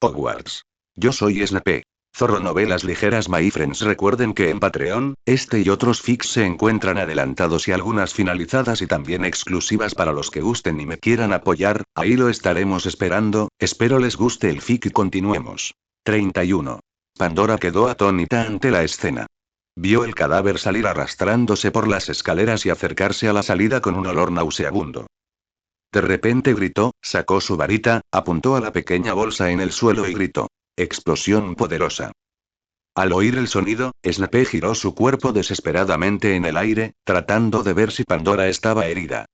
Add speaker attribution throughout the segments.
Speaker 1: Hogwarts. Yo soy Snape. Zorro Novelas Ligeras My Friends. Recuerden que en Patreon, este y otros fics se encuentran adelantados y algunas finalizadas y también exclusivas para los que gusten y me quieran apoyar, ahí lo estaremos esperando, espero les guste el fic y continuemos. 31. Pandora quedó atónita ante la escena. Vio el cadáver salir arrastrándose por las escaleras y acercarse a la salida con un olor nauseabundo. De repente gritó, sacó su varita, apuntó a la pequeña bolsa en el suelo y gritó. Explosión poderosa. Al oír el sonido, Snape giró su cuerpo desesperadamente en el aire, tratando de ver si Pandora estaba herida.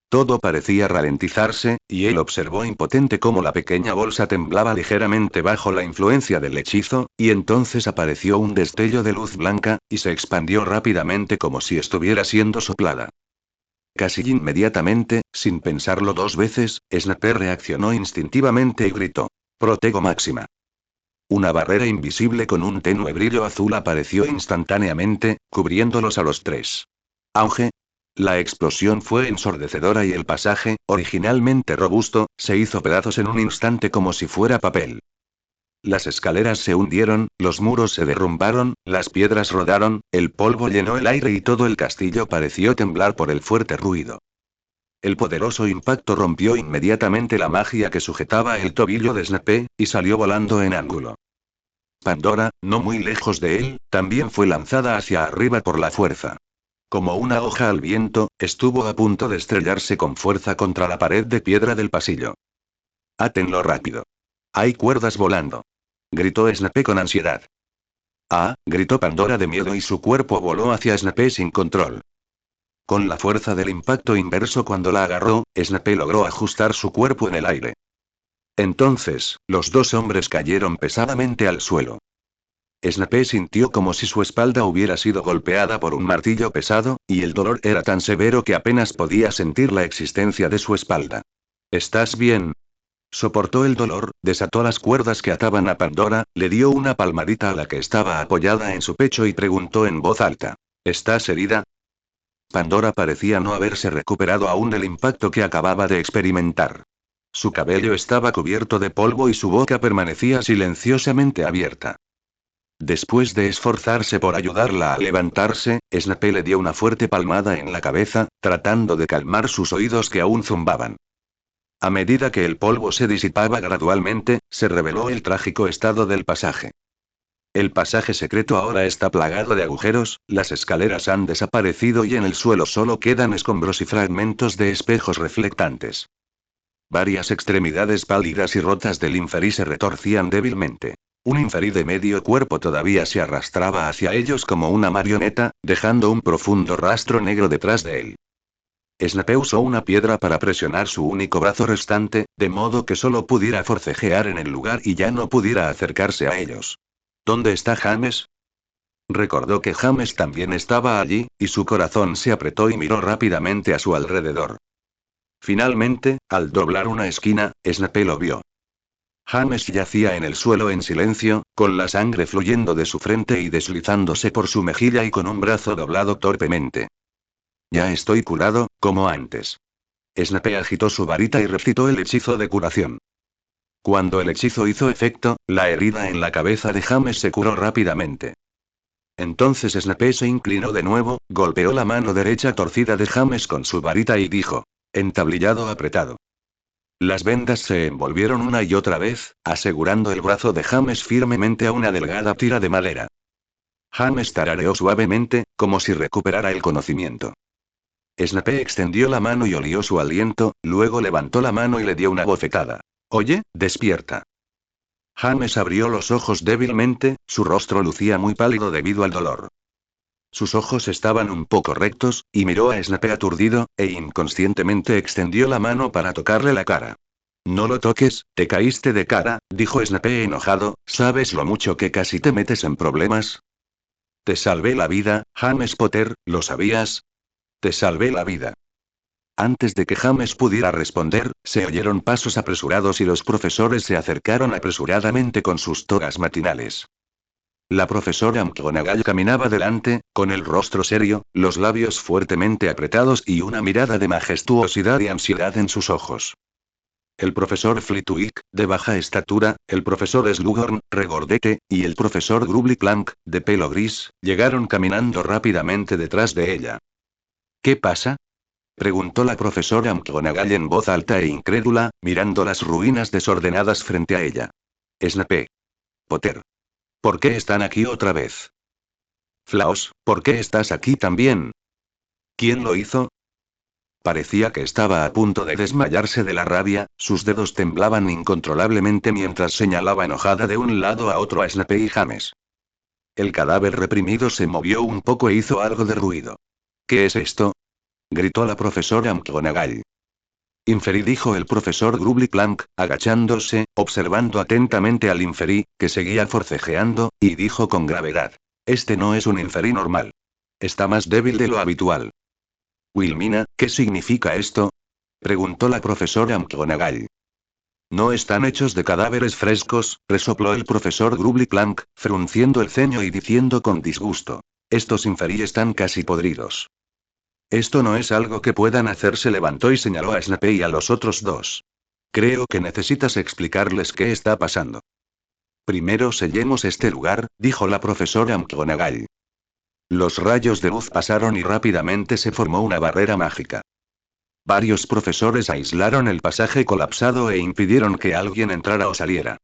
Speaker 1: Todo parecía ralentizarse, y él observó impotente cómo la pequeña bolsa temblaba ligeramente bajo la influencia del hechizo, y entonces apareció un destello de luz blanca, y se expandió rápidamente como si estuviera siendo soplada. Casi inmediatamente, sin pensarlo dos veces, Snape reaccionó instintivamente y gritó. Protego máxima. Una barrera invisible con un tenue brillo azul apareció instantáneamente, cubriéndolos a los tres. Auge. La explosión fue ensordecedora y el pasaje, originalmente robusto, se hizo pedazos en un instante como si fuera papel. Las escaleras se hundieron, los muros se derrumbaron, las piedras rodaron, el polvo llenó el aire y todo el castillo pareció temblar por el fuerte ruido. El poderoso impacto rompió inmediatamente la magia que sujetaba el tobillo de Snape, y salió volando en ángulo. Pandora, no muy lejos de él, también fue lanzada hacia arriba por la fuerza. Como una hoja al viento, estuvo a punto de estrellarse con fuerza contra la pared de piedra del pasillo. Átenlo rápido. Hay cuerdas volando. Gritó Snape con ansiedad. Ah, gritó Pandora de miedo y su cuerpo voló hacia Snape sin control. Con la fuerza del impacto inverso cuando la agarró, Snape logró ajustar su cuerpo en el aire. Entonces, los dos hombres cayeron pesadamente al suelo. Snape sintió como si su espalda hubiera sido golpeada por un martillo pesado, y el dolor era tan severo que apenas podía sentir la existencia de su espalda. ¿Estás bien? Soportó el dolor, desató las cuerdas que ataban a Pandora, le dio una palmadita a la que estaba apoyada en su pecho y preguntó en voz alta. ¿Estás herida? Pandora parecía no haberse recuperado aún del impacto que acababa de experimentar. Su cabello estaba cubierto de polvo y su boca permanecía silenciosamente abierta. Después de esforzarse por ayudarla a levantarse, Snape le dio una fuerte palmada en la cabeza, tratando de calmar sus oídos que aún zumbaban. A medida que el polvo se disipaba gradualmente, se reveló el trágico estado del pasaje. El pasaje secreto ahora está plagado de agujeros, las escaleras han desaparecido y en el suelo solo quedan escombros y fragmentos de espejos reflectantes. Varias extremidades pálidas y rotas del inferi se retorcían débilmente. Un inferi de medio cuerpo todavía se arrastraba hacia ellos como una marioneta, dejando un profundo rastro negro detrás de él. Snape usó una piedra para presionar su único brazo restante, de modo que solo pudiera forcejear en el lugar y ya no pudiera acercarse a ellos. ¿Dónde está James? Recordó que James también estaba allí, y su corazón se apretó y miró rápidamente a su alrededor. Finalmente, al doblar una esquina, Snape lo vio. James yacía en el suelo en silencio, con la sangre fluyendo de su frente y deslizándose por su mejilla y con un brazo doblado torpemente. Ya estoy curado, como antes. Snape agitó su varita y recitó el hechizo de curación. Cuando el hechizo hizo efecto, la herida en la cabeza de James se curó rápidamente. Entonces Snape se inclinó de nuevo, golpeó la mano derecha torcida de James con su varita y dijo: entablillado apretado. Las vendas se envolvieron una y otra vez, asegurando el brazo de James firmemente a una delgada tira de madera. James tarareó suavemente, como si recuperara el conocimiento. Snape extendió la mano y olió su aliento, luego levantó la mano y le dio una bofetada. Oye, despierta. James abrió los ojos débilmente, su rostro lucía muy pálido debido al dolor. Sus ojos estaban un poco rectos, y miró a Snape aturdido, e inconscientemente extendió la mano para tocarle la cara. No lo toques, te caíste de cara, dijo Snape enojado, ¿sabes lo mucho que casi te metes en problemas? Te salvé la vida, James Potter, ¿lo sabías? Te salvé la vida. Antes de que James pudiera responder, se oyeron pasos apresurados y los profesores se acercaron apresuradamente con sus togas matinales. La profesora McGonagall caminaba delante, con el rostro serio, los labios fuertemente apretados y una mirada de majestuosidad y ansiedad en sus ojos. El profesor Flitwick, de baja estatura, el profesor Slughorn, regordete, y el profesor Grubbly Plank, de pelo gris, llegaron caminando rápidamente detrás de ella. ¿Qué pasa? Preguntó la profesora McGonagall en voz alta e incrédula, mirando las ruinas desordenadas frente a ella. Snape. Potter. ¿Por qué están aquí otra vez? Flaos, ¿por qué estás aquí también? ¿Quién lo hizo? Parecía que estaba a punto de desmayarse de la rabia, sus dedos temblaban incontrolablemente mientras señalaba enojada de un lado a otro a Snape y James. El cadáver reprimido se movió un poco e hizo algo de ruido. ¿Qué es esto? Gritó la profesora McGonagall. Inferí, dijo el profesor Grubbly Plank, agachándose, observando atentamente al inferí, que seguía forcejeando, y dijo con gravedad. Este no es un inferí normal. Está más débil de lo habitual. Wilmina, ¿qué significa esto? Preguntó la profesora McGonagall. No están hechos de cadáveres frescos, resopló el profesor Grubbly Plank, frunciendo el ceño y diciendo con disgusto. Estos inferí están casi podridos. Esto no es algo que puedan hacer, se levantó y señaló a Snape y a los otros dos. Creo que necesitas explicarles qué está pasando. Primero sellemos este lugar, dijo la profesora McGonagall. Los rayos de luz pasaron y rápidamente se formó una barrera mágica. Varios profesores aislaron el pasaje colapsado e impidieron que alguien entrara o saliera.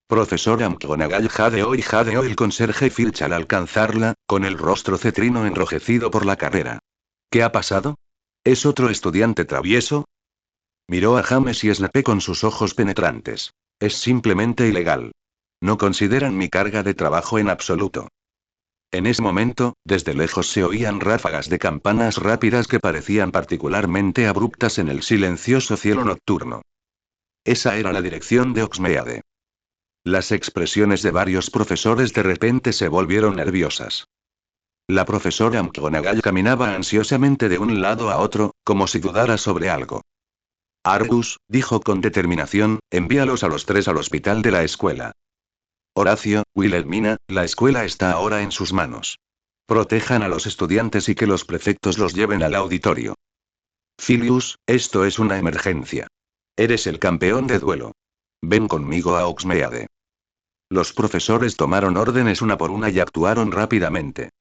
Speaker 1: Profesora McGonagall jadeó y jadeó el conserje Filch al alcanzarla, con el rostro cetrino enrojecido por la carrera. ¿Qué ha pasado? ¿Es otro estudiante travieso? Miró a James y Snape con sus ojos penetrantes. Es simplemente ilegal. No consideran mi carga de trabajo en absoluto. En ese momento, desde lejos se oían ráfagas de campanas rápidas que parecían particularmente abruptas en el silencioso cielo nocturno. Esa era la dirección de Hogsmeade. Las expresiones de varios profesores de repente se volvieron nerviosas. La profesora McGonagall caminaba ansiosamente de un lado a otro, como si dudara sobre algo. Argus, dijo con determinación, envíalos a los tres al hospital de la escuela. Horacio, Wilhelmina, la escuela está ahora en sus manos. Protejan a los estudiantes y que los prefectos los lleven al auditorio. Filius, esto es una emergencia. Eres el campeón de duelo. Ven conmigo a Hogsmeade. Los profesores tomaron órdenes una por una y actuaron rápidamente.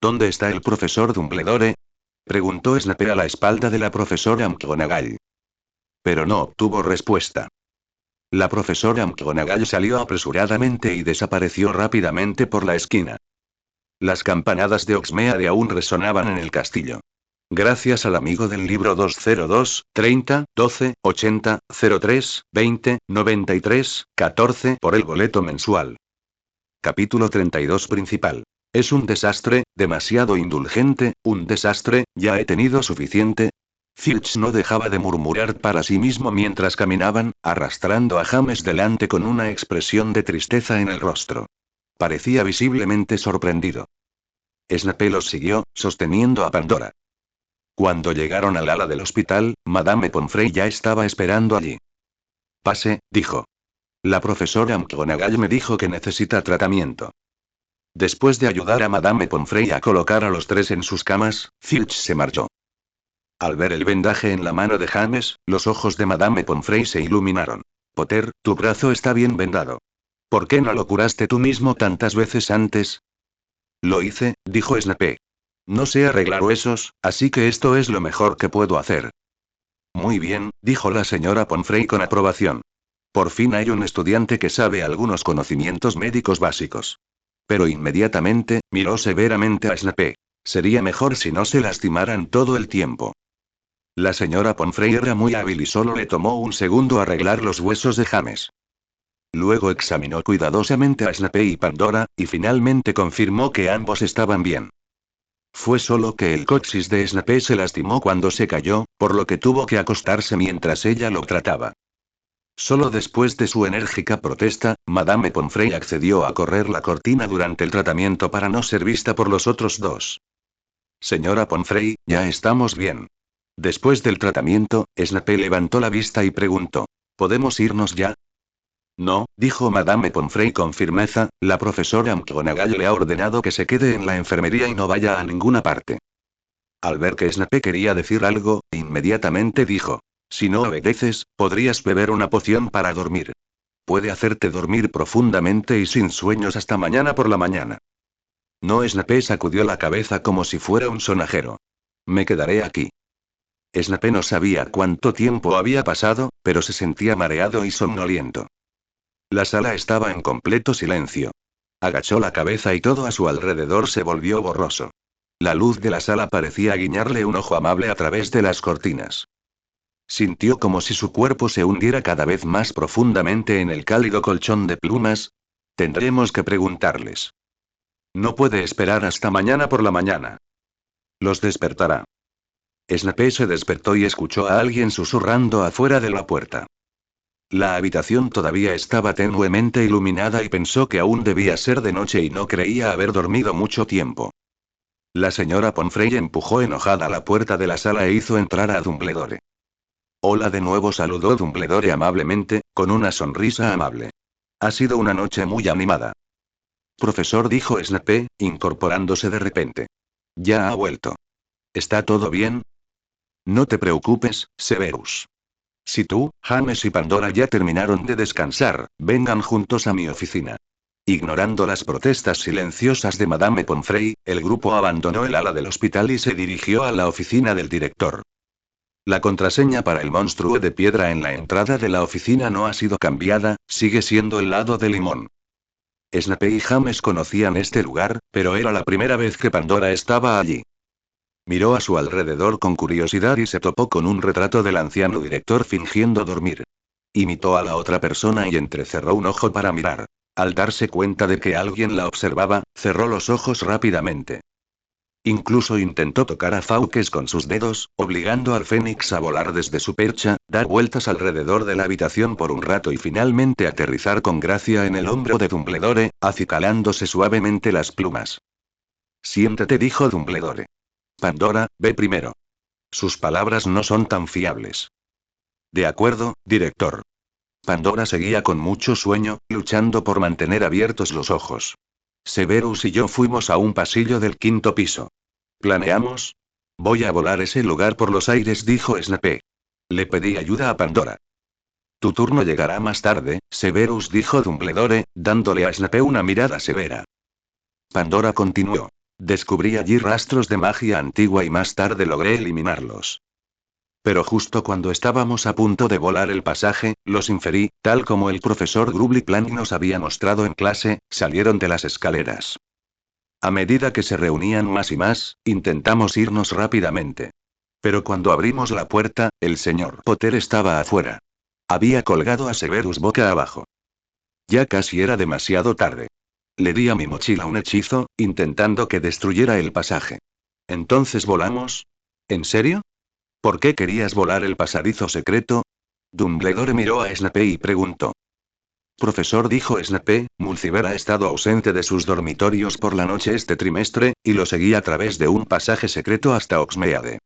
Speaker 1: ¿Dónde está el profesor Dumbledore? Preguntó Snape a la espalda de la profesora McGonagall. Pero no obtuvo respuesta. La profesora McGonagall salió apresuradamente y desapareció rápidamente por la esquina. Las campanadas de Hogsmeade aún resonaban en el castillo. Gracias al amigo del libro 202, 30, 12, 80, 03, 20, 93, 14 por el boleto mensual. Capítulo 32 principal. Es un desastre, demasiado indulgente, un desastre, ya he tenido suficiente. Filch no dejaba de murmurar para sí mismo mientras caminaban, arrastrando a James delante con una expresión de tristeza en el rostro. Parecía visiblemente sorprendido. Snape los siguió, sosteniendo a Pandora. Cuando llegaron al ala del hospital, Madame Pomfrey ya estaba esperando allí. Pase, dijo. La profesora McGonagall me dijo que necesita tratamiento. Después de ayudar a Madame Pomfrey a colocar a los tres en sus camas, Filch se marchó. Al ver el vendaje en la mano de James, los ojos de Madame Pomfrey se iluminaron. Potter, tu brazo está bien vendado. ¿Por qué no lo curaste tú mismo tantas veces antes? Lo hice, dijo Snape. No sé arreglar huesos, así que esto es lo mejor que puedo hacer. Muy bien, dijo la señora Pomfrey con aprobación. Por fin hay un estudiante que sabe algunos conocimientos médicos básicos. Pero inmediatamente, miró severamente a Snape. Sería mejor si no se lastimaran todo el tiempo. La señora Pomfrey era muy hábil y solo le tomó un segundo arreglar los huesos de James. Luego examinó cuidadosamente a Snape y Pandora, y finalmente confirmó que ambos estaban bien. Fue solo que el coxis de Snape se lastimó cuando se cayó, por lo que tuvo que acostarse mientras ella lo trataba. Solo después de su enérgica protesta, Madame Pomfrey accedió a correr la cortina durante el tratamiento para no ser vista por los otros dos. Señora Pomfrey, ya estamos bien. Después del tratamiento, Snape levantó la vista y preguntó. ¿Podemos irnos ya? No, dijo Madame Pomfrey con firmeza, la profesora McGonagall le ha ordenado que se quede en la enfermería y no vaya a ninguna parte. Al ver que Snape quería decir algo, inmediatamente dijo. Si no obedeces, podrías beber una poción para dormir. Puede hacerte dormir profundamente y sin sueños hasta mañana por la mañana. No, Snape sacudió la cabeza como si fuera un sonajero. Me quedaré aquí. Snape no sabía cuánto tiempo había pasado, pero se sentía mareado y somnoliento. La sala estaba en completo silencio. Agachó la cabeza y todo a su alrededor se volvió borroso. La luz de la sala parecía guiñarle un ojo amable a través de las cortinas. Sintió como si su cuerpo se hundiera cada vez más profundamente en el cálido colchón de plumas. Tendremos que preguntarles. No puede esperar hasta mañana por la mañana. Los despertará. Snape se despertó y escuchó a alguien susurrando afuera de la puerta. La habitación todavía estaba tenuemente iluminada y pensó que aún debía ser de noche y no creía haber dormido mucho tiempo. La señora Pomfrey empujó enojada la puerta de la sala e hizo entrar a Dumbledore. Hola de nuevo, saludó Dumbledore amablemente, con una sonrisa amable. Ha sido una noche muy animada. Profesor, dijo Snape, incorporándose de repente. Ya ha vuelto. ¿Está todo bien? No te preocupes, Severus. Si tú, James y Pandora ya terminaron de descansar, vengan juntos a mi oficina. Ignorando las protestas silenciosas de Madame Pomfrey, el grupo abandonó el ala del hospital y se dirigió a la oficina del director. La contraseña para el monstruo de piedra en la entrada de la oficina no ha sido cambiada, sigue siendo el lado de limón. Snape y James conocían este lugar, pero era la primera vez que Pandora estaba allí. Miró a su alrededor con curiosidad y se topó con un retrato del anciano director fingiendo dormir. Imitó a la otra persona y entrecerró un ojo para mirar. Al darse cuenta de que alguien la observaba, cerró los ojos rápidamente. Incluso intentó tocar a Fawkes con sus dedos, obligando al Fénix a volar desde su percha, dar vueltas alrededor de la habitación por un rato y finalmente aterrizar con gracia en el hombro de Dumbledore, acicalándose suavemente las plumas. Siéntate, dijo Dumbledore. Pandora, ve primero. Sus palabras no son tan fiables. De acuerdo, director. Pandora seguía con mucho sueño, luchando por mantener abiertos los ojos. Severus y yo fuimos a un pasillo del 5.º piso. ¿Planeamos? Voy a volar ese lugar por los aires, dijo Snape. Le pedí ayuda a Pandora. Tu turno llegará más tarde, Severus, dijo Dumbledore, dándole a Snape una mirada severa. Pandora continuó. Descubrí allí rastros de magia antigua y más tarde logré eliminarlos. Pero justo cuando estábamos a punto de volar el pasaje, los inferí, tal como el profesor Grubbly nos había mostrado en clase, salieron de las escaleras. A medida que se reunían más y más, intentamos irnos rápidamente. Pero cuando abrimos la puerta, el señor Potter estaba afuera. Había colgado a Severus boca abajo. Ya casi era demasiado tarde. Le di a mi mochila un hechizo, intentando que destruyera el pasaje. Entonces volamos. ¿En serio? ¿Por qué querías volar el pasadizo secreto? Dumbledore miró a Snape y preguntó. Profesor, dijo Snape, Mulciber ha estado ausente de sus dormitorios por la noche este trimestre, y lo seguí a través de un pasaje secreto hasta Hogsmeade.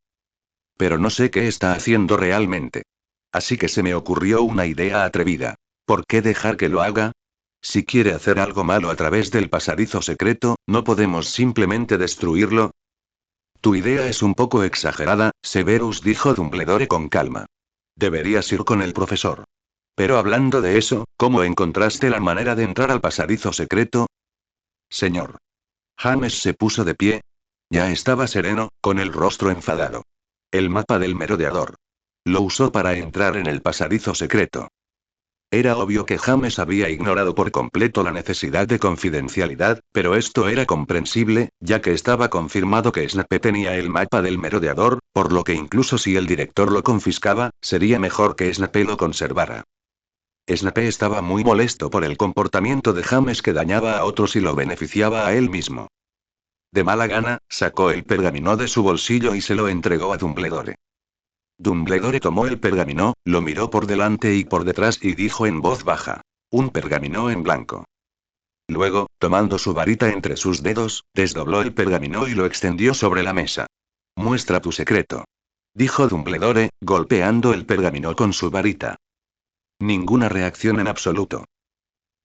Speaker 1: Pero no sé qué está haciendo realmente. Así que se me ocurrió una idea atrevida. ¿Por qué dejar que lo haga? Si quiere hacer algo malo a través del pasadizo secreto, ¿no podemos simplemente destruirlo? Tu idea es un poco exagerada, Severus, dijo Dumbledore con calma. Deberías ir con el profesor. Pero hablando de eso, ¿cómo encontraste la manera de entrar al pasadizo secreto? Señor. James se puso de pie. Ya estaba sereno, con el rostro enfadado. El mapa del merodeador. Lo usó para entrar en el pasadizo secreto. Era obvio que James había ignorado por completo la necesidad de confidencialidad, pero esto era comprensible, ya que estaba confirmado que Snape tenía el mapa del merodeador, por lo que incluso si el director lo confiscaba, sería mejor que Snape lo conservara. Snape estaba muy molesto por el comportamiento de James que dañaba a otros y lo beneficiaba a él mismo. De mala gana, sacó el pergamino de su bolsillo y se lo entregó a Dumbledore. Dumbledore tomó el pergamino, lo miró por delante y por detrás y dijo en voz baja. Un pergamino en blanco. Luego, tomando su varita entre sus dedos, desdobló el pergamino y lo extendió sobre la mesa. Muestra tu secreto. Dijo Dumbledore, golpeando el pergamino con su varita. Ninguna reacción en absoluto.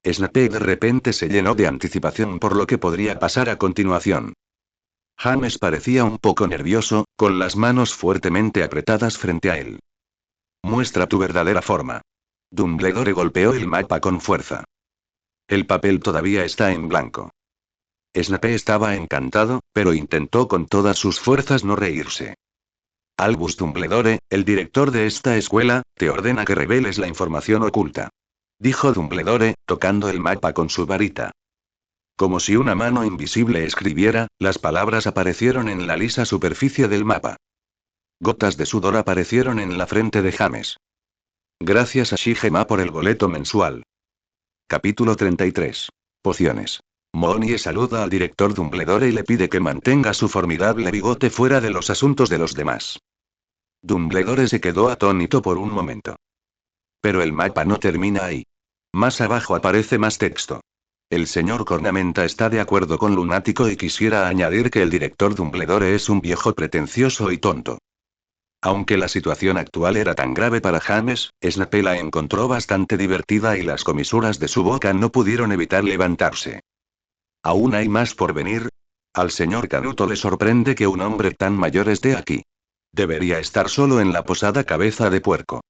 Speaker 1: Snape de repente se llenó de anticipación por lo que podría pasar a continuación. James parecía un poco nervioso, con las manos fuertemente apretadas frente a él. Muestra tu verdadera forma. Dumbledore golpeó el mapa con fuerza. El papel todavía está en blanco. Snape estaba encantado, pero intentó con todas sus fuerzas no reírse. Albus Dumbledore, el director de esta escuela, te ordena que reveles la información oculta. Dijo Dumbledore, tocando el mapa con su varita. Como si una mano invisible escribiera, las palabras aparecieron en la lisa superficie del mapa. Gotas de sudor aparecieron en la frente de James. Gracias a Shigema por el boleto mensual. Capítulo 33. Pociones. Monie saluda al director Dumbledore y le pide que mantenga su formidable bigote fuera de los asuntos de los demás. Dumbledore se quedó atónito por un momento. Pero el mapa no termina ahí. Más abajo aparece más texto. El señor Cornamenta está de acuerdo con Lunático y quisiera añadir que el director Dumbledore es un viejo pretencioso y tonto. Aunque la situación actual era tan grave para James, Snape la encontró bastante divertida y las comisuras de su boca no pudieron evitar levantarse. ¿Aún hay más por venir? Al señor Canuto le sorprende que un hombre tan mayor esté aquí. Debería estar solo en la posada Cabeza de Puerco.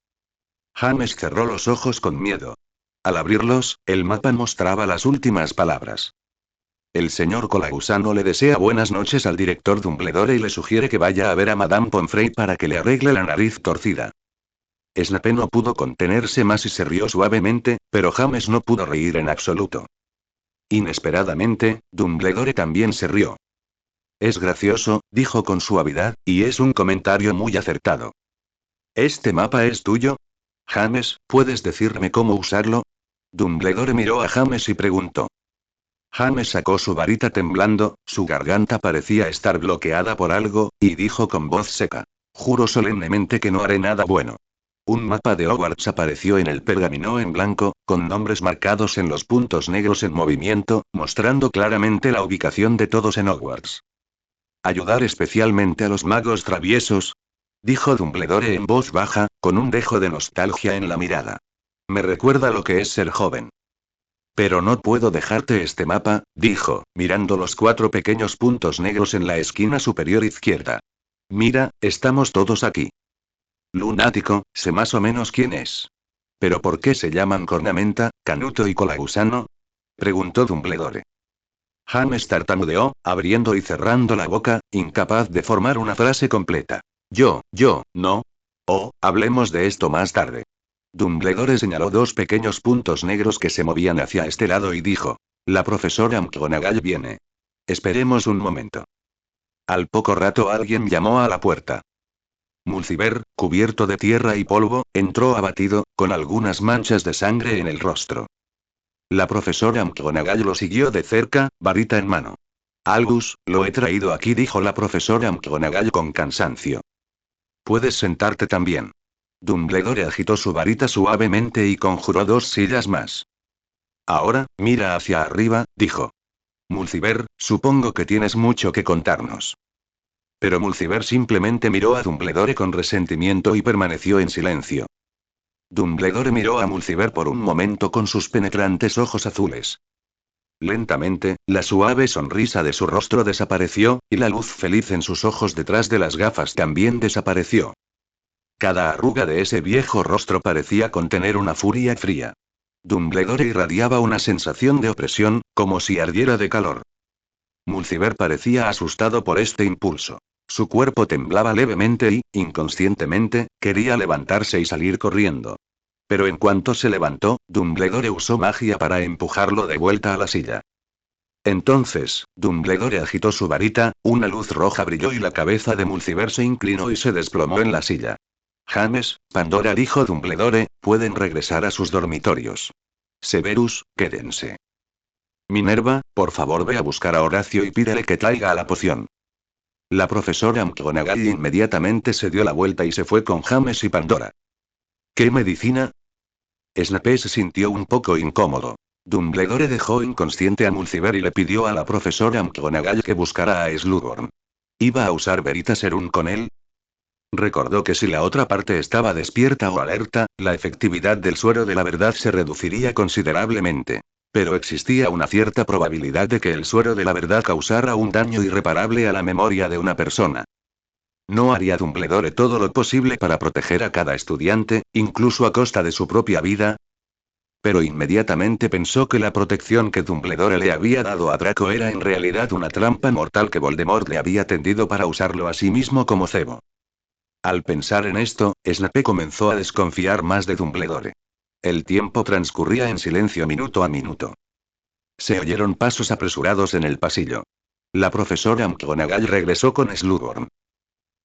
Speaker 1: James cerró los ojos con miedo. Al abrirlos, el mapa mostraba las últimas palabras. El señor Colagusano le desea buenas noches al director Dumbledore y le sugiere que vaya a ver a Madame Pomfrey para que le arregle la nariz torcida. Snape no pudo contenerse más y se rió suavemente, pero James no pudo reír en absoluto. Inesperadamente, Dumbledore también se rió. Es gracioso, dijo con suavidad, y es un comentario muy acertado. ¿Este mapa es tuyo? James, ¿puedes decirme cómo usarlo? Dumbledore miró a James y preguntó. James sacó su varita temblando, su garganta parecía estar bloqueada por algo, y dijo con voz seca. Juro solemnemente que no haré nada bueno. Un mapa de Hogwarts apareció en el pergamino en blanco, con nombres marcados en los puntos negros en movimiento, mostrando claramente la ubicación de todos en Hogwarts. ¿Ayudar especialmente a los magos traviesos? Dijo Dumbledore en voz baja, con un dejo de nostalgia en la mirada. Me recuerda lo que es ser joven. Pero no puedo dejarte este mapa, dijo, mirando los 4 pequeños puntos negros en la esquina superior izquierda. Mira, estamos todos aquí. Lunático, sé más o menos quién es. ¿Pero por qué se llaman Cornamenta, Canuto y Colagusano? Preguntó Dumbledore. James tartamudeó, abriendo y cerrando la boca, incapaz de formar una frase completa. No. Oh, hablemos de esto más tarde. Dumbledore señaló 2 pequeños puntos negros que se movían hacia este lado y dijo. La profesora McGonagall viene. Esperemos un momento. Al poco rato alguien llamó a la puerta. Mulciber, cubierto de tierra y polvo, entró abatido, con algunas manchas de sangre en el rostro. La profesora McGonagall lo siguió de cerca, varita en mano. Albus, lo he traído aquí, dijo la profesora McGonagall con cansancio. Puedes sentarte también. Dumbledore agitó su varita suavemente y conjuró 2 sillas más. Ahora, mira hacia arriba, dijo. Mulciber, supongo que tienes mucho que contarnos. Pero Mulciber simplemente miró a Dumbledore con resentimiento y permaneció en silencio. Dumbledore miró a Mulciber por un momento con sus penetrantes ojos azules. Lentamente, la suave sonrisa de su rostro desapareció, y la luz feliz en sus ojos detrás de las gafas también desapareció. Cada arruga de ese viejo rostro parecía contener una furia fría. Dumbledore irradiaba una sensación de opresión, como si ardiera de calor. Mulciber parecía asustado por este impulso. Su cuerpo temblaba levemente y, inconscientemente, quería levantarse y salir corriendo. Pero en cuanto se levantó, Dumbledore usó magia para empujarlo de vuelta a la silla. Entonces, Dumbledore agitó su varita, una luz roja brilló y la cabeza de Mulciber se inclinó y se desplomó en la silla. James, Pandora, dijo Dumbledore, pueden regresar a sus dormitorios. Severus, quédense. Minerva, por favor ve a buscar a Horacio y pídele que traiga la poción. La profesora McGonagall inmediatamente se dio la vuelta y se fue con James y Pandora. ¿Qué medicina? Snape se sintió un poco incómodo. Dumbledore dejó inconsciente a Mulciber y le pidió a la profesora McGonagall que buscara a Slughorn. ¿Iba a usar Veritaserum con él? Recordó que si la otra parte estaba despierta o alerta, la efectividad del suero de la verdad se reduciría considerablemente. Pero existía una cierta probabilidad de que el suero de la verdad causara un daño irreparable a la memoria de una persona. ¿No haría Dumbledore todo lo posible para proteger a cada estudiante, incluso a costa de su propia vida? Pero inmediatamente pensó que la protección que Dumbledore le había dado a Draco era en realidad una trampa mortal que Voldemort le había tendido para usarlo a sí mismo como cebo. Al pensar en esto, Snape comenzó a desconfiar más de Dumbledore. El tiempo transcurría en silencio minuto a minuto. Se oyeron pasos apresurados en el pasillo. La profesora McGonagall regresó con Slughorn.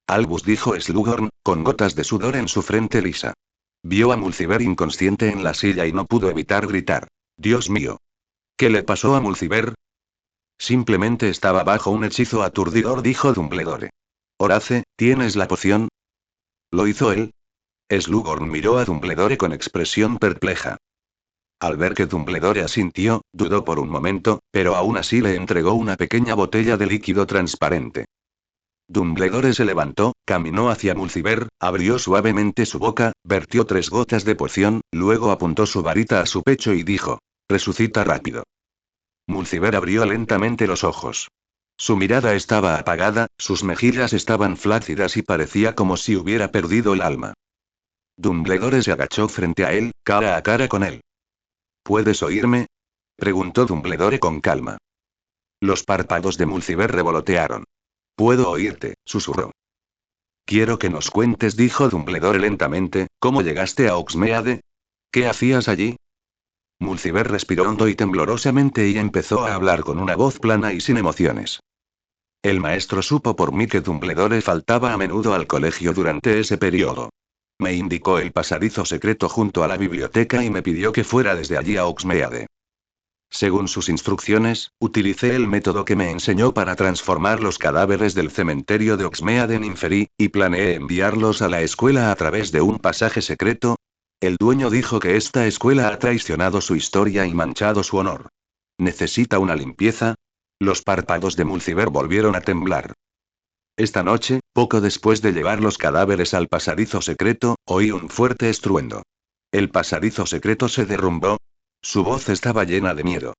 Speaker 1: Albus, dijo Slughorn, con gotas de sudor en su frente lisa. Vio a Mulciber inconsciente en la silla y no pudo evitar gritar. «¡Dios mío! ¿Qué le pasó a Mulciber?» Simplemente estaba bajo un hechizo aturdidor, dijo Dumbledore. «Horace, ¿tienes la poción?» ¿Lo hizo él? Slughorn miró a Dumbledore con expresión perpleja. Al ver que Dumbledore asintió, dudó por un momento, pero aún así le entregó una pequeña botella de líquido transparente. Dumbledore se levantó, caminó hacia Mulciber, abrió suavemente su boca, vertió 3 gotas de poción, luego apuntó su varita a su pecho y dijo: «Resucita rápido». Mulciber abrió lentamente los ojos. Su mirada estaba apagada, sus mejillas estaban flácidas y parecía como si hubiera perdido el alma. Dumbledore se agachó frente a él, cara a cara con él. «¿Puedes oírme?», preguntó Dumbledore con calma. Los párpados de Mulciber revolotearon. «Puedo oírte», susurró. «Quiero que nos cuentes», dijo Dumbledore lentamente, «¿cómo llegaste a Hogsmeade? ¿Qué hacías allí?» Mulciber respiró hondo y temblorosamente y empezó a hablar con una voz plana y sin emociones. «El maestro supo por mí que Dumbledore faltaba a menudo al colegio durante ese periodo. Me indicó el pasadizo secreto junto a la biblioteca y me pidió que fuera desde allí a Hogsmeade. Según sus instrucciones, utilicé el método que me enseñó para transformar los cadáveres del cementerio de Hogsmeade en Inferi, y planeé enviarlos a la escuela a través de un pasaje secreto. El dueño dijo que esta escuela ha traicionado su historia y manchado su honor. ¿Necesita una limpieza?». Los párpados de Mulciber volvieron a temblar. Esta noche, poco después de llevar los cadáveres al pasadizo secreto, oí un fuerte estruendo. El pasadizo secreto se derrumbó. Su voz estaba llena de miedo.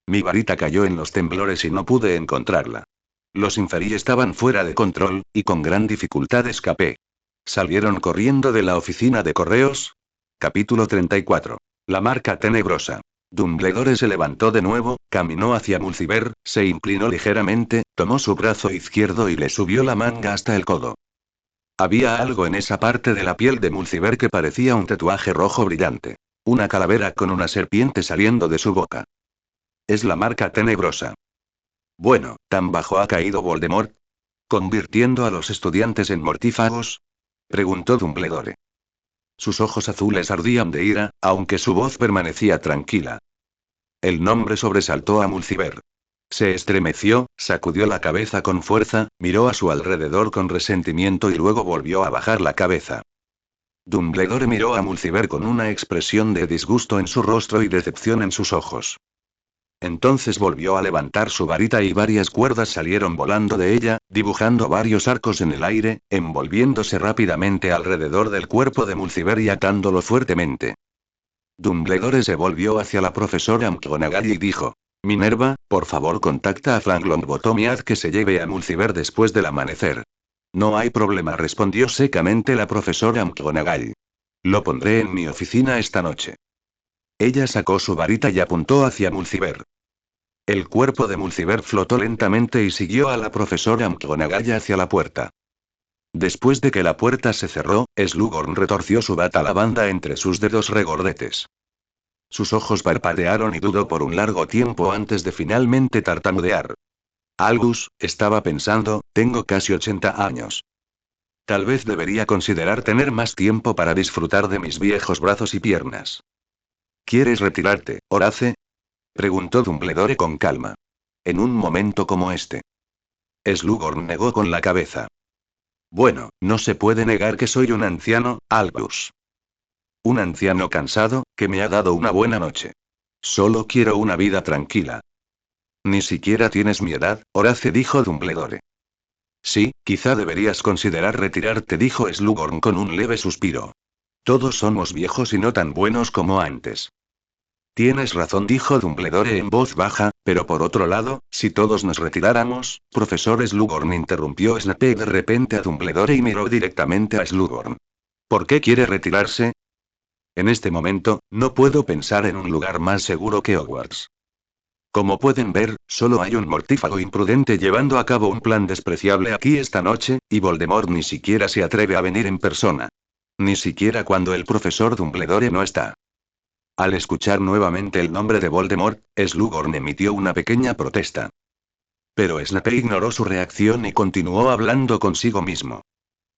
Speaker 1: Mi varita cayó en los temblores y no pude encontrarla. Los Inferi estaban fuera de control, y con gran dificultad escapé. ¿Salieron corriendo de la oficina de correos? Capítulo 34. La marca tenebrosa. Dumbledore se levantó de nuevo, caminó hacia Mulciber, se inclinó ligeramente, tomó su brazo izquierdo y le subió la manga hasta el codo. Había algo en esa parte de la piel de Mulciber que parecía un tatuaje rojo brillante. Una calavera con una serpiente saliendo de su boca. Es la marca tenebrosa. Bueno, ¿tan bajo ha caído Voldemort? ¿Convirtiendo a los estudiantes en mortífagos?, preguntó Dumbledore. Sus ojos azules ardían de ira, aunque su voz permanecía tranquila. El nombre sobresaltó a Mulciber. Se estremeció, sacudió la cabeza con fuerza, miró a su alrededor con resentimiento y luego volvió a bajar la cabeza. Dumbledore miró a Mulciber con una expresión de disgusto en su rostro y decepción en sus ojos. Entonces volvió a levantar su varita y varias cuerdas salieron volando de ella, dibujando varios arcos en el aire, envolviéndose rápidamente alrededor del cuerpo de Mulciber y atándolo fuertemente. Dumbledore se volvió hacia la profesora McGonagall y dijo: «Minerva, por favor contacta a Frank Longbottom y haz que se lleve a Mulciber después del amanecer». «No hay problema», respondió secamente la profesora McGonagall. «Lo pondré en mi oficina esta noche». Ella sacó su varita y apuntó hacia Mulciber. El cuerpo de Mulciber flotó lentamente y siguió a la profesora McGonagall hacia la puerta. Después de que la puerta se cerró, Slughorn retorció su bata lavanda entre sus dedos regordetes. Sus ojos parpadearon y dudó por un largo tiempo antes de finalmente tartamudear. «Albus», estaba pensando, «tengo casi 80 años. Tal vez debería considerar tener más tiempo para disfrutar de mis viejos brazos y piernas». «¿Quieres retirarte, Horace?», preguntó Dumbledore con calma. «En un momento como este». Slughorn negó con la cabeza. «Bueno, no se puede negar que soy un anciano, Albus. Un anciano cansado, que me ha dado una buena noche. Solo quiero una vida tranquila». «Ni siquiera tienes mi edad», Horace, dijo Dumbledore. «Sí, quizá deberías considerar retirarte», dijo Slughorn con un leve suspiro. «Todos somos viejos y no tan buenos como antes». «Tienes razón», dijo Dumbledore en voz baja, Pero por otro lado, si todos nos retiráramos, profesor Slughorn, interrumpió Snape de repente a Dumbledore y miró directamente a Slughorn. ¿Por qué quiere retirarse? En este momento, no puedo pensar en un lugar más seguro que Hogwarts. Como pueden ver, solo hay un mortífago imprudente llevando a cabo un plan despreciable aquí esta noche, y Voldemort ni siquiera se atreve a venir en persona. Ni siquiera cuando el profesor Dumbledore no está. Al escuchar nuevamente el nombre de Voldemort, Slughorn emitió una pequeña protesta. Pero Snape ignoró su reacción y continuó hablando consigo mismo.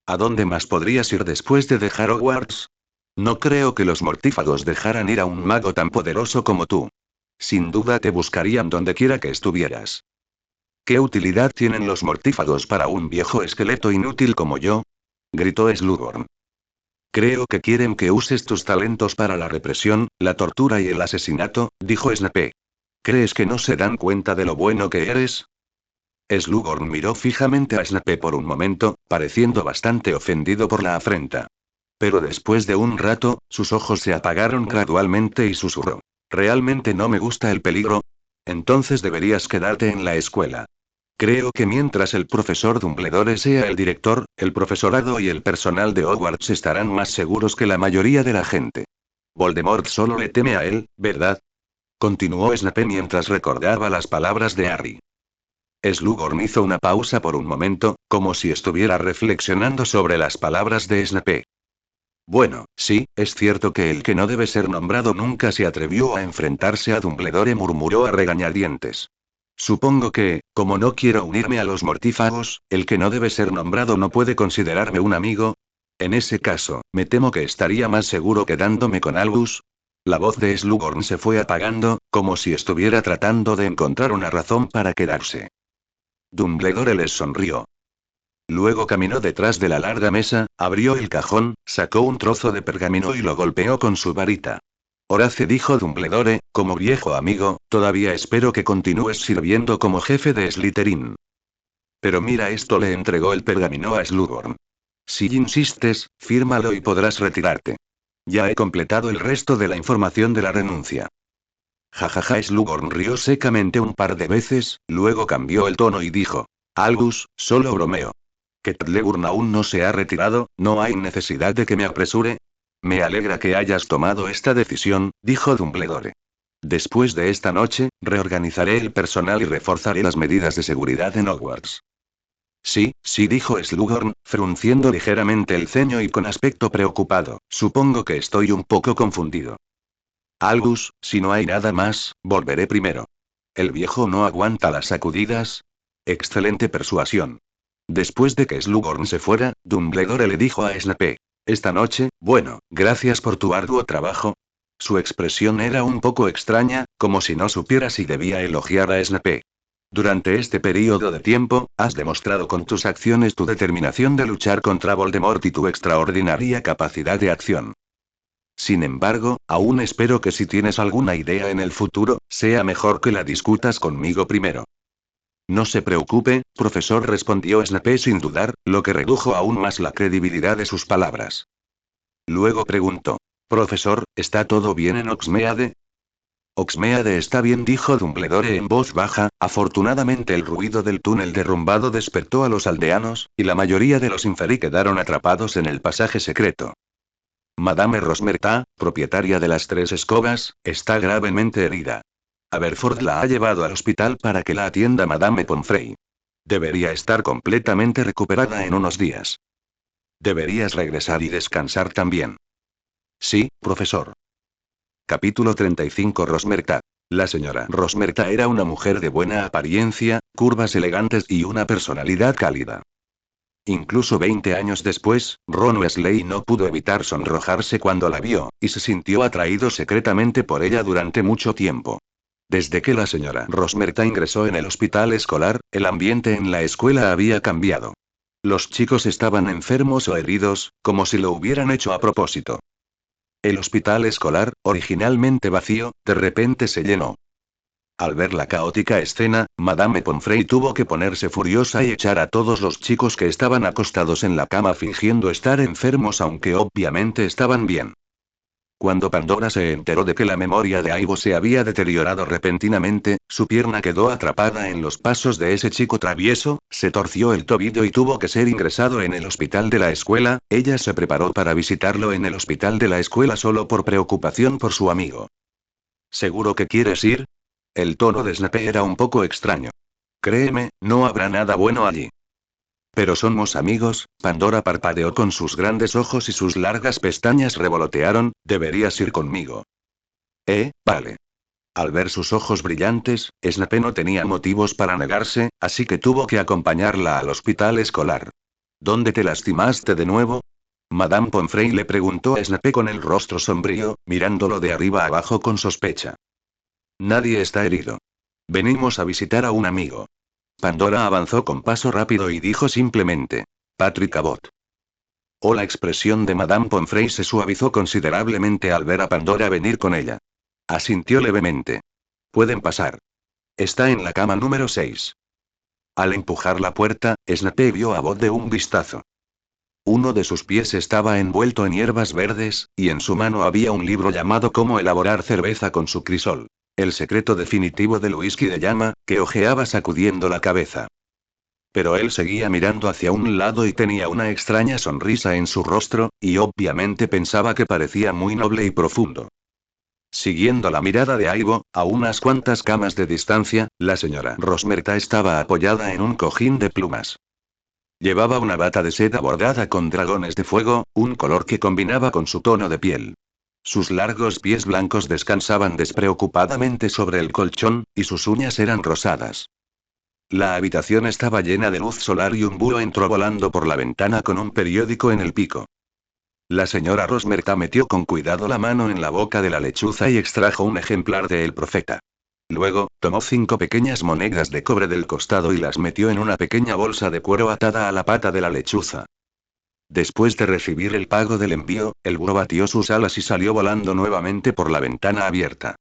Speaker 1: ¿A dónde más podrías ir después de dejar Hogwarts? No creo que los mortífagos dejaran ir a un mago tan poderoso como tú. Sin duda te buscarían donde quiera que estuvieras. ¿Qué utilidad tienen los mortífagos para un viejo esqueleto inútil como yo? Gritó Slughorn. Creo que quieren que uses tus talentos para la represión, la tortura y el asesinato, dijo Snape. ¿Crees que no se dan cuenta de lo bueno que eres? Slughorn miró fijamente a Snape por un momento, pareciendo bastante ofendido por la afrenta. Pero después de un rato, sus ojos se apagaron gradualmente y susurró. ¿Realmente no me gusta el peligro? Entonces deberías quedarte en la escuela. Creo que mientras el profesor Dumbledore sea el director, el profesorado y el personal de Hogwarts estarán más seguros que la mayoría de la gente. Voldemort solo le teme a él, ¿verdad? Continuó Snape mientras recordaba las palabras de Harry. Slughorn hizo una pausa por un momento, como si estuviera reflexionando sobre las palabras de Snape. Bueno, sí, es cierto que el que no debe ser nombrado nunca se atrevió a enfrentarse a Dumbledore, murmuró a regañadientes. Supongo que, como no quiero unirme a los mortífagos, el que no debe ser nombrado no puede considerarme un amigo. En ese caso, me temo que estaría más seguro quedándome con Albus. La voz de Slughorn se fue apagando, como si estuviera tratando de encontrar una razón para quedarse. Dumbledore les sonrió. Luego caminó detrás de la larga mesa, abrió el cajón, sacó un trozo de pergamino y lo golpeó con su varita. Horace, dijo Dumbledore, como viejo amigo, todavía espero que continúes sirviendo como jefe de Slytherin. Pero mira esto, le entregó el pergamino a Slughorn. Si insistes, fírmalo y podrás retirarte. Ya he completado el resto de la información de la renuncia. Jajaja, Slughorn rió secamente un par de veces, luego cambió el tono y dijo. Albus, solo bromeo. Que Tlegurn aún no se ha retirado, no hay necesidad de que me apresure. Me alegra que hayas tomado esta decisión, dijo Dumbledore. Después de esta noche, reorganizaré el personal y reforzaré las medidas de seguridad en Hogwarts. Sí, sí, dijo Slughorn, frunciendo ligeramente el ceño y con aspecto preocupado. Supongo que estoy un poco confundido. Albus, si no hay nada más, volveré primero. ¿El viejo no aguanta las sacudidas? Excelente persuasión. Después de que Slughorn se fuera, Dumbledore le dijo a Snape. Esta noche, bueno, gracias por tu arduo trabajo. Su expresión era un poco extraña, como si no supiera si debía elogiar a Snape. Durante este período de tiempo, has demostrado con tus acciones tu determinación de luchar contra Voldemort y tu extraordinaria capacidad de acción. Sin embargo, aún espero que si tienes alguna idea en el futuro, sea mejor que la discutas conmigo primero. No se preocupe, profesor, respondió Snape sin dudar, lo que redujo aún más la credibilidad de sus palabras. Luego preguntó. Profesor, ¿está todo bien en Hogsmeade? Hogsmeade está bien, dijo Dumbledore en voz baja. Afortunadamente el ruido del túnel derrumbado despertó a los aldeanos, y la mayoría de los Inferi quedaron atrapados en el pasaje secreto. Madame Rosmerta, propietaria de las 3 escobas, está gravemente herida. Aberforth la ha llevado al hospital para que la atienda Madame Pomfrey. Debería estar completamente recuperada en unos días. Deberías regresar y descansar también. Sí, profesor. Capítulo 35. Rosmerta. La señora Rosmerta era una mujer de buena apariencia, curvas elegantes y una personalidad cálida. Incluso 20 años después, Ron Weasley no pudo evitar sonrojarse cuando la vio, y se sintió atraído secretamente por ella durante mucho tiempo. Desde que la señora Rosmerta ingresó en el hospital escolar, el ambiente en la escuela había cambiado. Los chicos estaban enfermos o heridos, como si lo hubieran hecho a propósito. El hospital escolar, originalmente vacío, de repente se llenó. Al ver la caótica escena, Madame Pomfrey tuvo que ponerse furiosa y echar a todos los chicos que estaban acostados en la cama fingiendo estar enfermos, aunque obviamente estaban bien. Cuando Pandora se enteró de que la memoria de Aibo se había deteriorado repentinamente, su pierna quedó atrapada en los pasos de ese chico travieso, se torció el tobillo y tuvo que ser ingresado en el hospital de la escuela. Ella se preparó para visitarlo en el hospital de la escuela solo por preocupación por su amigo. ¿Seguro que quieres ir? El tono de Snape era un poco extraño. Créeme, no habrá nada bueno allí. Pero somos amigos. Pandora parpadeó con sus grandes ojos y sus largas pestañas revolotearon. Deberías ir conmigo. Vale. Al ver sus ojos brillantes, Snape no tenía motivos para negarse, así que tuvo que acompañarla al hospital escolar. ¿Dónde te lastimaste de nuevo? Madame Pomfrey le preguntó a Snape con el rostro sombrío, mirándolo de arriba abajo con sospecha. Nadie está herido. Venimos a visitar a un amigo. Pandora avanzó con paso rápido y dijo simplemente: Patrick Abbott. La expresión de Madame Pomfrey se suavizó considerablemente al ver a Pandora venir con ella. Asintió levemente. Pueden pasar. Está en la cama número 6. Al empujar la puerta, Snape vio a Abbott de un vistazo. Uno de sus pies estaba envuelto en hierbas verdes, y en su mano había un libro llamado Cómo elaborar cerveza con su crisol. El secreto definitivo del whisky de llama, que hojeaba sacudiendo la cabeza. Pero él seguía mirando hacia un lado y tenía una extraña sonrisa en su rostro, y obviamente pensaba que parecía muy noble y profundo. Siguiendo la mirada de Aibo, a unas cuantas camas de distancia, la señora Rosmerta estaba apoyada en un cojín de plumas. Llevaba una bata de seda bordada con dragones de fuego, un color que combinaba con su tono de piel. Sus largos pies blancos descansaban despreocupadamente sobre el colchón, y sus uñas eran rosadas. La habitación estaba llena de luz solar y un búho entró volando por la ventana con un periódico en el pico. La señora Rosmerta metió con cuidado la mano en la boca de la lechuza y extrajo un ejemplar de El Profeta. Luego, tomó 5 pequeñas monedas de cobre del costado y las metió en una pequeña bolsa de cuero atada a la pata de la lechuza. Después de recibir el pago del envío, el búho batió sus alas y salió volando nuevamente por la ventana abierta.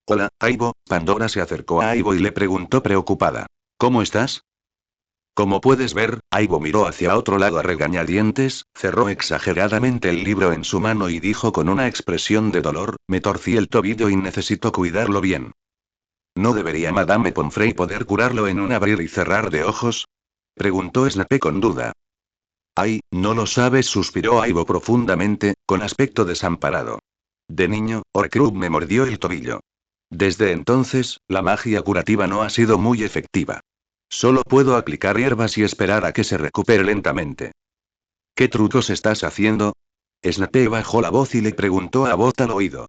Speaker 1: Hola, Aibo. Pandora se acercó a Aibo y le preguntó preocupada. ¿Cómo estás? Como puedes ver, Aibo miró hacia otro lado a regañadientes, cerró exageradamente el libro en su mano y dijo con una expresión de dolor: me torcí el tobillo y necesito cuidarlo bien. ¿No debería Madame Pomfrey poder curarlo en un abrir y cerrar de ojos? Preguntó Snape con duda. Ay, no lo sabes, suspiró Aibo profundamente, con aspecto desamparado. De niño, Horcrux me mordió el tobillo. Desde entonces, la magia curativa no ha sido muy efectiva. Solo puedo aplicar hierbas y esperar a que se recupere lentamente. ¿Qué trucos estás haciendo? Snape bajó la voz y le preguntó a Abbott al oído.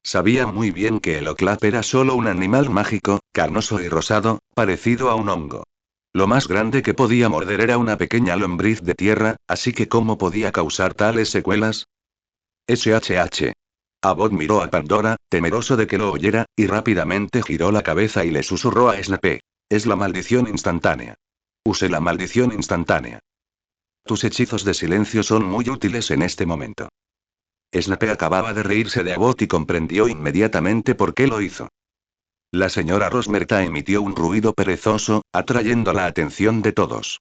Speaker 1: Sabía muy bien que el Oclap era solo un animal mágico, carnoso y rosado, parecido a un hongo. Lo más grande que podía morder era una pequeña lombriz de tierra, así que ¿cómo podía causar tales secuelas? SHH. Abbott miró a Pandora, temeroso de que lo oyera, y rápidamente giró la cabeza y le susurró a Snape. Es la maldición instantánea. Use la maldición instantánea. Tus hechizos de silencio son muy útiles en este momento. Snape acababa de reírse de Abbott y comprendió inmediatamente por qué lo hizo. La señora Rosmerta emitió un ruido perezoso, atrayendo la atención de todos.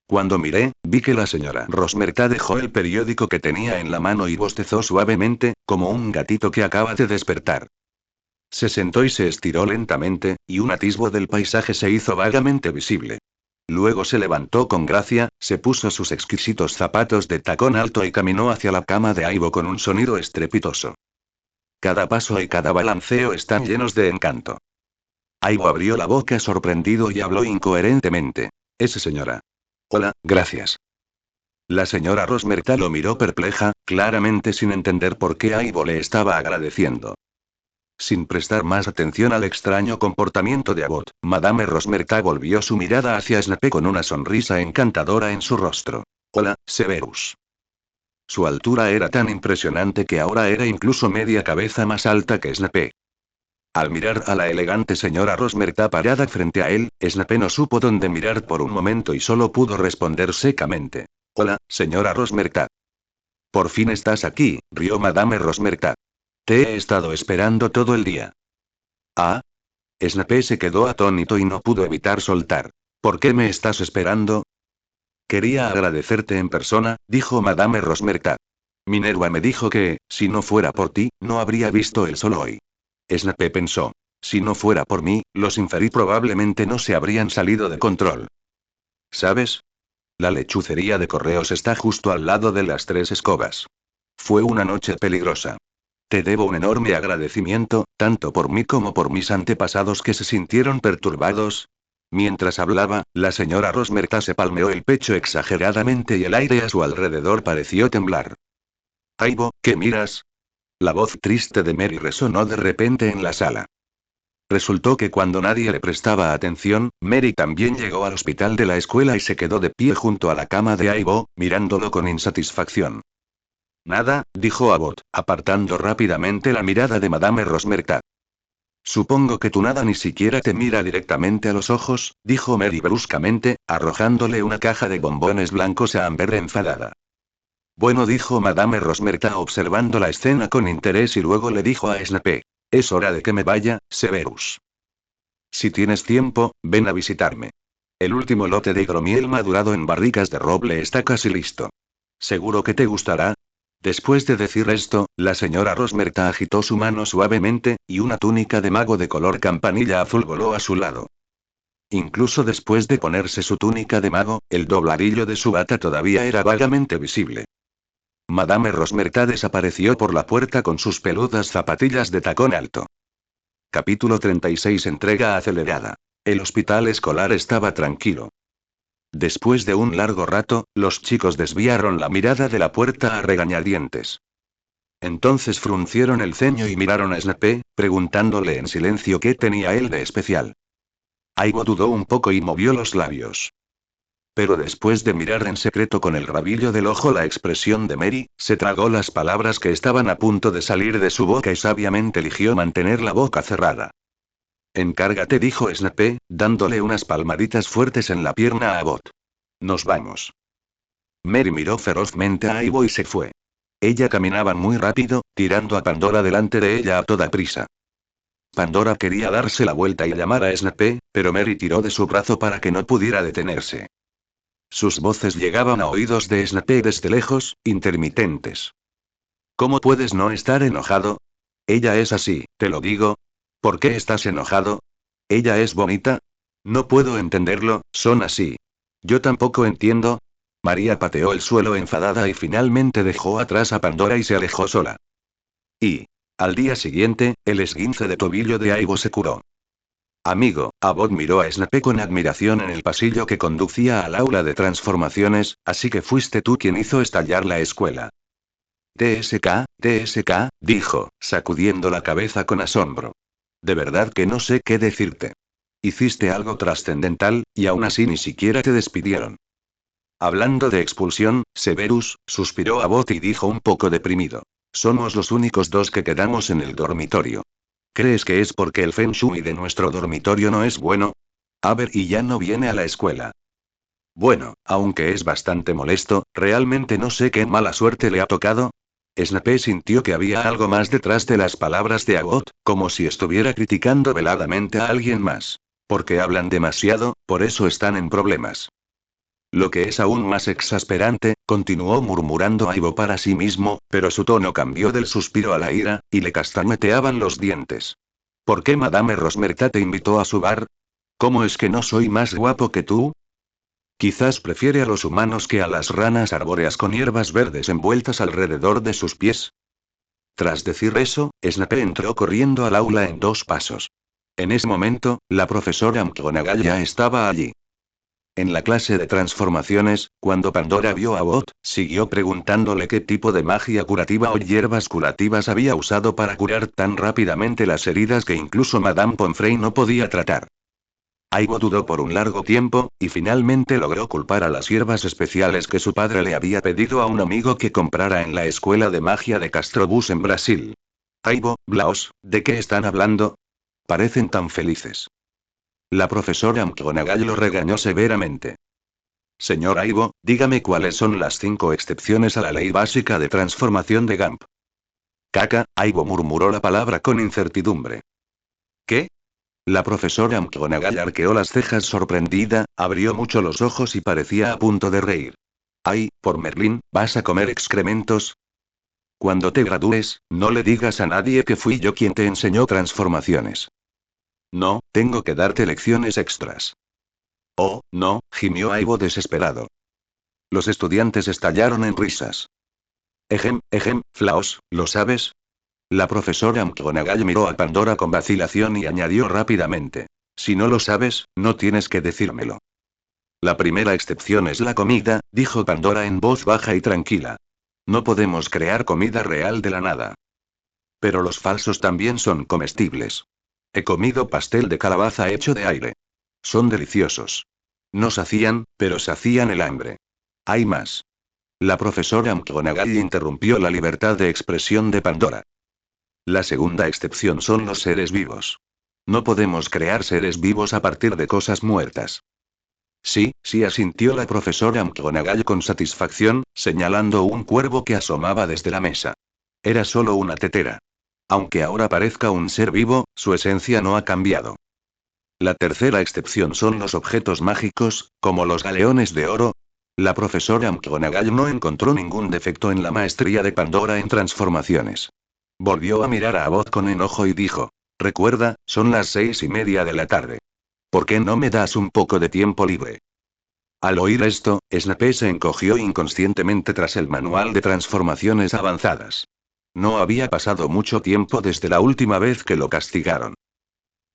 Speaker 1: Cuando miré, vi que la señora Rosmerta dejó el periódico que tenía en la mano y bostezó suavemente, como un gatito que acaba de despertar. Se sentó y se estiró lentamente, y un atisbo del paisaje se hizo vagamente visible. Luego se levantó con gracia, se puso sus exquisitos zapatos de tacón alto y caminó hacia la cama de Aibo con un sonido estrepitoso. Cada paso y cada balanceo están llenos de encanto. Aibo abrió la boca sorprendido y habló incoherentemente. Ese señora. Hola, gracias. La señora Rosmerta lo miró perpleja, claramente sin entender por qué Aibo le estaba agradeciendo. Sin prestar más atención al extraño comportamiento de Abbott, Madame Rosmerta volvió su mirada hacia Snape con una sonrisa encantadora en su rostro. Hola, Severus. Su altura era tan impresionante que ahora era incluso media cabeza más alta que Snape. Al mirar a la elegante señora Rosmerta parada frente a él, Snape no supo dónde mirar por un momento y solo pudo responder secamente. Hola, señora Rosmerta. Por fin estás aquí, rió Madame Rosmerta. Te he estado esperando todo el día. ¿Ah? Snape se quedó atónito y no pudo evitar soltar. ¿Por qué me estás esperando? Quería agradecerte en persona, dijo Madame Rosmerta. Minerva me dijo que, si no fuera por ti, no habría visto el sol hoy. Snape pensó. Si no fuera por mí, los Inferi probablemente no se habrían salido de control. ¿Sabes? La lechucería de correos está justo al lado de las tres escobas. Fue una noche peligrosa. Te debo un enorme agradecimiento, tanto por mí como por mis antepasados que se sintieron perturbados. Mientras hablaba, la señora Rosmerta se palmeó el pecho exageradamente y el aire a su alrededor pareció temblar. Aibo, ¿qué miras? La voz triste de Mary resonó de repente en la sala. Resultó que cuando nadie le prestaba atención, Mary también llegó al hospital de la escuela y se quedó de pie junto a la cama de Aibo, mirándolo con insatisfacción. Nada, dijo Abbott, apartando rápidamente la mirada de Madame Rosmerta. Supongo que tu nada ni siquiera te mira directamente a los ojos, dijo Mary bruscamente, arrojándole una caja de bombones blancos a Amber enfadada. Bueno, dijo Madame Rosmerta observando la escena con interés y luego le dijo a Snape. Es hora de que me vaya, Severus. Si tienes tiempo, ven a visitarme. El último lote de hidromiel madurado en barricas de roble está casi listo. ¿Seguro que te gustará? Después de decir esto, la señora Rosmerta agitó su mano suavemente, y una túnica de mago de color campanilla azul voló a su lado. Incluso después de ponerse su túnica de mago, el dobladillo de su bata todavía era vagamente visible. Madame Rosmerta desapareció por la puerta con sus peludas zapatillas de tacón alto. Capítulo 36. Entrega acelerada. El hospital escolar estaba tranquilo. Después de un largo rato, los chicos desviaron la mirada de la puerta a regañadientes. Entonces fruncieron el ceño y miraron a Snape, preguntándole en silencio qué tenía él de especial. Aibo dudó un poco y movió los labios. Pero después de mirar en secreto con el rabillo del ojo la expresión de Mary, se tragó las palabras que estaban a punto de salir de su boca y sabiamente eligió mantener la boca cerrada. Encárgate, dijo Snape, dándole unas palmaditas fuertes en la pierna a Abbott. Nos vamos. Mary miró ferozmente a Aibo y se fue. Ella caminaba muy rápido, tirando a Pandora delante de ella a toda prisa. Pandora quería darse la vuelta y llamar a Snape, pero Mary tiró de su brazo para que no pudiera detenerse. Sus voces llegaban a oídos de Snape desde lejos, intermitentes. ¿Cómo puedes no estar enojado? Ella es así, te lo digo. ¿Por qué estás enojado? ¿Ella es bonita? No puedo entenderlo, son así. Yo tampoco entiendo. María pateó el suelo enfadada y finalmente dejó atrás a Pandora y se alejó sola. Y, al día siguiente, el esguince de tobillo de Aibo se curó. Amigo, Abbott miró a Snape con admiración en el pasillo que conducía al aula de transformaciones, así que fuiste tú quien hizo estallar la escuela. TSK, dijo, sacudiendo la cabeza con asombro. De verdad que no sé qué decirte. Hiciste algo trascendental, y aún así ni siquiera te despidieron. Hablando de expulsión, Severus, suspiró Abbott y dijo un poco deprimido. Somos los únicos dos que quedamos en el dormitorio. ¿Crees que es porque el Feng Shui de nuestro dormitorio no es bueno? Y ya no viene a la escuela. Bueno, aunque es bastante molesto, realmente no sé qué mala suerte le ha tocado. Snape sintió que había algo más detrás de las palabras de Abbott, como si estuviera criticando veladamente a alguien más. Porque hablan demasiado, por eso están en problemas. Lo que es aún más exasperante, continuó murmurando Aibo para sí mismo, pero su tono cambió del suspiro a la ira, y le castañeteaban los dientes. ¿Por qué Madame Rosmerta te invitó a su bar? ¿Cómo es que no soy más guapo que tú? Quizás prefiere a los humanos que a las ranas arbóreas con hierbas verdes envueltas alrededor de sus pies. Tras decir eso, Snape entró corriendo al aula en 2 pasos. En ese momento, la profesora McGonagall ya estaba allí. En la clase de transformaciones, cuando Pandora vio a Abbott, siguió preguntándole qué tipo de magia curativa o hierbas curativas había usado para curar tan rápidamente las heridas que incluso Madame Pomfrey no podía tratar. Aibo dudó por un largo tiempo, y finalmente logró culpar a las hierbas especiales que su padre le había pedido a un amigo que comprara en la escuela de magia de Castrobus en Brasil. Aibo, Blaos, ¿de qué están hablando? Parecen tan felices. La profesora McGonagall lo regañó severamente. Señor Aibo, dígame cuáles son las 5 excepciones a la ley básica de transformación de Gump. Caca, Aibo murmuró la palabra con incertidumbre. ¿Qué? La profesora McGonagall arqueó las cejas sorprendida, abrió mucho los ojos y parecía a punto de reír. Ay, por Merlín, ¿vas a comer excrementos? Cuando te gradúes, no le digas a nadie que fui yo quien te enseñó transformaciones. No, tengo que darte lecciones extras. Oh, no, gimió Aibo desesperado. Los estudiantes estallaron en risas. Flaos, ¿lo sabes? La profesora McGonagall miró a Pandora con vacilación y añadió rápidamente. Si no lo sabes, no tienes que decírmelo. La primera excepción es la comida, dijo Pandora en voz baja y tranquila. No podemos crear comida real de la nada. Pero los falsos también son comestibles. He comido pastel de calabaza hecho de aire. Son deliciosos. No sacían, pero sacian el hambre. Hay más. La profesora McGonagall interrumpió la libertad de expresión de Pandora. La segunda excepción son los seres vivos. No podemos crear seres vivos a partir de cosas muertas. Sí, sí, asintió la profesora McGonagall con satisfacción, señalando un cuervo que asomaba desde la mesa. Era solo una tetera. Aunque ahora parezca un ser vivo, su esencia no ha cambiado. La tercera excepción son los objetos mágicos, como los galeones de oro. La profesora McGonagall no encontró ningún defecto en la maestría de Pandora en transformaciones. Volvió a mirar a Abbott con enojo y dijo: recuerda, son las 6:30 de la tarde. ¿Por qué no me das un poco de tiempo libre? Al oír esto, Snape se encogió inconscientemente tras el manual de transformaciones avanzadas. No había pasado mucho tiempo desde la última vez que lo castigaron.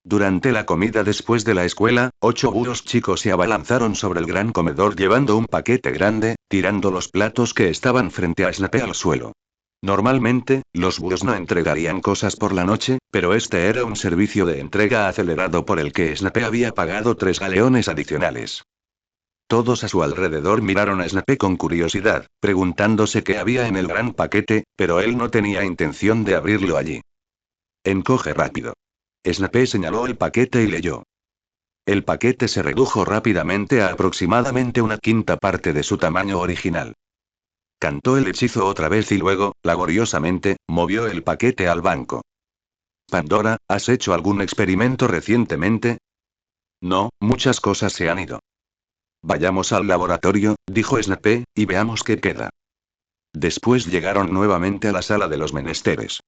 Speaker 1: Durante la comida después de la escuela, 8 búhos chicos se abalanzaron sobre el gran comedor llevando un paquete grande, tirando los platos que estaban frente a Snape al suelo. Normalmente, los búhos no entregarían cosas por la noche, pero este era un servicio de entrega acelerado por el que Snape había pagado 3 galeones adicionales. Todos a su alrededor miraron a Snape con curiosidad, preguntándose qué había en el gran paquete, pero él no tenía intención de abrirlo allí. Encoge rápido. Snape señaló el paquete y leyó. El paquete se redujo rápidamente a aproximadamente una quinta parte de su tamaño original. Cantó el hechizo otra vez y luego, laboriosamente, movió el paquete al banco. Pandora, ¿has hecho algún experimento recientemente? No, muchas cosas se han ido. Vayamos al laboratorio, dijo Snape, y veamos qué queda. Después llegaron nuevamente a la sala de los menesteres.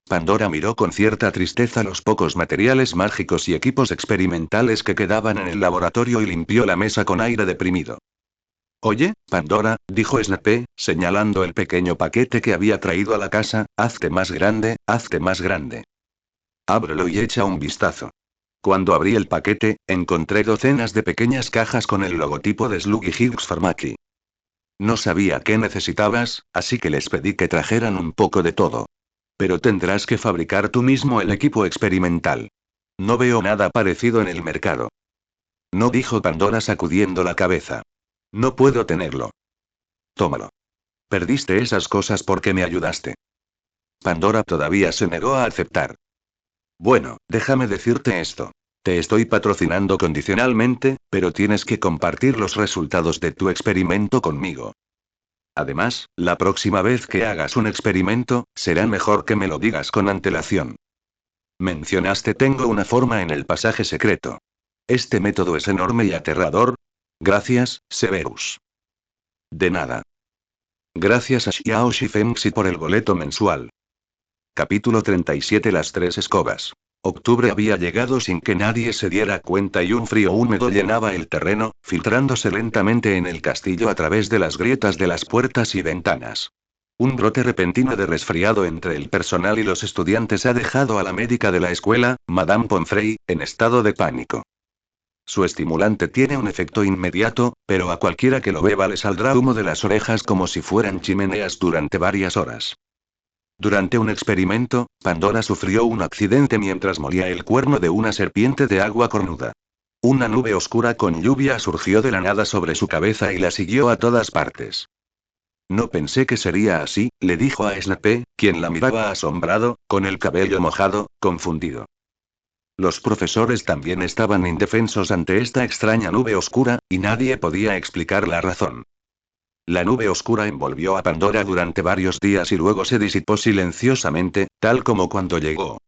Speaker 1: Pandora miró con cierta tristeza los pocos materiales mágicos y equipos experimentales que quedaban en el laboratorio y limpió la mesa con aire deprimido. Oye, Pandora, dijo Snape, señalando el pequeño paquete que había traído a la casa, hazte más grande, hazte más grande. Ábrelo y echa un vistazo. Cuando abrí el paquete, encontré docenas de pequeñas cajas con el logotipo de Slug y Higgs Pharmacy. No sabía qué necesitabas, así que les pedí que trajeran un poco de todo. Pero tendrás que fabricar tú mismo el equipo experimental. No veo nada parecido en el mercado. No, dijo Pandora sacudiendo la cabeza. No puedo tenerlo. Tómalo. Perdiste esas cosas porque me ayudaste. Pandora todavía se negó a aceptar. Bueno, déjame decirte esto. Te estoy patrocinando condicionalmente, pero tienes que compartir los resultados de tu experimento conmigo. Además, la próxima vez que hagas un experimento, será mejor que me lo digas con antelación. Mencionaste tengo una forma en el pasaje secreto. Este método es enorme y aterrador. Gracias, Severus. De nada. Gracias a Xiao Shifengxi por el boleto mensual. Capítulo 37. Las 3 escobas. Octubre había llegado sin que nadie se diera cuenta y un frío húmedo llenaba el terreno, filtrándose lentamente en el castillo a través de las grietas de las puertas y ventanas. Un brote repentino de resfriado entre el personal y los estudiantes ha dejado a la médica de la escuela, Madame Pomfrey, en estado de pánico. Su estimulante tiene un efecto inmediato, pero a cualquiera que lo beba le saldrá humo de las orejas como si fueran chimeneas durante varias horas. Durante un experimento, Pandora sufrió un accidente mientras molía el cuerno de una serpiente de agua cornuda. Una nube oscura con lluvia surgió de la nada sobre su cabeza y la siguió a todas partes. No pensé que sería así, le dijo a Snape, quien la miraba asombrado, con el cabello mojado, confundido. Los profesores también estaban indefensos ante esta extraña nube oscura, y nadie podía explicar la razón. La nube oscura envolvió a Pandora durante varios días y luego se disipó silenciosamente, tal como cuando llegó.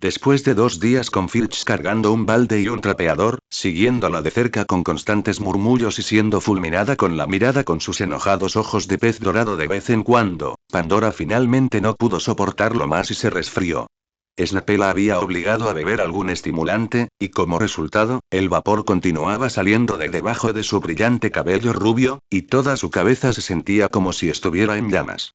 Speaker 1: Después de 2 días con Filch cargando un balde y un trapeador, siguiéndola de cerca con constantes murmullos y siendo fulminada con la mirada con sus enojados ojos de pez dorado de vez en cuando, Pandora finalmente no pudo soportarlo más y se resfrió. Snape la había obligado a beber algún estimulante, y como resultado, el vapor continuaba saliendo de debajo de su brillante cabello rubio, y toda su cabeza se sentía como si estuviera en llamas.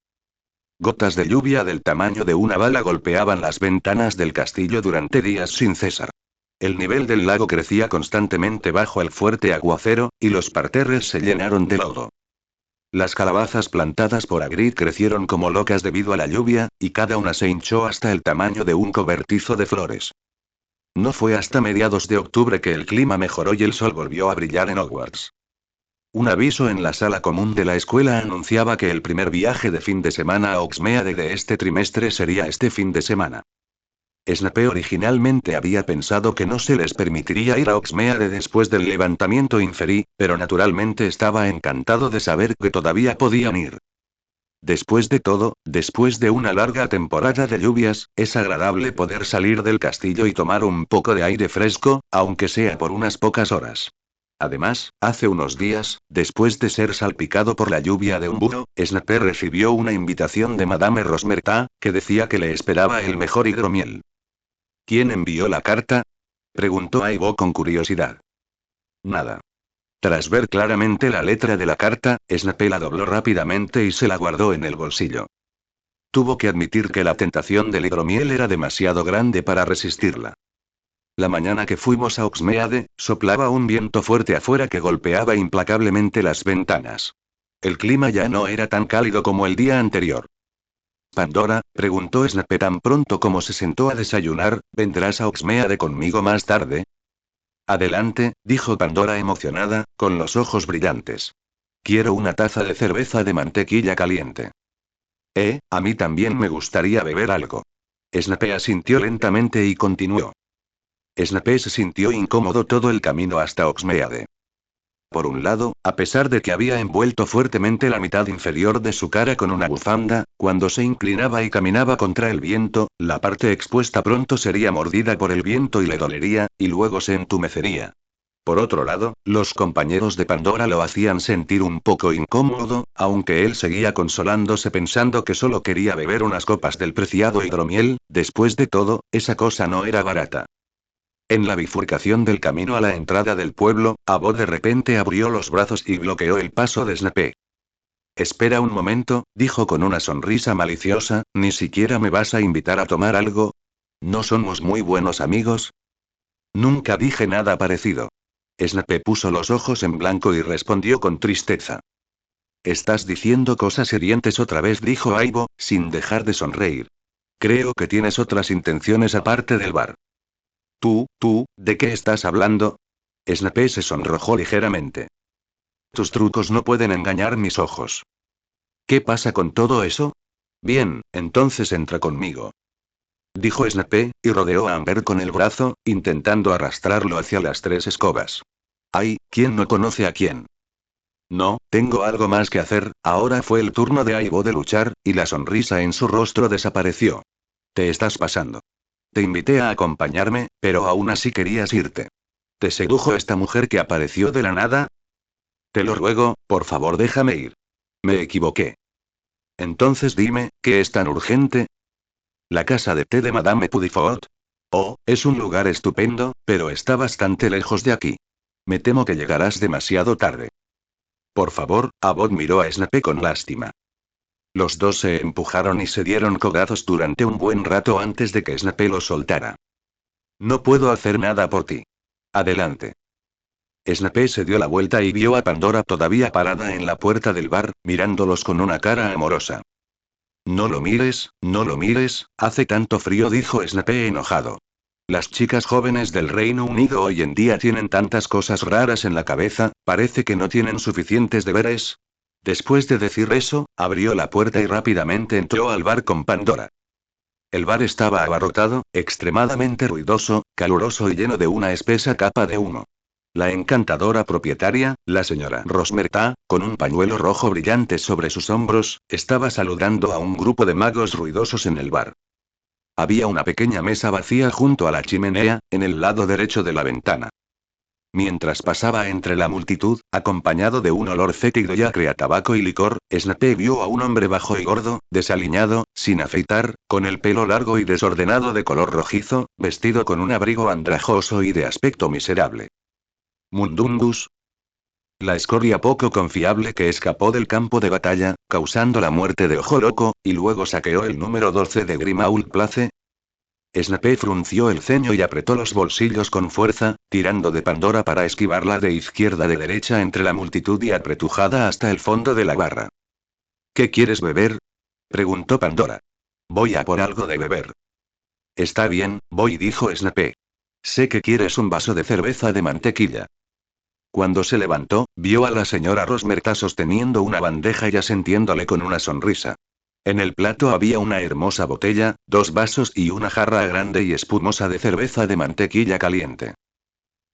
Speaker 1: Gotas de lluvia del tamaño de una bala golpeaban las ventanas del castillo durante días sin cesar. El nivel del lago crecía constantemente bajo el fuerte aguacero, y los parterres se llenaron de lodo. Las calabazas plantadas por Hagrid crecieron como locas debido a la lluvia, y cada una se hinchó hasta el tamaño de un cobertizo de flores. No fue hasta mediados de octubre que el clima mejoró y el sol volvió a brillar en Hogwarts. Un aviso en la sala común de la escuela anunciaba que el primer viaje de fin de semana a Hogsmeade de este trimestre sería este fin de semana. Snape originalmente había pensado que no se les permitiría ir a Hogsmeade después del levantamiento inferi, pero naturalmente estaba encantado de saber que todavía podían ir. Después de todo, después de una larga temporada de lluvias, es agradable poder salir del castillo y tomar un poco de aire fresco, aunque sea por unas pocas horas. Además, hace unos días, después de ser salpicado por la lluvia de un búho, Snape recibió una invitación de Madame Rosmerta, que decía que le esperaba el mejor hidromiel. ¿Quién envió la carta? Preguntó Aibo con curiosidad. Nada. Tras ver claramente la letra de la carta, Snape la dobló rápidamente y se la guardó en el bolsillo. Tuvo que admitir que la tentación del hidromiel era demasiado grande para resistirla. La mañana que fuimos a Hogsmeade, soplaba un viento fuerte afuera que golpeaba implacablemente las ventanas. El clima ya no era tan cálido como el día anterior. Pandora, preguntó Snape tan pronto como se sentó a desayunar, ¿vendrás a Hogsmeade conmigo más tarde? Adelante, dijo Pandora emocionada, con los ojos brillantes. Quiero una taza de cerveza de mantequilla caliente. A mí también me gustaría beber algo. Snape asintió lentamente y continuó. Snape se sintió incómodo todo el camino hasta Hogsmeade. Por un lado, a pesar de que había envuelto fuertemente la mitad inferior de su cara con una bufanda, cuando se inclinaba y caminaba contra el viento, la parte expuesta pronto sería mordida por el viento y le dolería, y luego se entumecería. Por otro lado, los compañeros de Pandora lo hacían sentir un poco incómodo, aunque él seguía consolándose pensando que solo quería beber unas copas del preciado hidromiel, después de todo, esa cosa no era barata. En la bifurcación del camino a la entrada del pueblo, Abo de repente abrió los brazos y bloqueó el paso de Snape. Espera un momento, dijo con una sonrisa maliciosa, ¿ni siquiera me vas a invitar a tomar algo? ¿No somos muy buenos amigos? Nunca dije nada parecido. Snape puso los ojos en blanco y respondió con tristeza. Estás diciendo cosas hirientes otra vez, dijo Aibo, sin dejar de sonreír. Creo que tienes otras intenciones aparte del bar. ¿De qué estás hablando? Snape se sonrojó ligeramente. Tus trucos no pueden engañar mis ojos. ¿Qué pasa con todo eso? Bien, entonces entra conmigo. Dijo Snape, y rodeó a Amber con el brazo, intentando arrastrarlo hacia las 3 escobas. Ay, ¿quién no conoce a quién? No, tengo algo más que hacer. Ahora fue el turno de Aibo de luchar, y la sonrisa en su rostro desapareció. Te estás pasando. Te invité a acompañarme, pero aún así querías irte. ¿Te sedujo esta mujer que apareció de la nada? Te lo ruego, por favor déjame ir. Me equivoqué. Entonces dime, ¿qué es tan urgente? La casa de té de Madame Pudifort. Oh, es un lugar estupendo, pero está bastante lejos de aquí. Me temo que llegarás demasiado tarde. Por favor, Abbott miró a Snape con lástima. Los dos se empujaron y se dieron codazos durante un buen rato antes de que Snape lo soltara. No puedo hacer nada por ti. Adelante. Snape se dio la vuelta y vio a Pandora todavía parada en la puerta del bar, mirándolos con una cara amorosa. No lo mires, no lo mires, hace tanto frío, dijo Snape enojado. Las chicas jóvenes del Reino Unido hoy en día tienen tantas cosas raras en la cabeza, parece que no tienen suficientes deberes. Después de decir eso, abrió la puerta y rápidamente entró al bar con Pandora. El bar estaba abarrotado, extremadamente ruidoso, caluroso y lleno de una espesa capa de humo. La encantadora propietaria, la señora Rosmerta, con un pañuelo rojo brillante sobre sus hombros, estaba saludando a un grupo de magos ruidosos en el bar. Había una pequeña mesa vacía junto a la chimenea, en el lado derecho de la ventana. Mientras pasaba entre la multitud, acompañado de un olor fétido y acre a tabaco y licor, Snape vio a un hombre bajo y gordo, desaliñado, sin afeitar, con el pelo largo y desordenado de color rojizo, vestido con un abrigo andrajoso y de aspecto miserable. Mundungus. La escoria poco confiable que escapó del campo de batalla, causando la muerte de Ojo Loco, y luego saqueó el número 12 de Grimmauld Place. Snape frunció el ceño y apretó los bolsillos con fuerza, tirando de Pandora para esquivarla de izquierda a derecha entre la multitud y apretujada hasta el fondo de la barra. ¿Qué quieres beber? Preguntó Pandora. Voy a por algo de beber. Está bien, voy, dijo Snape. Sé que quieres un vaso de cerveza de mantequilla. Cuando se levantó, vio a la señora Rosmerta sosteniendo una bandeja y asintiéndole con una sonrisa. En el plato había una hermosa botella, 2 vasos y una jarra grande y espumosa de cerveza de mantequilla caliente.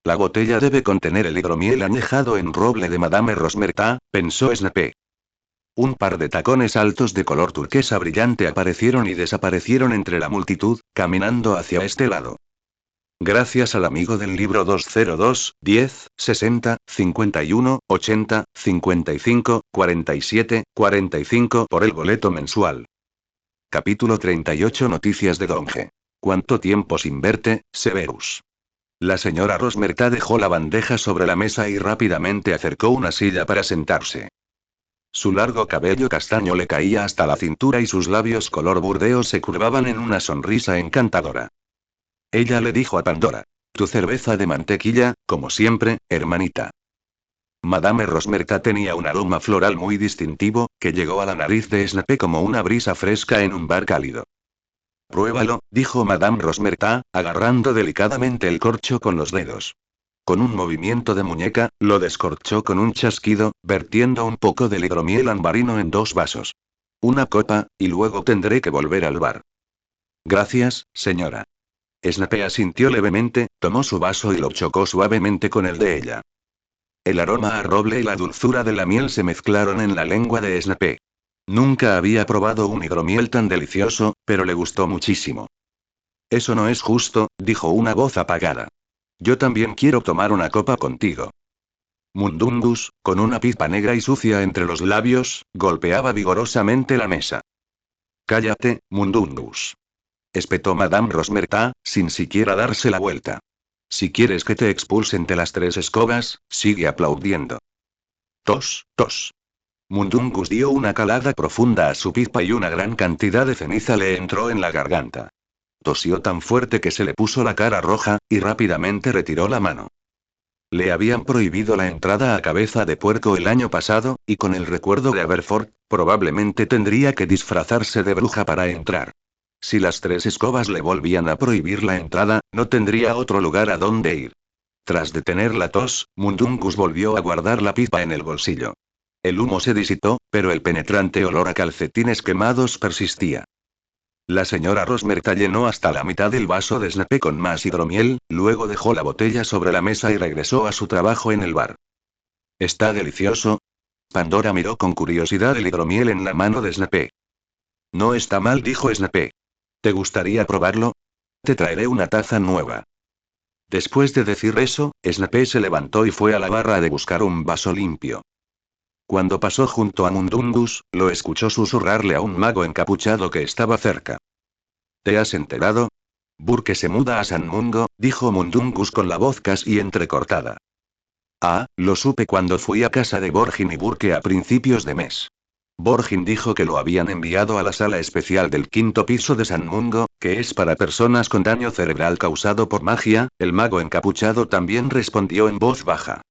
Speaker 1: La botella debe contener el hidromiel añejado en roble de Madame Rosmerta, pensó Snape. Un par de tacones altos de color turquesa brillante aparecieron y desaparecieron entre la multitud, caminando hacia este lado. Gracias al amigo del libro 202, 10, 60, 51, 80, 55, 47, 45 por el boleto mensual. Capítulo 38 Noticias de Donge. ¿Cuánto tiempo sin verte, Severus? La señora Rosmerta dejó la bandeja sobre la mesa y rápidamente acercó una silla para sentarse. Su largo cabello castaño le caía hasta la cintura y sus labios color burdeos se curvaban en una sonrisa encantadora. Ella le dijo a Pandora. Tu cerveza de mantequilla, como siempre, hermanita. Madame Rosmerta tenía un aroma floral muy distintivo, que llegó a la nariz de Snape como una brisa fresca en un bar cálido. Pruébalo, dijo Madame Rosmerta, agarrando delicadamente el corcho con los dedos. Con un movimiento de muñeca, lo descorchó con un chasquido, vertiendo un poco del hidromiel ambarino en 2 vasos. Una copa, y luego tendré que volver al bar. Gracias, señora. Snape asintió levemente, tomó su vaso y lo chocó suavemente con el de ella. El aroma a roble y la dulzura de la miel se mezclaron en la lengua de Snape. Nunca había probado un hidromiel tan delicioso, pero le gustó muchísimo. Eso no es justo, dijo una voz apagada. Yo también quiero tomar una copa contigo. Mundungus, con una pipa negra y sucia entre los labios, golpeaba vigorosamente la mesa. Cállate, Mundungus. Espetó Madame Rosmerta, sin siquiera darse la vuelta. Si quieres que te expulsen de las 3 escobas, sigue aplaudiendo. Tos, tos. Mundungus dio una calada profunda a su pipa y una gran cantidad de ceniza le entró en la garganta. Tosió tan fuerte que se le puso la cara roja, y rápidamente retiró la mano. Le habían prohibido la entrada a Cabeza de Puerco el año pasado, y con el recuerdo de Aberforth, probablemente tendría que disfrazarse de bruja para entrar. Si las 3 escobas le volvían a prohibir la entrada, no tendría otro lugar a donde ir. Tras detener la tos, Mundungus volvió a guardar la pipa en el bolsillo. El humo se disipó, pero el penetrante olor a calcetines quemados persistía. La señora Rosmerta llenó hasta la mitad el vaso de Snape con más hidromiel, luego dejó la botella sobre la mesa y regresó a su trabajo en el bar. ¿Está delicioso? Pandora miró con curiosidad el hidromiel en la mano de Snape. No está mal, dijo Snape. ¿Te gustaría probarlo? Te traeré una taza nueva. Después de decir eso, Snape se levantó y fue a la barra de buscar un vaso limpio. Cuando pasó junto a Mundungus, lo escuchó susurrarle a un mago encapuchado que estaba cerca. ¿Te has enterado? Burke se muda a San Mungo, dijo Mundungus con la voz casi entrecortada. Ah, lo supe cuando fui a casa de Borgin y Burke a principios de mes. Borgin dijo que lo habían enviado a la sala especial del 5º piso de San Mungo, que es para personas con daño cerebral causado por magia. El mago encapuchado también respondió en voz baja.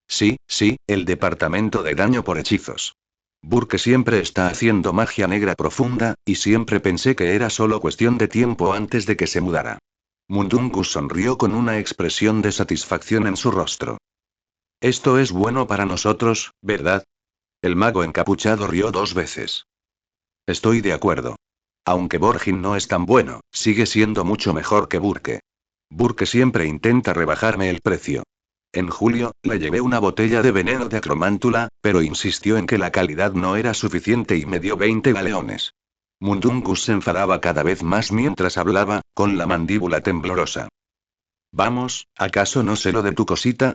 Speaker 1: Sí, el departamento de daño por hechizos. Burke siempre está haciendo magia negra profunda, y siempre pensé que era solo cuestión de tiempo antes de que se mudara. Mundungus sonrió con una expresión de satisfacción en su rostro. Esto es bueno para nosotros, ¿verdad? El mago encapuchado rió 2 veces. Estoy de acuerdo. Aunque Borgin no es tan bueno, sigue siendo mucho mejor que Burke. Burke siempre intenta rebajarme el precio. En julio, le llevé una botella de veneno de acromántula, pero insistió en que la calidad no era suficiente y me dio 20 galeones. Mundungus se enfadaba cada vez más mientras hablaba, con la mandíbula temblorosa. Vamos, ¿acaso no sé lo de tu cosita?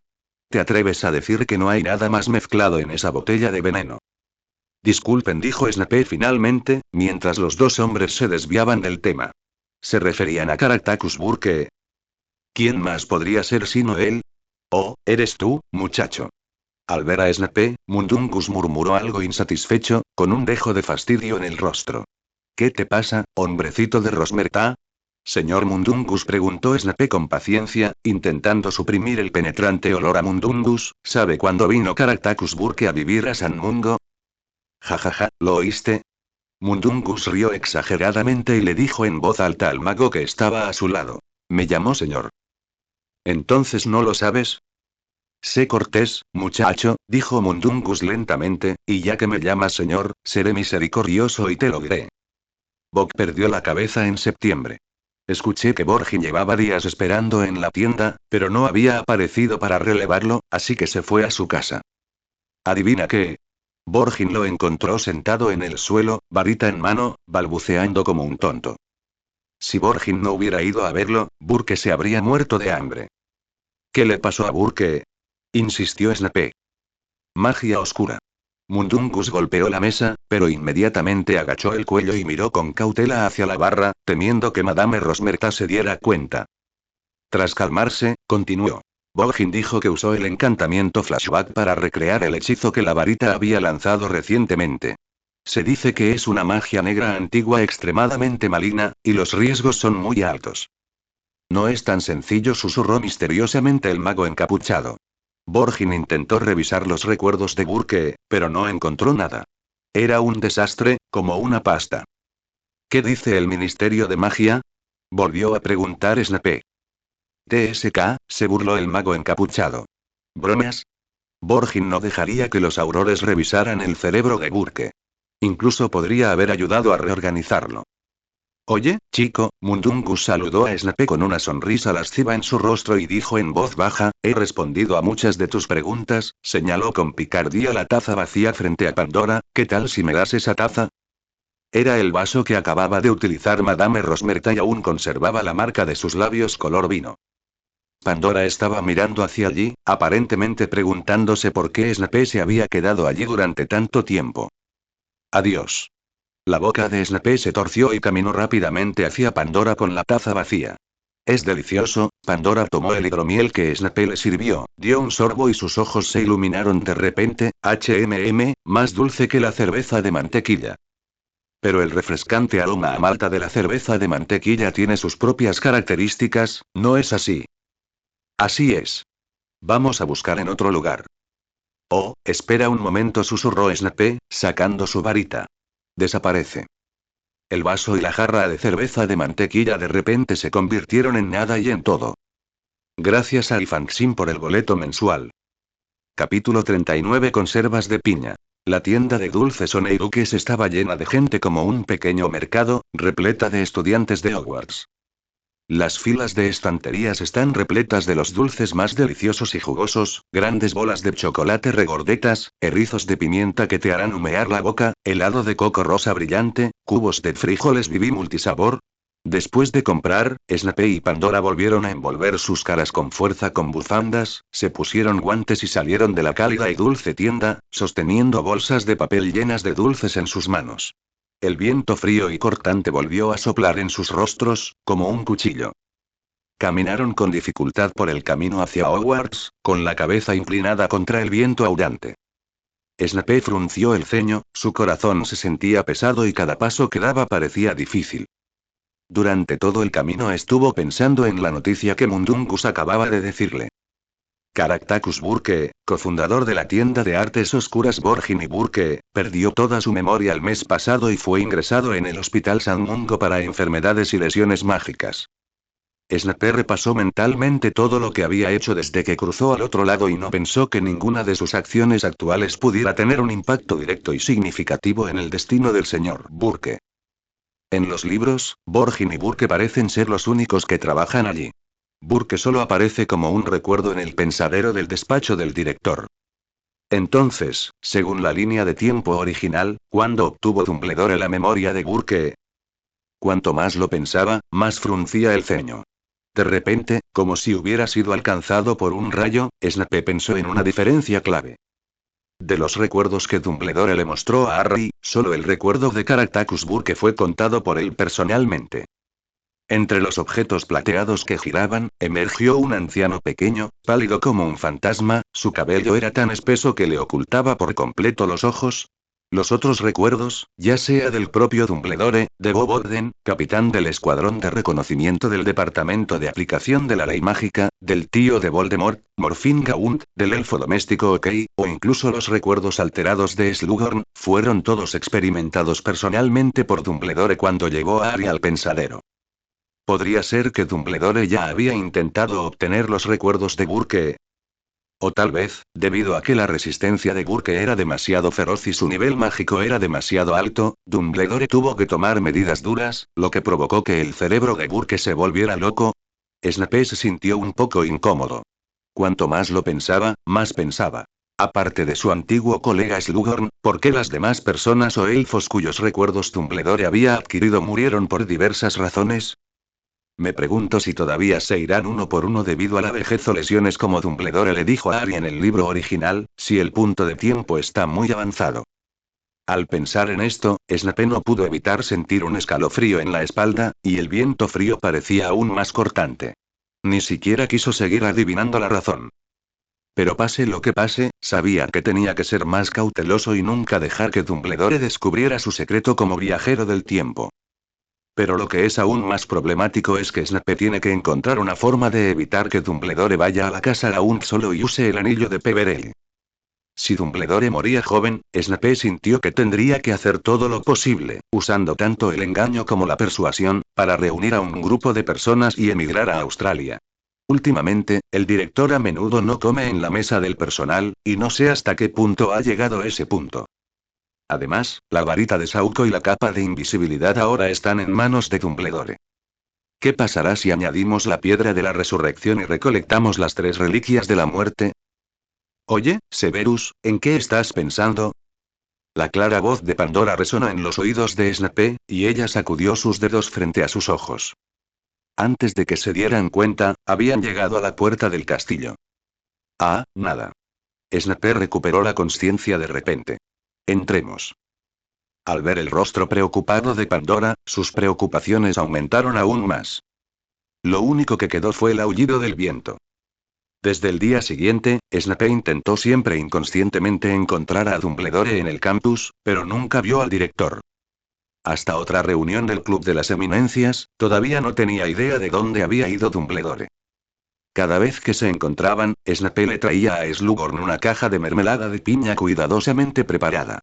Speaker 1: ¿Te atreves a decir que no hay nada más mezclado en esa botella de veneno? Disculpen, dijo Snape finalmente, mientras los dos hombres se desviaban del tema. ¿Se referían a Caractacus Burke? ¿Quién más podría ser sino él? Oh, eres tú, muchacho. Al ver a Snape, Mundungus murmuró algo insatisfecho, con un dejo de fastidio en el rostro. ¿Qué te pasa, hombrecito de Rosmerta? Señor Mundungus, preguntó Snape con paciencia, intentando suprimir el penetrante olor a Mundungus. ¿Sabe cuándo vino Caractacus Burke a vivir a San Mungo? Jajaja, ¿lo oíste? Mundungus rió exageradamente y le dijo en voz alta al mago que estaba a su lado. Me llamó señor. ¿Entonces no lo sabes? Sé cortés, muchacho, dijo Mundungus lentamente, y ya que me llamas señor, seré misericordioso y te lo diré. Bob perdió la cabeza en septiembre. Escuché que Borgin llevaba días esperando en la tienda, pero no había aparecido para relevarlo, así que se fue a su casa. ¿Adivina qué? Borgin lo encontró sentado en el suelo, varita en mano, balbuceando como un tonto. Si Borgin no hubiera ido a verlo, Burke se habría muerto de hambre. ¿Qué le pasó a Burke? Insistió Snape. Magia oscura. Mundungus golpeó la mesa, pero inmediatamente agachó el cuello y miró con cautela hacia la barra, temiendo que Madame Rosmerta se diera cuenta. Tras calmarse, continuó. Borgin dijo que usó el encantamiento Flashback para recrear el hechizo que la varita había lanzado recientemente. Se dice que es una magia negra antigua extremadamente maligna, y los riesgos son muy altos. No es tan sencillo, susurró misteriosamente el mago encapuchado. Borgin intentó revisar los recuerdos de Burke, pero no encontró nada. Era un desastre, como una pasta. ¿Qué dice el Ministerio de Magia? Volvió a preguntar Snape. TSK, se burló el mago encapuchado. ¿Bromas? Borgin no dejaría que los aurores revisaran el cerebro de Burke. Incluso podría haber ayudado a reorganizarlo. Oye, chico, Mundungus saludó a Snape con una sonrisa lasciva en su rostro y dijo en voz baja, he respondido a muchas de tus preguntas, señaló con picardía la taza vacía frente a Pandora, ¿qué tal si me das esa taza? Era el vaso que acababa de utilizar Madame Rosmerta y aún conservaba la marca de sus labios color vino. Pandora estaba mirando hacia allí, aparentemente preguntándose por qué Snape se había quedado allí durante tanto tiempo. Adiós. La boca de Snape se torció y caminó rápidamente hacia Pandora con la taza vacía. Es delicioso. Pandora tomó el hidromiel que Snape le sirvió, dio un sorbo y sus ojos se iluminaron de repente, más dulce que la cerveza de mantequilla. Pero el refrescante aroma a malta de la cerveza de mantequilla tiene sus propias características, ¿no es así? Así es. Vamos a buscar en otro lugar. Oh, espera un momento, susurró Snape, sacando su varita. Desaparece. El vaso y la jarra de cerveza de mantequilla de repente se convirtieron en nada y en todo. Gracias a Ifanxin por el boleto mensual. Capítulo 39. Conservas de piña. La tienda de dulces Oneiruques estaba llena de gente como un pequeño mercado, repleta de estudiantes de Hogwarts. Las filas de estanterías están repletas de los dulces más deliciosos y jugosos, grandes bolas de chocolate regordetas, erizos de pimienta que te harán humear la boca, helado de coco rosa brillante, cubos de frijoles Bibi multisabor. Después de comprar, Snape y Pandora volvieron a envolver sus caras con fuerza con bufandas, se pusieron guantes y salieron de la cálida y dulce tienda, sosteniendo bolsas de papel llenas de dulces en sus manos. El viento frío y cortante volvió a soplar en sus rostros, como un cuchillo. Caminaron con dificultad por el camino hacia Hogwarts, con la cabeza inclinada contra el viento ahuyante. Snape frunció el ceño, su corazón se sentía pesado y cada paso que daba parecía difícil. Durante todo el camino estuvo pensando en la noticia que Mundungus acababa de decirle. Caractacus Burke, cofundador de la tienda de artes oscuras Borgin y Burke, perdió toda su memoria el mes pasado y fue ingresado en el Hospital San Mungo para enfermedades y lesiones mágicas. Snape repasó mentalmente todo lo que había hecho desde que cruzó al otro lado y no pensó que ninguna de sus acciones actuales pudiera tener un impacto directo y significativo en el destino del señor Burke. En los libros, Borgin y Burke parecen ser los únicos que trabajan allí. Burke solo aparece como un recuerdo en el pensadero del despacho del director. Entonces, según la línea de tiempo original, ¿cuándo obtuvo Dumbledore la memoria de Burke? Cuanto más lo pensaba, más fruncía el ceño. De repente, como si hubiera sido alcanzado por un rayo, Snape pensó en una diferencia clave. De los recuerdos que Dumbledore le mostró a Harry, solo el recuerdo de Caractacus Burke fue contado por él personalmente. Entre los objetos plateados que giraban, emergió un anciano pequeño, pálido como un fantasma, su cabello era tan espeso que le ocultaba por completo los ojos. Los otros recuerdos, ya sea del propio Dumbledore, de Bob Orden, capitán del escuadrón de reconocimiento del Departamento de Aplicación de la Ley Mágica, del tío de Voldemort, Morfin Gaunt, del elfo doméstico Okey, o incluso los recuerdos alterados de Slughorn, fueron todos experimentados personalmente por Dumbledore cuando llevó a Harry al pensadero. ¿Podría ser que Dumbledore ya había intentado obtener los recuerdos de Burke? O tal vez, debido a que la resistencia de Burke era demasiado feroz y su nivel mágico era demasiado alto, Dumbledore tuvo que tomar medidas duras, lo que provocó que el cerebro de Burke se volviera loco. Snape se sintió un poco incómodo. Cuanto más lo pensaba, más pensaba. Aparte de su antiguo colega Slughorn, ¿por qué las demás personas o elfos cuyos recuerdos Dumbledore había adquirido murieron por diversas razones? Me pregunto si todavía se irán uno por uno debido a la vejez o lesiones como Dumbledore le dijo a Harry en el libro original, si el punto de tiempo está muy avanzado. Al pensar en esto, Snape no pudo evitar sentir un escalofrío en la espalda, y el viento frío parecía aún más cortante. Ni siquiera quiso seguir adivinando la razón. Pero pase lo que pase, sabía que tenía que ser más cauteloso y nunca dejar que Dumbledore descubriera su secreto como viajero del tiempo. Pero lo que es aún más problemático es que Snape tiene que encontrar una forma de evitar que Dumbledore vaya a la casa Gaunt solo y use el anillo de Peverell. Si Dumbledore moría joven, Snape sintió que tendría que hacer todo lo posible, usando tanto el engaño como la persuasión, para reunir a un grupo de personas y emigrar a Australia. Últimamente, el director a menudo no come en la mesa del personal, y no sé hasta qué punto ha llegado ese punto. Además, la varita de Sauco y la capa de invisibilidad ahora están en manos de Dumbledore. ¿Qué pasará si añadimos la piedra de la resurrección y recolectamos las 3 reliquias de la muerte? Oye, Severus, ¿en qué estás pensando? La clara voz de Pandora resonó en los oídos de Snape, y ella sacudió sus dedos frente a sus ojos. Antes de que se dieran cuenta, habían llegado a la puerta del castillo. Ah, nada. Snape recuperó la conciencia de repente. Entremos. Al ver el rostro preocupado de Pandora, sus preocupaciones aumentaron aún más. Lo único que quedó fue el aullido del viento. Desde el día siguiente, Snape intentó siempre inconscientemente encontrar a Dumbledore en el campus, pero nunca vio al director. Hasta otra reunión del Club de las Eminencias, todavía no tenía idea de dónde había ido Dumbledore. Cada vez que se encontraban, Snape le traía a Slughorn una caja de mermelada de piña cuidadosamente preparada.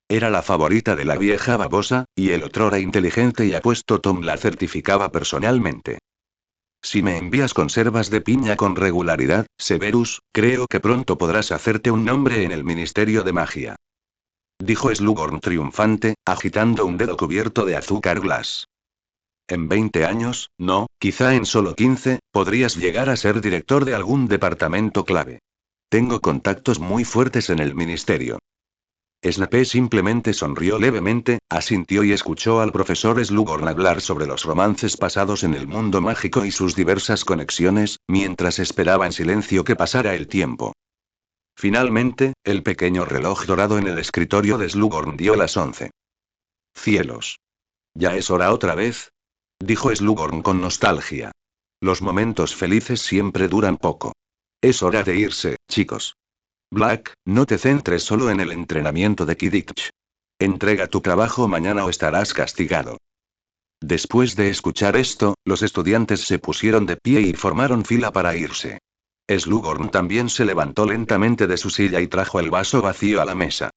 Speaker 1: Era la favorita de la vieja babosa, y el otrora inteligente y apuesto Tom la certificaba personalmente. Si me envías conservas de piña con regularidad, Severus, creo que pronto podrás hacerte un nombre en el Ministerio de Magia. Dijo Slughorn triunfante, agitando un dedo cubierto de azúcar glass. En 20 años, no, quizá en solo 15, podrías llegar a ser director de algún departamento clave. Tengo contactos muy fuertes en el ministerio. Snape simplemente sonrió levemente, asintió y escuchó al profesor Slughorn hablar sobre los romances pasados en el mundo mágico y sus diversas conexiones, mientras esperaba en silencio que pasara el tiempo. Finalmente, el pequeño reloj dorado en el escritorio de Slughorn dio las 11. ¡Cielos! ¿Ya es hora otra vez? Dijo Slughorn con nostalgia. Los momentos felices siempre duran poco. Es hora de irse, chicos. Black, no te centres solo en el entrenamiento de Quidditch. Entrega tu trabajo mañana o estarás castigado. Después de escuchar esto, los estudiantes se pusieron de pie y formaron fila para irse. Slughorn también se levantó lentamente de su silla y trajo el vaso vacío a la mesa.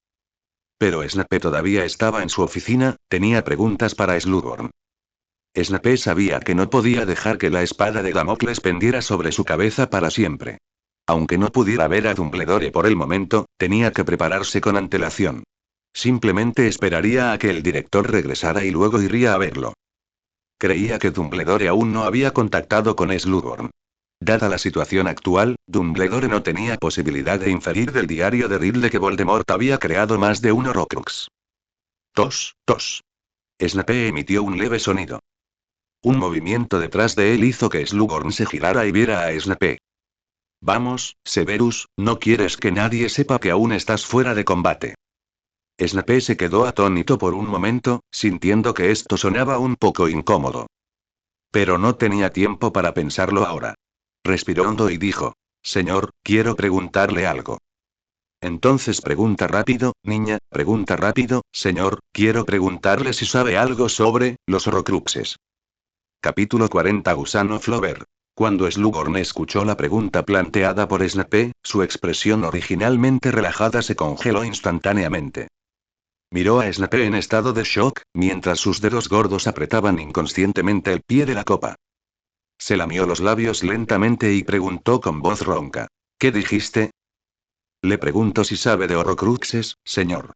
Speaker 1: Pero Snape todavía estaba en su oficina, tenía preguntas para Slughorn. Snape sabía que no podía dejar que la espada de Damocles pendiera sobre su cabeza para siempre. Aunque no pudiera ver a Dumbledore por el momento, tenía que prepararse con antelación. Simplemente esperaría a que el director regresara y luego iría a verlo. Creía que Dumbledore aún no había contactado con Slughorn. Dada la situación actual, Dumbledore no tenía posibilidad de inferir del diario de Ridley que Voldemort había creado más de un Horrocrux. Tos, tos. Snape emitió un leve sonido. Un movimiento detrás de él hizo que Slughorn se girara y viera a Snape. Vamos, Severus, no quieres que nadie sepa que aún estás fuera de combate. Snape se quedó atónito por un momento, sintiendo que esto sonaba un poco incómodo. Pero no tenía tiempo para pensarlo ahora. Respiró hondo y dijo: Señor, quiero preguntarle algo. Entonces pregunta rápido, niña, pregunta rápido, señor, quiero preguntarle si sabe algo sobre los Horrocruxes. Capítulo 40 Gusano Flover. Cuando Slughorn escuchó la pregunta planteada por Snape, su expresión originalmente relajada se congeló instantáneamente. Miró a Snape en estado de shock, mientras sus dedos gordos apretaban inconscientemente el pie de la copa. Se lamió los labios lentamente y preguntó con voz ronca: ¿Qué dijiste? Le pregunto si sabe de Horrocruxes, señor.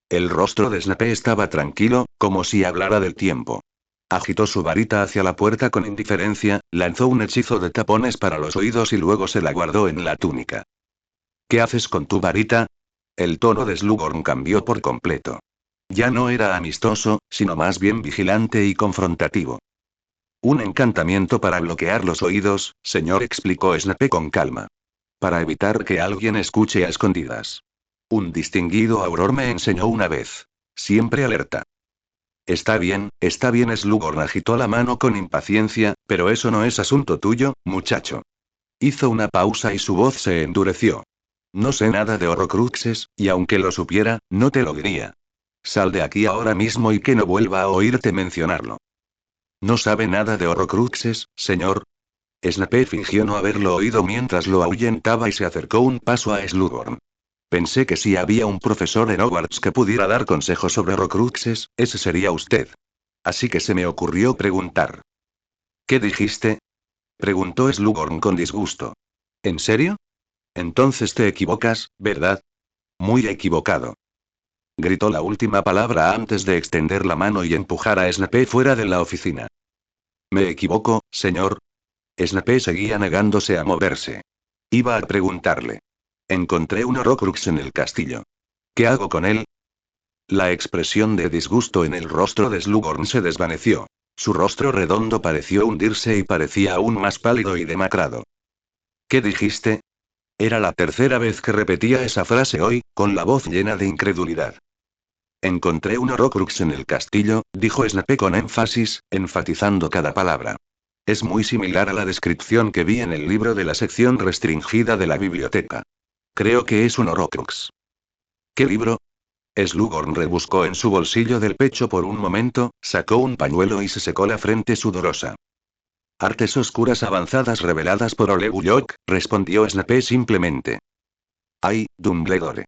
Speaker 1: El rostro de Snape estaba tranquilo, como si hablara del tiempo. Agitó su varita hacia la puerta con indiferencia, lanzó un hechizo de tapones para los oídos y luego se la guardó en la túnica. ¿Qué haces con tu varita? El tono de Slughorn cambió por completo. Ya no era amistoso, sino más bien vigilante y confrontativo. Un encantamiento para bloquear los oídos, señor, explicó Snape con calma. Para evitar que alguien escuche a escondidas. Un distinguido auror me enseñó una vez. Siempre alerta. Está bien, Slughorn agitó la mano con impaciencia, pero eso no es asunto tuyo, muchacho. Hizo una pausa y su voz se endureció. No sé nada de Horrocruxes, y aunque lo supiera, no te lo diría. Sal de aquí ahora mismo y que no vuelva a oírte mencionarlo. ¿No sabe nada de Horrocruxes, señor? Snape fingió no haberlo oído mientras lo ahuyentaba y se acercó un paso a Slughorn. Pensé que si había un profesor en Hogwarts que pudiera dar consejos sobre Horrocruxes, ese sería usted. Así que se me ocurrió preguntar. ¿Qué dijiste? Preguntó Slughorn con disgusto. ¿En serio? Entonces te equivocas, ¿verdad? Muy equivocado. Gritó la última palabra antes de extender la mano y empujar a Snape fuera de la oficina. ¿Me equivoco, señor? Snape seguía negándose a moverse. Iba a preguntarle. Encontré un Horrocrux en el castillo. ¿Qué hago con él? La expresión de disgusto en el rostro de Slughorn se desvaneció. Su rostro redondo pareció hundirse y parecía aún más pálido y demacrado. ¿Qué dijiste? Era la tercera vez que repetía esa frase hoy, con la voz llena de incredulidad. Encontré un Horrocrux en el castillo, dijo Snape con énfasis, enfatizando cada palabra. Es muy similar a la descripción que vi en el libro de la sección restringida de la biblioteca. Creo que es un Horrocrux. ¿Qué libro? Slughorn rebuscó en su bolsillo del pecho por un momento, sacó un pañuelo y se secó la frente sudorosa. Artes oscuras avanzadas reveladas por Ole Bullock, respondió Snape simplemente. ¡Ay, Dumbledore!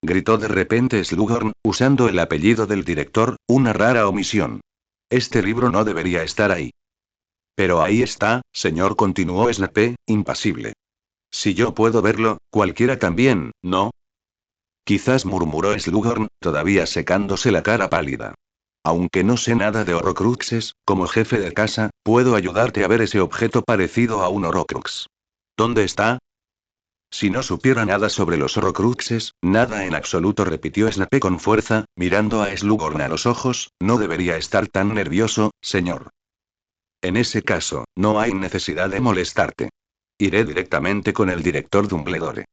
Speaker 1: Gritó de repente Slughorn, usando el apellido del director, una rara omisión. Este libro no debería estar ahí. Pero ahí está, señor, continuó Snape, impasible. Si yo puedo verlo, cualquiera también, ¿no? Quizás, murmuró Slughorn, todavía secándose la cara pálida. Aunque no sé nada de Horrocruxes, como jefe de casa, puedo ayudarte a ver ese objeto parecido a un Horrocrux. ¿Dónde está? Si no supiera nada sobre los Horrocruxes, nada en absoluto, repitió Snape con fuerza, mirando a Slughorn a los ojos, no debería estar tan nervioso, señor. En ese caso, no hay necesidad de molestarte. Iré directamente con el director Dumbledore.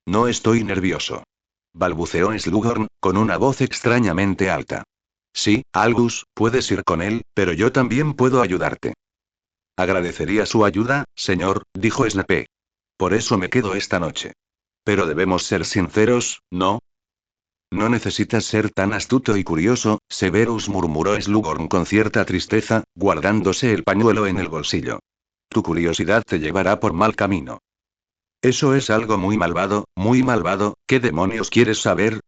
Speaker 1: No estoy nervioso. Balbuceó Slughorn, con una voz extrañamente alta. Sí, Albus, puedes ir con él, pero yo también puedo ayudarte. Agradecería su ayuda, señor, dijo Snape. Por eso me quedo esta noche. Pero debemos ser sinceros, ¿no? No necesitas ser tan astuto y curioso, Severus, murmuró Slughorn con cierta tristeza, guardándose el pañuelo en el bolsillo. Tu curiosidad te llevará por mal camino. Eso es algo muy malvado, ¿qué demonios quieres saber?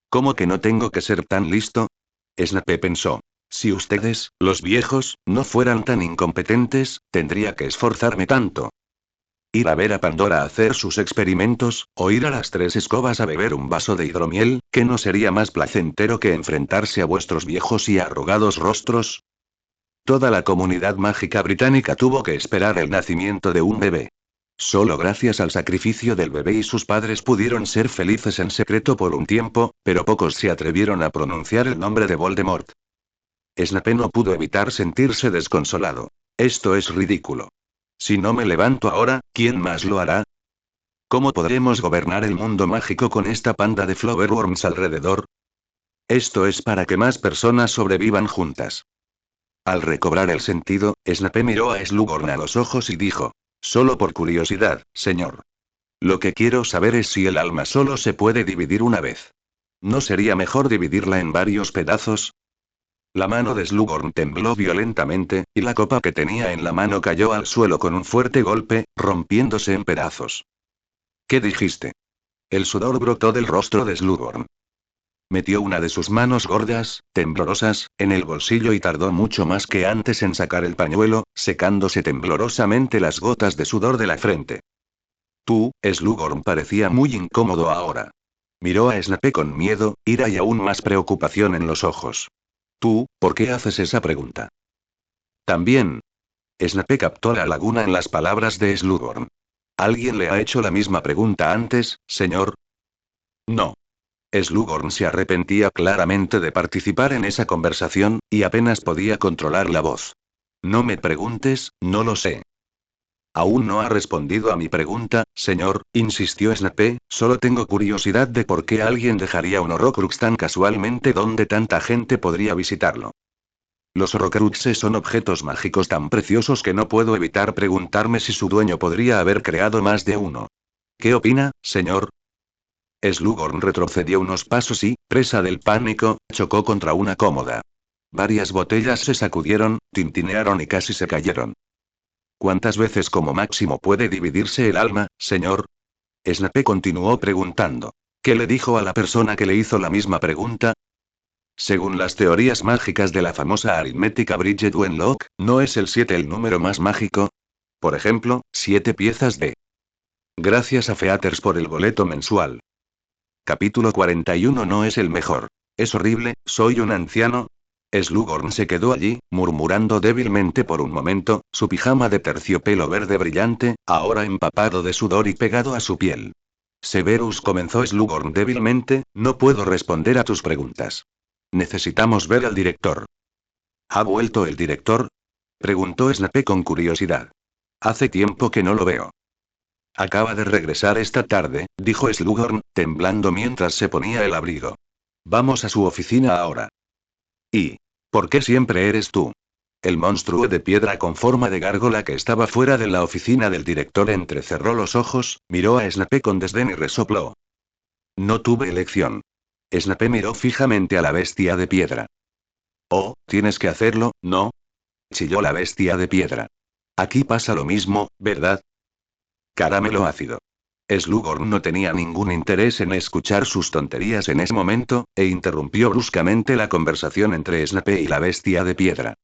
Speaker 1: ¿Cómo que no tengo que ser tan listo? Snape pensó. Si ustedes, los viejos, no fueran tan incompetentes, tendría que esforzarme tanto. Ir a ver a Pandora a hacer sus experimentos, o ir a las Tres Escobas a beber un vaso de hidromiel, ¿que no sería más placentero que enfrentarse a vuestros viejos y arrugados rostros? Toda la comunidad mágica británica tuvo que esperar el nacimiento de un bebé. Solo gracias al sacrificio del bebé y sus padres pudieron ser felices en secreto por un tiempo, pero pocos se atrevieron a pronunciar el nombre de Voldemort. Snape no pudo evitar sentirse desconsolado. Esto es ridículo. Si no me levanto ahora, ¿quién más lo hará? ¿Cómo podremos gobernar el mundo mágico con esta panda de Flobberworms alrededor? Esto es para que más personas sobrevivan juntas. Al recobrar el sentido, Snape miró a Slughorn a los ojos y dijo: solo por curiosidad, señor. Lo que quiero saber es si el alma solo se puede dividir una vez. ¿No sería mejor dividirla en varios pedazos? La mano de Slughorn tembló violentamente, y la copa que tenía en la mano cayó al suelo con un fuerte golpe, rompiéndose en pedazos. ¿Qué dijiste? El sudor brotó del rostro de Slughorn. Metió una de sus manos gordas, temblorosas, en el bolsillo y tardó mucho más que antes en sacar el pañuelo, secándose temblorosamente las gotas de sudor de la frente. Tú, Slughorn parecía muy incómodo ahora. Miró a Snape con miedo, ira y aún más preocupación en los ojos. Tú, ¿por qué haces esa pregunta? También. Snape captó la laguna en las palabras de Slughorn. ¿Alguien le ha hecho la misma pregunta antes, señor? No. Slughorn se arrepentía claramente de participar en esa conversación, y apenas podía controlar la voz. No me preguntes, no lo sé. Aún no ha respondido a mi pregunta, señor, insistió Snape, solo tengo curiosidad de por qué alguien dejaría un Horrocrux tan casualmente donde tanta gente podría visitarlo. Los Horrocruxes son objetos mágicos tan preciosos que no puedo evitar preguntarme si su dueño podría haber creado más de uno. ¿Qué opina, señor? Slughorn retrocedió unos pasos y, presa del pánico, chocó contra una cómoda. Varias botellas se sacudieron, tintinearon y casi se cayeron. ¿Cuántas veces como máximo puede dividirse el alma, señor? Snape continuó preguntando. ¿Qué le dijo a la persona que le hizo la misma pregunta? Según las teorías mágicas de la famosa aritmética Bridget Wenlock, ¿no es el 7 el número más mágico? Por ejemplo, 7 piezas de... Gracias a Feathers por el boleto mensual. Capítulo 41 no es el mejor. Es horrible, soy un anciano. Slughorn se quedó allí, murmurando débilmente por un momento, su pijama de terciopelo verde brillante, ahora empapado de sudor y pegado a su piel. Severus, comenzó Slughorn débilmente, no puedo responder a tus preguntas. Necesitamos ver al director. ¿Ha vuelto el director? Preguntó Snape con curiosidad. Hace tiempo que no lo veo. Acaba de regresar esta tarde, dijo Slughorn, temblando mientras se ponía el abrigo. Vamos a su oficina ahora. ¿Y por qué siempre eres tú? El monstruo de piedra con forma de gárgola que estaba fuera de la oficina del director entrecerró los ojos, miró a Snape con desdén y resopló. No tuve elección. Snape miró fijamente a la bestia de piedra. Oh, tienes que hacerlo, ¿no? Chilló la bestia de piedra. Aquí pasa lo mismo, ¿verdad? Caramelo ácido. Slughorn no tenía ningún interés en escuchar sus tonterías en ese momento, e interrumpió bruscamente la conversación entre Snape y la bestia de piedra.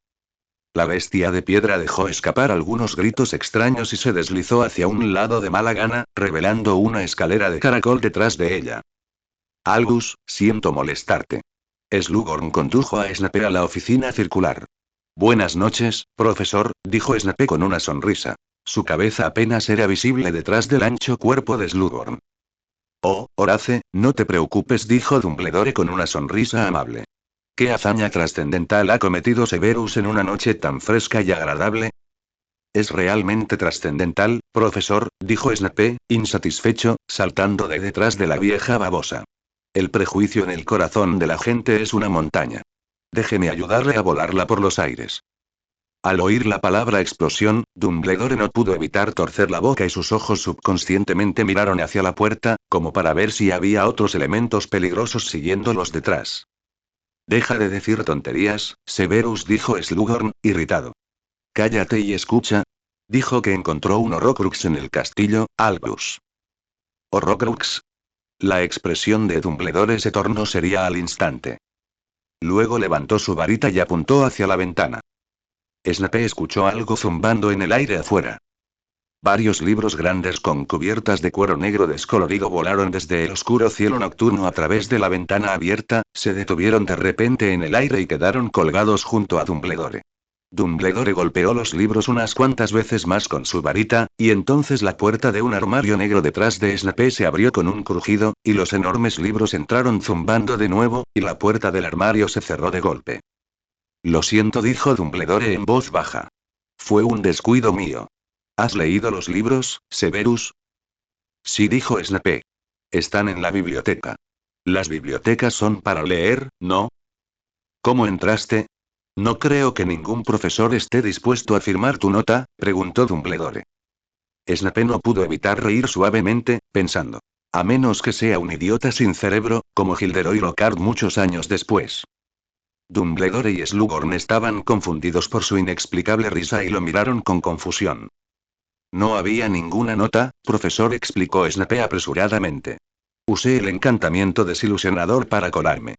Speaker 1: La bestia de piedra dejó escapar algunos gritos extraños y se deslizó hacia un lado de mala gana, revelando una escalera de caracol detrás de ella. Albus, siento molestarte. Slughorn condujo a Snape a la oficina circular. Buenas noches, profesor, dijo Snape con una sonrisa. Su cabeza apenas era visible detrás del ancho cuerpo de Slughorn. Oh, Horace, no te preocupes, dijo Dumbledore con una sonrisa amable. ¿Qué hazaña trascendental ha cometido Severus en una noche tan fresca y agradable? Es realmente trascendental, profesor, dijo Snape, insatisfecho, saltando de detrás de la vieja babosa. El prejuicio en el corazón de la gente es una montaña. Déjeme ayudarle a volarla por los aires. Al oír la palabra explosión, Dumbledore no pudo evitar torcer la boca y sus ojos subconscientemente miraron hacia la puerta, como para ver si había otros elementos peligrosos siguiéndolos detrás. Deja de decir tonterías, Severus, dijo Slughorn, irritado. Cállate y escucha. Dijo que encontró un Horrocrux en el castillo, Albus. ¿Horrocrux? La expresión de Dumbledore se tornó seria al instante. Luego levantó su varita y apuntó hacia la ventana. Snape escuchó algo zumbando en el aire afuera. Varios libros grandes con cubiertas de cuero negro descolorido volaron desde el oscuro cielo nocturno a través de la ventana abierta, se detuvieron de repente en el aire y quedaron colgados junto a Dumbledore. Dumbledore golpeó los libros unas cuantas veces más con su varita, y entonces la puerta de un armario negro detrás de Snape se abrió con un crujido, y los enormes libros entraron zumbando de nuevo, y la puerta del armario se cerró de golpe. Lo siento, dijo Dumbledore en voz baja. Fue un descuido mío. ¿Has leído los libros, Severus? Sí, dijo Snape. Están en la biblioteca. Las bibliotecas son para leer, ¿no? ¿Cómo entraste? No creo que ningún profesor esté dispuesto a firmar tu nota, preguntó Dumbledore. Snape no pudo evitar reír suavemente, pensando. A menos que sea un idiota sin cerebro, como Gilderoy Lockhart muchos años después. Dumbledore y Slughorn estaban confundidos por su inexplicable risa y lo miraron con confusión. No había ninguna nota, profesor, explicó Snape apresuradamente. Usé el encantamiento desilusionador para colarme.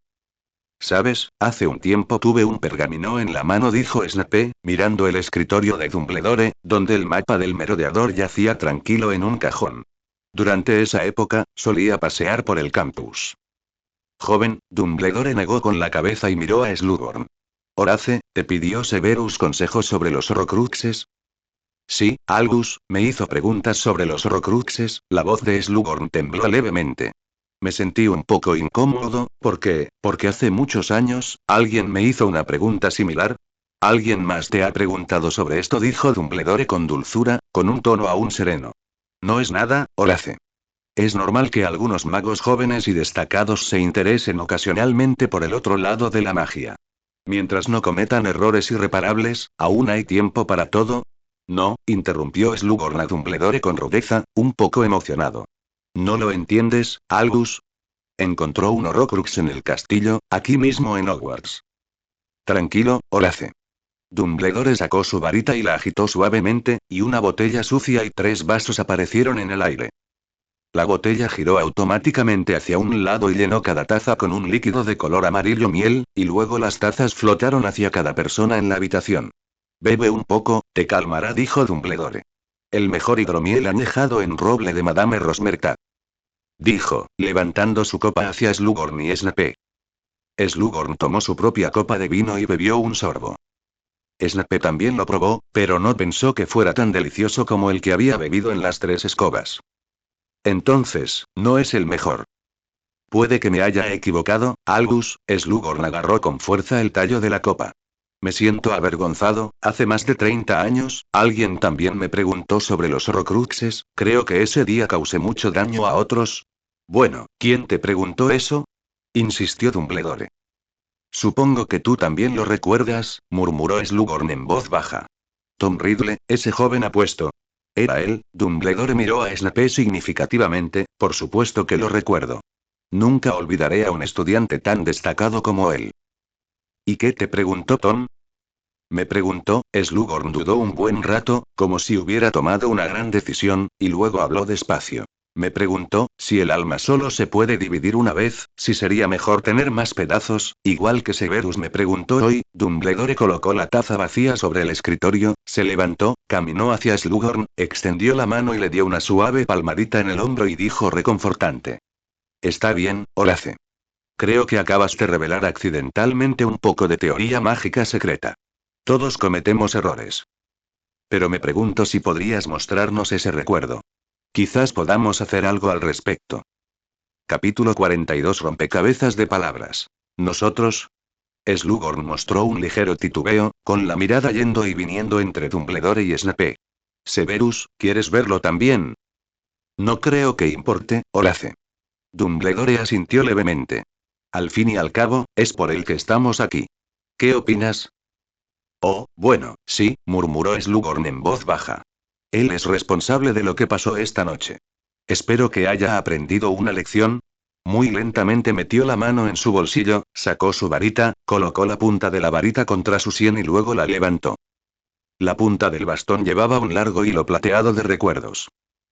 Speaker 1: ¿Sabes? Hace un tiempo tuve un pergamino en la mano, dijo Snape, mirando el escritorio de Dumbledore, donde el mapa del merodeador yacía tranquilo en un cajón. Durante esa época, solía pasear por el campus. Joven, Dumbledore negó con la cabeza y miró a Slughorn. Horace, ¿te pidió Severus consejos sobre los Horrocruxes? Sí, Albus, me hizo preguntas sobre los Horrocruxes. La voz de Slughorn tembló levemente. Me sentí un poco incómodo, porque hace muchos años, alguien me hizo una pregunta similar. ¿Alguien más te ha preguntado sobre esto?, dijo Dumbledore con dulzura, con un tono aún sereno. No es nada, Horace. Es normal que algunos magos jóvenes y destacados se interesen ocasionalmente por el otro lado de la magia. Mientras no cometan errores irreparables, aún hay tiempo para todo. No, interrumpió Slughorn a Dumbledore con rudeza, un poco emocionado. ¿No lo entiendes, Albus? Encontró un Horrocrux en el castillo, aquí mismo en Hogwarts. Tranquilo, Horace. Dumbledore sacó su varita y la agitó suavemente, y una botella sucia y 3 vasos aparecieron en el aire. La botella giró automáticamente hacia un lado y llenó cada taza con un líquido de color amarillo miel, y luego las tazas flotaron hacia cada persona en la habitación. Bebe un poco, te calmará, dijo Dumbledore. El mejor hidromiel añejado en roble de Madame Rosmerta. Dijo, levantando su copa hacia Slughorn y Snape. Slughorn tomó su propia copa de vino y bebió un sorbo. Snape también lo probó, pero no pensó que fuera tan delicioso como el que había bebido en las 3 escobas. Entonces, no es el mejor. Puede que me haya equivocado, Albus. Slughorn agarró con fuerza el tallo de la copa. Me siento avergonzado. Hace más de 30 años, alguien también me preguntó sobre los Horrocruxes. Creo que ese día causé mucho daño a otros. Bueno, ¿quién te preguntó eso? Insistió Dumbledore. Supongo que tú también lo recuerdas, murmuró Slughorn en voz baja. Tom Riddle, ese joven apuesto. Era él. Dumbledore miró a Snape significativamente. Por supuesto que lo recuerdo. Nunca olvidaré a un estudiante tan destacado como él. ¿Y qué te preguntó Tom? Me preguntó. Slughorn dudó un buen rato, como si hubiera tomado una gran decisión, y luego habló despacio. Me preguntó, si el alma solo se puede dividir una vez, si sería mejor tener más pedazos, igual que Severus me preguntó hoy. Dumbledore colocó la taza vacía sobre el escritorio, se levantó, caminó hacia Slughorn, extendió la mano y le dio una suave palmadita en el hombro y dijo reconfortante. Está bien, Horace. Creo que acabas de revelar accidentalmente un poco de teoría mágica secreta. Todos cometemos errores. Pero me pregunto si podrías mostrarnos ese recuerdo. Quizás podamos hacer algo al respecto. Capítulo 42. Rompecabezas de palabras. ¿Nosotros? Slughorn mostró un ligero titubeo, con la mirada yendo y viniendo entre Dumbledore y Snape. Severus, ¿quieres verlo también? No creo que importe, Horace. Dumbledore asintió levemente. Al fin y al cabo, es por él que estamos aquí. ¿Qué opinas? Oh, bueno, sí, murmuró Slughorn en voz baja. Él es responsable de lo que pasó esta noche. Espero que haya aprendido una lección. Muy lentamente metió la mano en su bolsillo, sacó su varita, colocó la punta de la varita contra su sien y luego la levantó. La punta del bastón llevaba un largo hilo plateado de recuerdos.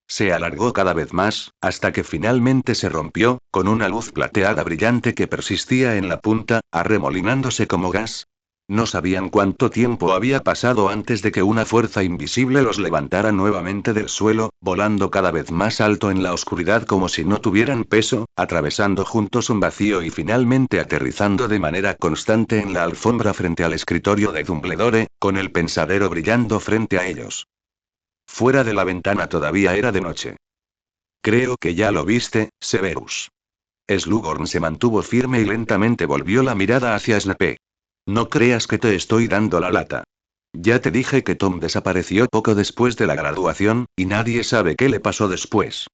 Speaker 1: Se alargó cada vez más, hasta que finalmente se rompió, con una luz plateada brillante que persistía en la punta, arremolinándose como gas. No sabían cuánto tiempo había pasado antes de que una fuerza invisible los levantara nuevamente del suelo, volando cada vez más alto en la oscuridad como si no tuvieran peso, atravesando juntos un vacío y finalmente aterrizando de manera constante en la alfombra frente al escritorio de Dumbledore, con el pensadero brillando frente a ellos. Fuera de la ventana todavía era de noche. Creo que ya lo viste, Severus. Slughorn se mantuvo firme y lentamente volvió la mirada hacia Snape. No creas que te estoy dando la lata. Ya te dije que Tom desapareció poco después de la graduación, y nadie sabe qué le pasó después.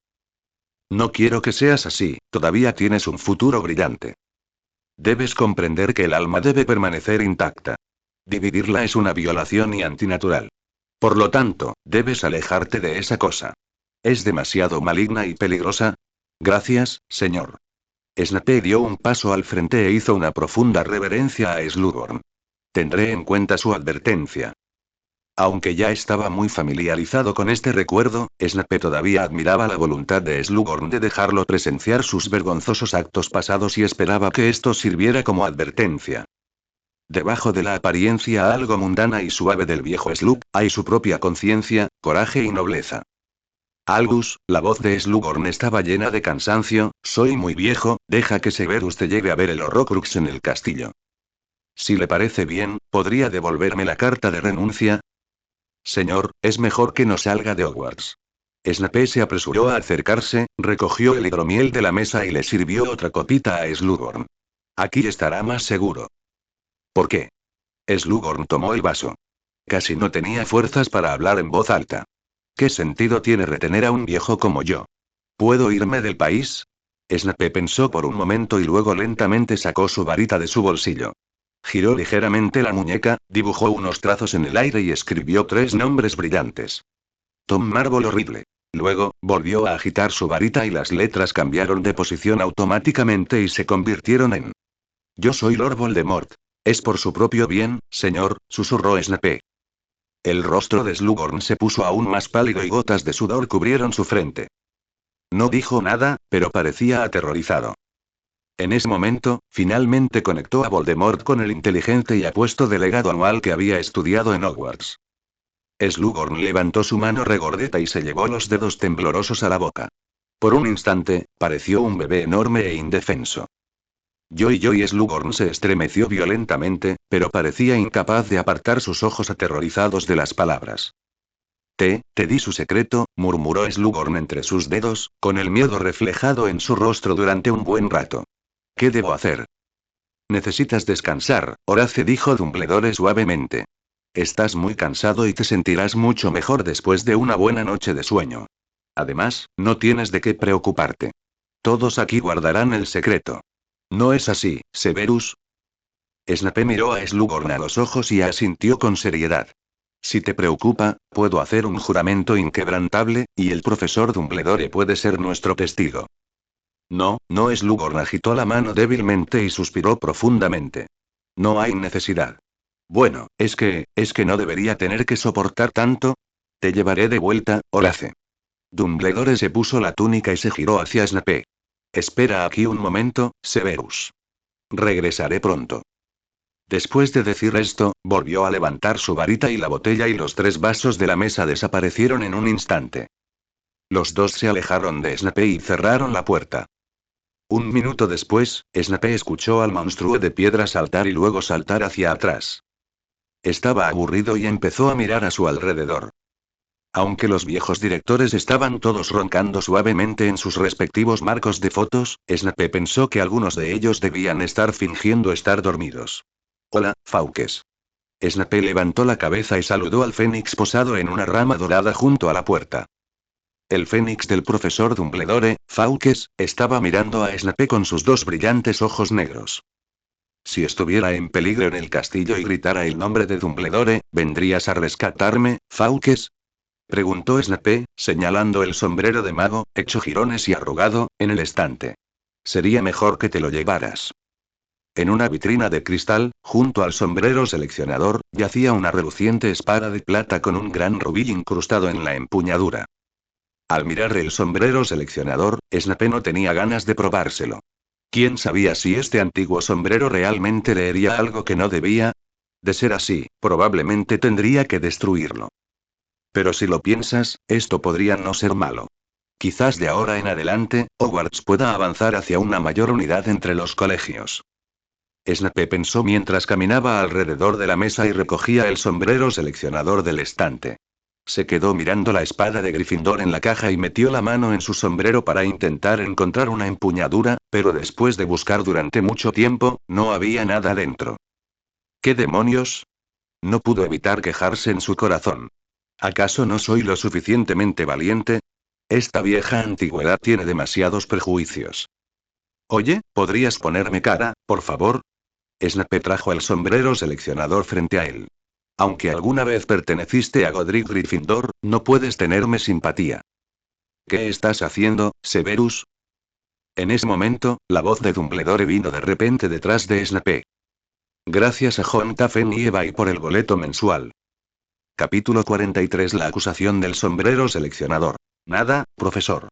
Speaker 1: No quiero que seas así, todavía tienes un futuro brillante. Debes comprender que el alma debe permanecer intacta. Dividirla es una violación y antinatural. Por lo tanto, debes alejarte de esa cosa. Es demasiado maligna y peligrosa. Gracias, señor. Snape dio un paso al frente e hizo una profunda reverencia a Slughorn. Tendré en cuenta su advertencia. Aunque ya estaba muy familiarizado con este recuerdo, Snape todavía admiraba la voluntad de Slughorn de dejarlo presenciar sus vergonzosos actos pasados y esperaba que esto sirviera como advertencia. Debajo de la apariencia algo mundana y suave del viejo Slug, hay su propia conciencia, coraje y nobleza. Albus, la voz de Slughorn estaba llena de cansancio, soy muy viejo, deja que Severus te lleve a ver el Horrocrux en el castillo. Si le parece bien, ¿podría devolverme la carta de renuncia? Señor, es mejor que no salga de Hogwarts. Snape se apresuró a acercarse, recogió el hidromiel de la mesa y le sirvió otra copita a Slughorn. Aquí estará más seguro. ¿Por qué? Slughorn tomó el vaso. Casi no tenía fuerzas para hablar en voz alta. ¿Qué sentido tiene retener a un viejo como yo? ¿Puedo irme del país? Snape pensó por un momento y luego lentamente sacó su varita de su bolsillo. Giró ligeramente la muñeca, dibujó unos trazos en el aire y escribió 3 nombres brillantes. Tom Marvolo Riddle. Luego, volvió a agitar su varita y las letras cambiaron de posición automáticamente y se convirtieron en... Yo soy Lord Voldemort. Es por su propio bien, señor, susurró Snape. El rostro de Slughorn se puso aún más pálido y gotas de sudor cubrieron su frente. No dijo nada, pero parecía aterrorizado. En ese momento, finalmente conectó a Voldemort con el inteligente y apuesto delegado anual que había estudiado en Hogwarts. Slughorn levantó su mano regordeta y se llevó los dedos temblorosos a la boca. Por un instante, pareció un bebé enorme e indefenso. Y Slughorn se estremeció violentamente, pero parecía incapaz de apartar sus ojos aterrorizados de las palabras. Te di su secreto, murmuró Slughorn entre sus dedos, con el miedo reflejado en su rostro durante un buen rato. ¿Qué debo hacer? Necesitas descansar, Horace dijo Dumbledore suavemente. Estás muy cansado y te sentirás mucho mejor después de una buena noche de sueño. Además, no tienes de qué preocuparte. Todos aquí guardarán el secreto. ¿No es así, Severus? Snape miró a Slughorn a los ojos y asintió con seriedad. Si te preocupa, puedo hacer un juramento inquebrantable, y el profesor Dumbledore puede ser nuestro testigo. No, no, Slughorn agitó la mano débilmente y suspiró profundamente. No hay necesidad. Bueno, es que no debería tener que soportar tanto. Te llevaré de vuelta, Horace. Dumbledore se puso la túnica y se giró hacia Snape. Espera aquí un momento, Severus. Regresaré pronto. Después de decir esto, volvió a levantar su varita y la botella y los 3 vasos de la mesa desaparecieron en un instante. Los dos se alejaron de Snape y cerraron la puerta. Un minuto después, Snape escuchó al monstruo de piedra saltar y luego saltar hacia atrás. Estaba aburrido y empezó a mirar a su alrededor. Aunque los viejos directores estaban todos roncando suavemente en sus respectivos marcos de fotos, Snape pensó que algunos de ellos debían estar fingiendo estar dormidos. Hola, Fawkes. Snape levantó la cabeza y saludó al Fénix posado en una rama dorada junto a la puerta. El Fénix del profesor Dumbledore, Fawkes, estaba mirando a Snape con sus 2 brillantes ojos negros. Si estuviera en peligro en el castillo y gritara el nombre de Dumbledore, ¿vendrías a rescatarme, Fawkes? Preguntó Snape, señalando el sombrero de mago, hecho jirones y arrugado, en el estante. Sería mejor que te lo llevaras. En una vitrina de cristal, junto al sombrero seleccionador, yacía una reluciente espada de plata con un gran rubí incrustado en la empuñadura. Al mirar el sombrero seleccionador, Snape no tenía ganas de probárselo. ¿Quién sabía si este antiguo sombrero realmente leería algo que no debía? De ser así, probablemente tendría que destruirlo. Pero si lo piensas, esto podría no ser malo. Quizás de ahora en adelante, Hogwarts pueda avanzar hacia una mayor unidad entre los colegios. Snape pensó mientras caminaba alrededor de la mesa y recogía el sombrero seleccionador del estante. Se quedó mirando la espada de Gryffindor en la caja y metió la mano en su sombrero para intentar encontrar una empuñadura, pero después de buscar durante mucho tiempo, no había nada dentro. ¿Qué demonios? No pudo evitar quejarse en su corazón. ¿Acaso no soy lo suficientemente valiente? Esta vieja antigüedad tiene demasiados prejuicios. Oye, ¿podrías ponerme cara, por favor? Snape trajo el sombrero seleccionador frente a él. Aunque alguna vez perteneciste a Godric Gryffindor, no puedes tenerme simpatía. ¿Qué estás haciendo, Severus? En ese momento, la voz de Dumbledore vino de repente detrás de Snape. Gracias a John Nievey por el boleto mensual. Capítulo 43. La acusación del sombrero seleccionador. Nada, profesor.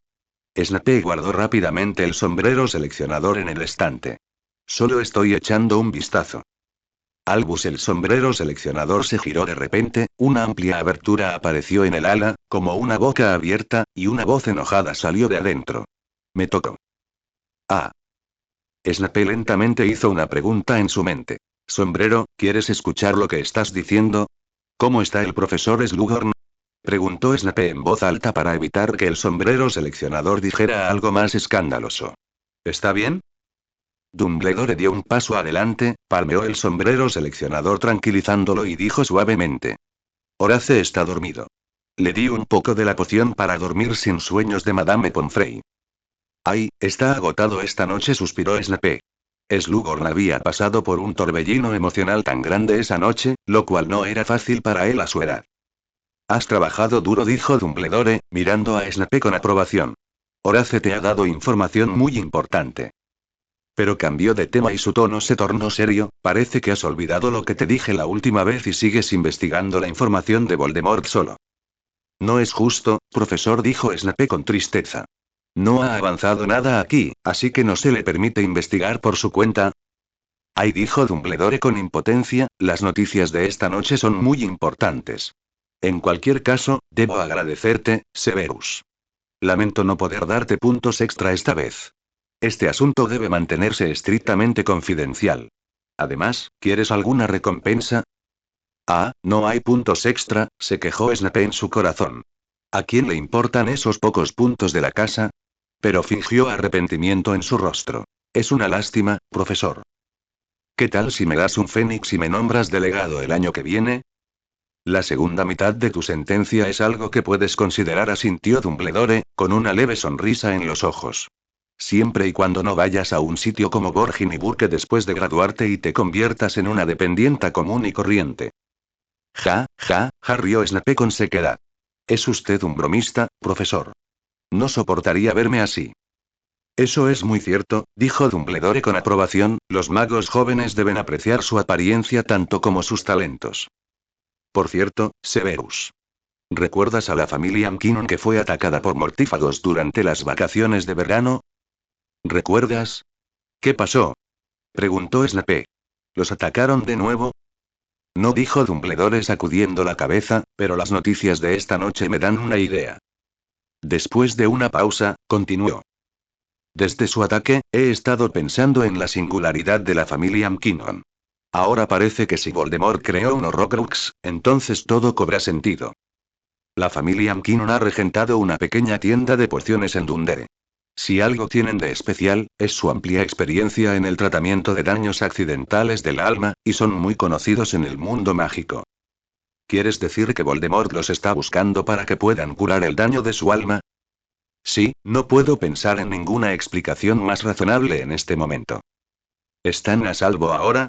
Speaker 1: Snape guardó rápidamente el sombrero seleccionador en el estante. Solo estoy echando un vistazo. Albus, el sombrero seleccionador, se giró de repente, una amplia abertura apareció en el ala, como una boca abierta, y una voz enojada salió de adentro. Me tocó. Ah. Snape lentamente hizo una pregunta en su mente. Sombrero, ¿quieres escuchar lo que estás diciendo? ¿Cómo está el profesor Slughorn? Preguntó Snape en voz alta para evitar que el sombrero seleccionador dijera algo más escandaloso. ¿Está bien? Dumbledore dio un paso adelante, palmeó el sombrero seleccionador tranquilizándolo y dijo suavemente. Horace está dormido. Le di un poco de la poción para dormir sin sueños de Madame Pomfrey. Ay, está agotado esta noche, suspiró Snape. Slughorn había pasado por un torbellino emocional tan grande esa noche, lo cual no era fácil para él a su edad. Has trabajado duro, dijo Dumbledore, mirando a Snape con aprobación. Horace te ha dado información muy importante. Pero cambió de tema y su tono se tornó serio. Parece que has olvidado lo que te dije la última vez y sigues investigando la información de Voldemort solo. No es justo, profesor, dijo Snape con tristeza. No ha avanzado nada aquí, así que no se le permite investigar por su cuenta. Ay, dijo Dumbledore con impotencia, las noticias de esta noche son muy importantes. En cualquier caso, debo agradecerte, Severus. Lamento no poder darte puntos extra esta vez. Este asunto debe mantenerse estrictamente confidencial. Además, ¿quieres alguna recompensa? Ah, no hay puntos extra, se quejó Snape en su corazón. ¿A quién le importan esos pocos puntos de la casa? Pero fingió arrepentimiento en su rostro. Es una lástima, profesor. ¿Qué tal si me das un fénix y me nombras delegado el año que viene? La segunda mitad de tu sentencia es algo que puedes considerar, asintió Dumbledore, con una leve sonrisa en los ojos. Siempre y cuando no vayas a un sitio como Borgin y Burke después de graduarte y te conviertas en una dependienta común y corriente. Ja, rió Snape con sequedad. Es usted un bromista, profesor. No soportaría verme así. Eso es muy cierto, dijo Dumbledore con aprobación, los magos jóvenes deben apreciar su apariencia tanto como sus talentos. Por cierto, Severus. ¿Recuerdas a la familia McKinnon que fue atacada por mortífagos durante las vacaciones de verano? ¿Recuerdas? ¿Qué pasó? Preguntó Snape. ¿Los atacaron de nuevo? No, dijo Dumbledore sacudiendo la cabeza, pero las noticias de esta noche me dan una idea. Después de una pausa, continuó. Desde su ataque, he estado pensando en la singularidad de la familia McKinnon. Ahora parece que si Voldemort creó un Horcrux, entonces todo cobra sentido. La familia McKinnon ha regentado una pequeña tienda de pociones en Dundee. Si algo tienen de especial, es su amplia experiencia en el tratamiento de daños accidentales del alma, y son muy conocidos en el mundo mágico. ¿Quieres decir que Voldemort los está buscando para que puedan curar el daño de su alma? Sí, no puedo pensar en ninguna explicación más razonable en este momento. ¿Están a salvo ahora?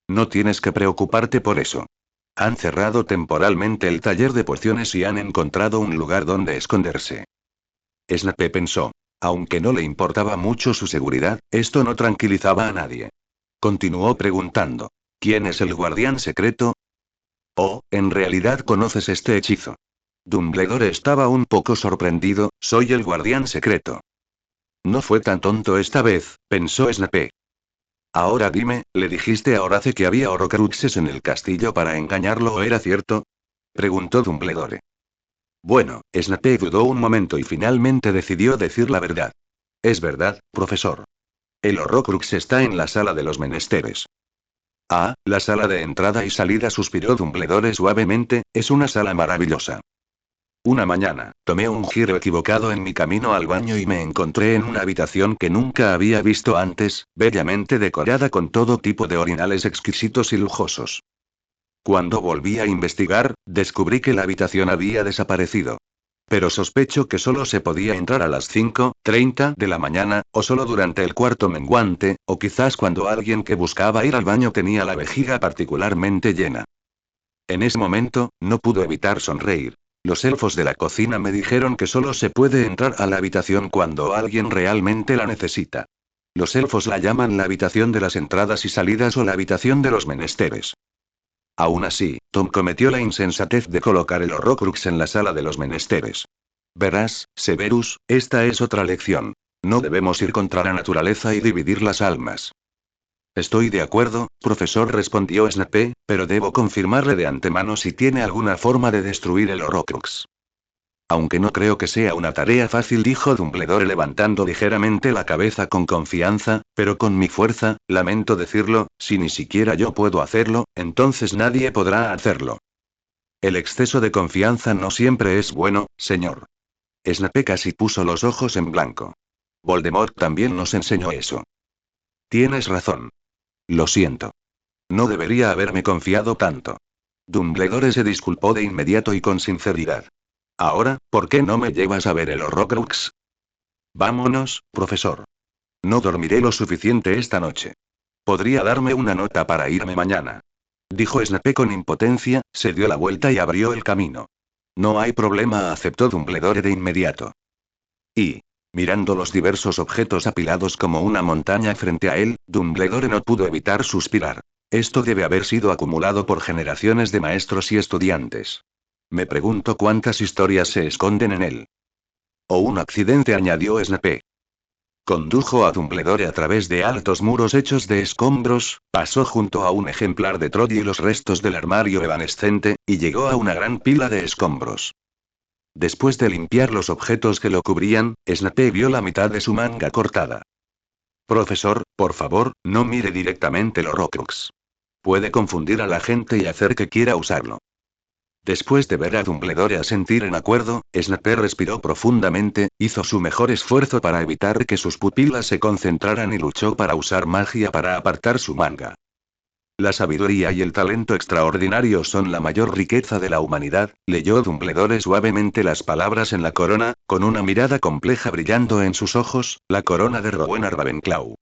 Speaker 1: No tienes que preocuparte por eso. Han cerrado temporalmente el taller de pociones y han encontrado un lugar donde esconderse. Snape pensó. Aunque no le importaba mucho su seguridad, esto no tranquilizaba a nadie. Continuó preguntando. ¿Quién es el guardián secreto? Oh, ¿en realidad conoces este hechizo? Dumbledore estaba un poco sorprendido. Soy el guardián secreto. No fue tan tonto esta vez, pensó Snape. Ahora dime, ¿le dijiste a Horace que había Horrocruxes en el castillo para engañarlo o era cierto? Preguntó Dumbledore. Bueno, Snape dudó un momento y finalmente decidió decir la verdad. Es verdad, profesor. El Horrocrux está en la sala de los menesteres. Ah, la sala de entrada y salida, suspiró Dumbledore suavemente, es una sala maravillosa. Una mañana, tomé un giro equivocado en mi camino al baño y me encontré en una habitación que nunca había visto antes, bellamente decorada con todo tipo de orinales exquisitos y lujosos. Cuando volví a investigar, descubrí que la habitación había desaparecido. Pero sospecho que solo se podía entrar a las 5:30 de la mañana, o solo durante el cuarto menguante, o quizás cuando alguien que buscaba ir al baño tenía la vejiga particularmente llena. En ese momento, no pude evitar sonreír. Los elfos de la cocina me dijeron que solo se puede entrar a la habitación cuando alguien realmente la necesita. Los elfos la llaman la habitación de las entradas y salidas o la habitación de los menesteres. Aún así, Tom cometió la insensatez de colocar el Horrocrux en la sala de los menesteres. Verás, Severus, esta es otra lección. No debemos ir contra la naturaleza y dividir las almas. Estoy de acuerdo, profesor, respondió Snape, pero debo confirmarle de antemano si tiene alguna forma de destruir el Horrocrux. Aunque no creo que sea una tarea fácil, dijo Dumbledore levantando ligeramente la cabeza con confianza, pero con mi fuerza, lamento decirlo, si ni siquiera yo puedo hacerlo, entonces nadie podrá hacerlo. El exceso de confianza no siempre es bueno, señor. Snape casi puso los ojos en blanco. Voldemort también nos enseñó eso. Tienes razón. Lo siento. No debería haberme confiado tanto. Dumbledore se disculpó de inmediato y con sinceridad. Ahora, ¿por qué no me llevas a ver el Horrocrux? Vámonos, profesor. No dormiré lo suficiente esta noche. ¿Podría darme una nota para irme mañana? Dijo Snape con impotencia, se dio la vuelta y abrió el camino. No hay problema, aceptó Dumbledore de inmediato. Y, mirando los diversos objetos apilados como una montaña frente a él, Dumbledore no pudo evitar suspirar. Esto debe haber sido acumulado por generaciones de maestros y estudiantes. Me pregunto cuántas historias se esconden en él. O un accidente, añadió Snape. Condujo a Dumbledore a través de altos muros hechos de escombros, pasó junto a un ejemplar de Trolli y los restos del armario evanescente, y llegó a una gran pila de escombros. Después de limpiar los objetos que lo cubrían, Snape vio la mitad de su manga cortada. Profesor, por favor, no mire directamente el Horrocrux. Puede confundir a la gente y hacer que quiera usarlo. Después de ver a Dumbledore asentir en acuerdo, Snape respiró profundamente, hizo su mejor esfuerzo para evitar que sus pupilas se concentraran y luchó para usar magia para apartar su manga. La sabiduría y el talento extraordinario son la mayor riqueza de la humanidad, leyó Dumbledore suavemente las palabras en la corona, con una mirada compleja brillando en sus ojos, la corona de Rowena Ravenclaw.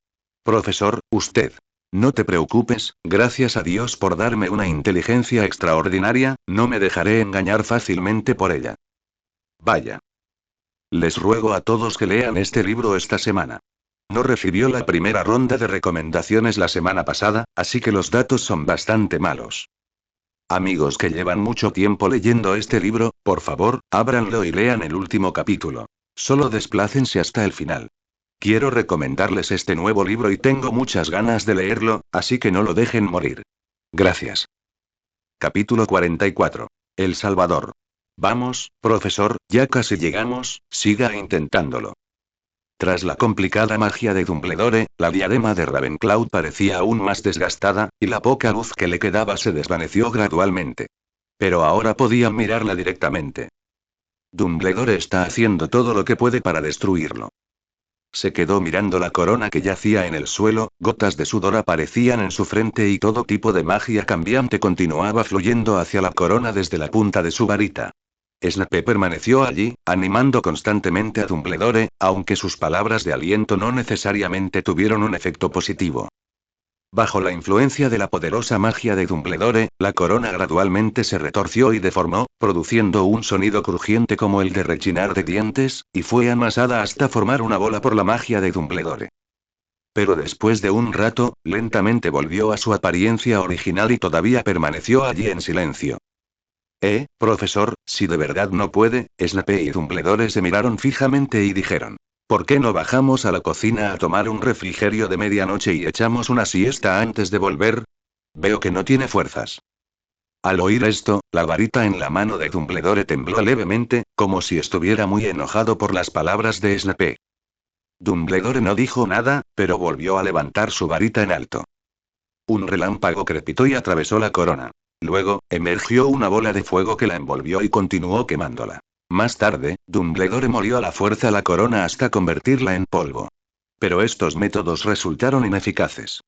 Speaker 1: Profesor, usted. No te preocupes, gracias a Dios por darme una inteligencia extraordinaria, no me dejaré engañar fácilmente por ella. Vaya. Les ruego a todos que lean este libro esta semana. No recibió la primera ronda de recomendaciones la semana pasada, así que los datos son bastante malos. Amigos que llevan mucho tiempo leyendo este libro, por favor, ábranlo y lean el último capítulo. Solo desplácense hasta el final. Quiero recomendarles este nuevo libro y tengo muchas ganas de leerlo, así que no lo dejen morir. Gracias. Capítulo 44. El Salvador. Vamos, profesor, ya casi llegamos, siga intentándolo. Tras la complicada magia de Dumbledore, la diadema de Ravenclaw parecía aún más desgastada, y la poca luz que le quedaba se desvaneció gradualmente. Pero ahora podía mirarla directamente. Dumbledore está haciendo todo lo que puede para destruirlo. Se quedó mirando la corona que yacía en el suelo, gotas de sudor aparecían en su frente y todo tipo de magia cambiante continuaba fluyendo hacia la corona desde la punta de su varita. Snape permaneció allí, animando constantemente a Dumbledore, aunque sus palabras de aliento no necesariamente tuvieron un efecto positivo. Bajo la influencia de la poderosa magia de Dumbledore, la corona gradualmente se retorció y deformó, produciendo un sonido crujiente como el de rechinar de dientes, y fue amasada hasta formar una bola por la magia de Dumbledore. Pero después de un rato, lentamente volvió a su apariencia original y todavía permaneció allí en silencio. Profesor, si de verdad no puede, Snape y Dumbledore se miraron fijamente y dijeron. ¿Por qué no bajamos a la cocina a tomar un refrigerio de medianoche y echamos una siesta antes de volver? Veo que no tiene fuerzas. Al oír esto, la varita en la mano de Dumbledore tembló levemente, como si estuviera muy enojado por las palabras de Snape. Dumbledore no dijo nada, pero volvió a levantar su varita en alto. Un relámpago crepitó y atravesó la corona. Luego, emergió una bola de fuego que la envolvió y continuó quemándola. Más tarde, Dumbledore molió a la fuerza la corona hasta convertirla en polvo. Pero estos métodos resultaron ineficaces.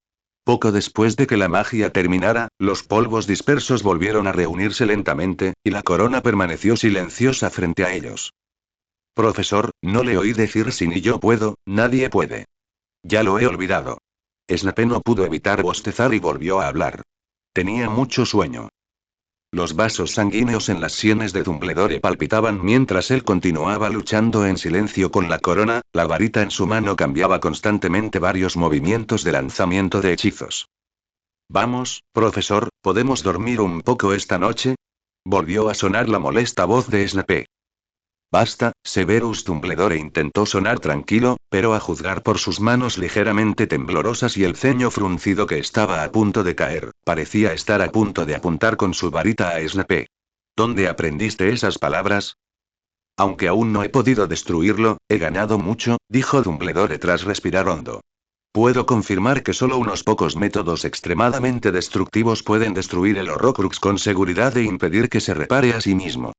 Speaker 1: Poco después de que la magia terminara, los polvos dispersos volvieron a reunirse lentamente, y la corona permaneció silenciosa frente a ellos. Profesor, no le oí decir si ni yo puedo, nadie puede. Ya lo he olvidado. Snape no pudo evitar bostezar y volvió a hablar. Tenía mucho sueño. Los vasos sanguíneos en las sienes de Dumbledore palpitaban mientras él continuaba luchando en silencio con la corona, la varita en su mano cambiaba constantemente varios movimientos de lanzamiento de hechizos. Vamos, profesor, ¿podemos dormir un poco esta noche? Volvió a sonar la molesta voz de Snape. Basta, Severus Dumbledore intentó sonar tranquilo, pero a juzgar por sus manos ligeramente temblorosas y el ceño fruncido que estaba a punto de caer, parecía estar a punto de apuntar con su varita a Snape. ¿Dónde aprendiste esas palabras? Aunque aún no he podido destruirlo, he ganado mucho, dijo Dumbledore tras respirar hondo. Puedo confirmar que solo unos pocos métodos extremadamente destructivos pueden destruir el Horrocrux con seguridad e impedir que se repare a sí mismo.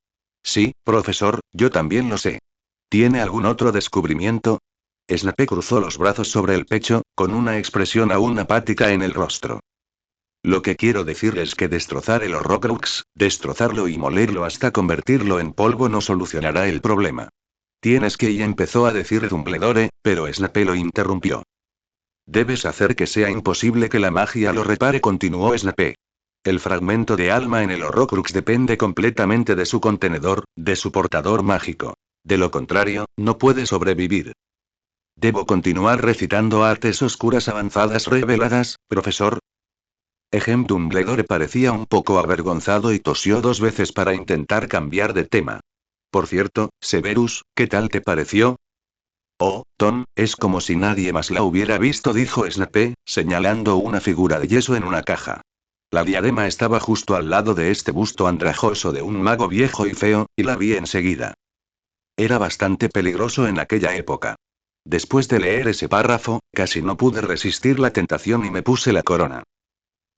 Speaker 1: Sí, profesor, yo también lo sé. ¿Tiene algún otro descubrimiento? Snape cruzó los brazos sobre el pecho, con una expresión aún apática en el rostro. Lo que quiero decir es que destrozar el Horrocrux, destrozarlo y molerlo hasta convertirlo en polvo no solucionará el problema. Tienes que y empezó a decir Dumbledore, pero Snape lo interrumpió. Debes hacer que sea imposible que la magia lo repare, continuó Snape. El fragmento de alma en el Horrocrux depende completamente de su contenedor, de su portador mágico. De lo contrario, no puede sobrevivir. ¿Debo continuar recitando artes oscuras avanzadas reveladas, profesor? Dumbledore parecía un poco avergonzado y tosió 2 veces para intentar cambiar de tema. Por cierto, Severus, ¿qué tal te pareció? Oh, Tom, es como si nadie más la hubiera visto, dijo Snape, señalando una figura de yeso en una caja. La diadema estaba justo al lado de este busto andrajoso de un mago viejo y feo, y la vi enseguida. Era bastante peligroso en aquella época. Después de leer ese párrafo, casi no pude resistir la tentación y me puse la corona.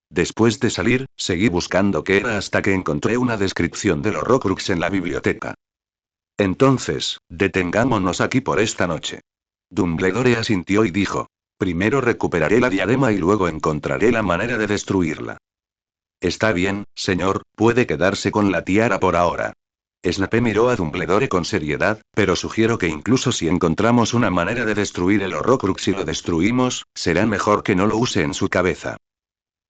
Speaker 1: Después de salir, seguí buscando qué era hasta que encontré una descripción del Horrocrux en la biblioteca. Entonces, detengámonos aquí por esta noche. Dumbledore asintió y dijo: primero recuperaré la diadema y luego encontraré la manera de destruirla. Está bien, señor, puede quedarse con la tiara por ahora. Snape miró a Dumbledore con seriedad, pero sugiero que incluso si encontramos una manera de destruir el Horrocrux y lo destruimos, será mejor que no lo use en su cabeza.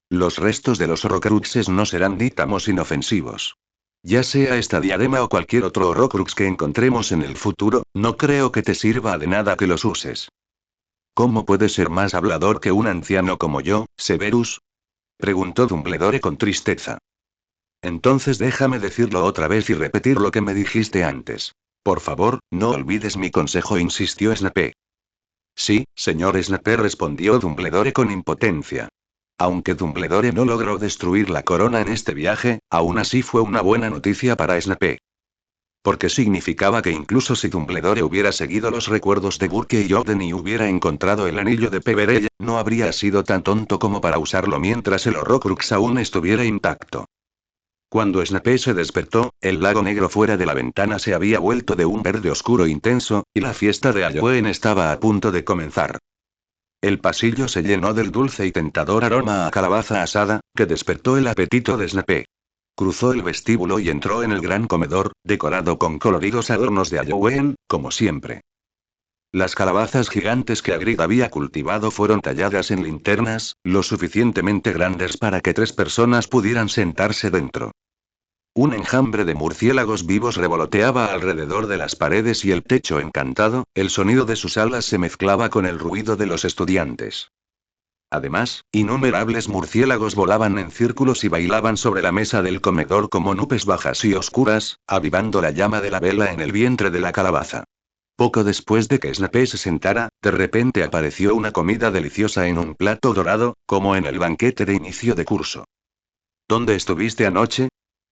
Speaker 1: Los restos de los Horrocruxes no serán dítamos inofensivos. Ya sea esta diadema o cualquier otro Horrocrux que encontremos en el futuro, no creo que te sirva de nada que los uses. ¿Cómo puedes ser más hablador que un anciano como yo, Severus? Preguntó Dumbledore con tristeza. Entonces déjame decirlo otra vez y repetir lo que me dijiste antes. Por favor, no olvides mi consejo, insistió Snape. Sí, señor Snape, respondió Dumbledore con impotencia. Aunque Dumbledore no logró destruir la corona en este viaje, aún así fue una buena noticia para Snape. Porque significaba que incluso si Dumbledore hubiera seguido los recuerdos de Burke y Oden y hubiera encontrado el anillo de Peverell, no habría sido tan tonto como para usarlo mientras el Horrocrux aún estuviera intacto. Cuando Snape se despertó, el lago negro fuera de la ventana se había vuelto de un verde oscuro intenso, y la fiesta de Halloween estaba a punto de comenzar. El pasillo se llenó del dulce y tentador aroma a calabaza asada, que despertó el apetito de Snape. Cruzó el vestíbulo y entró en el gran comedor, decorado con coloridos adornos de Halloween, como siempre. Las calabazas gigantes que Hagrid había cultivado fueron talladas en linternas, lo suficientemente grandes para que 3 personas pudieran sentarse dentro. Un enjambre de murciélagos vivos revoloteaba alrededor de las paredes y el techo encantado, el sonido de sus alas se mezclaba con el ruido de los estudiantes. Además, innumerables murciélagos volaban en círculos y bailaban sobre la mesa del comedor como nubes bajas y oscuras, avivando la llama de la vela en el vientre de la calabaza. Poco después de que Snape se sentara, de repente apareció una comida deliciosa en un plato dorado, como en el banquete de inicio de curso. ¿Dónde estuviste anoche?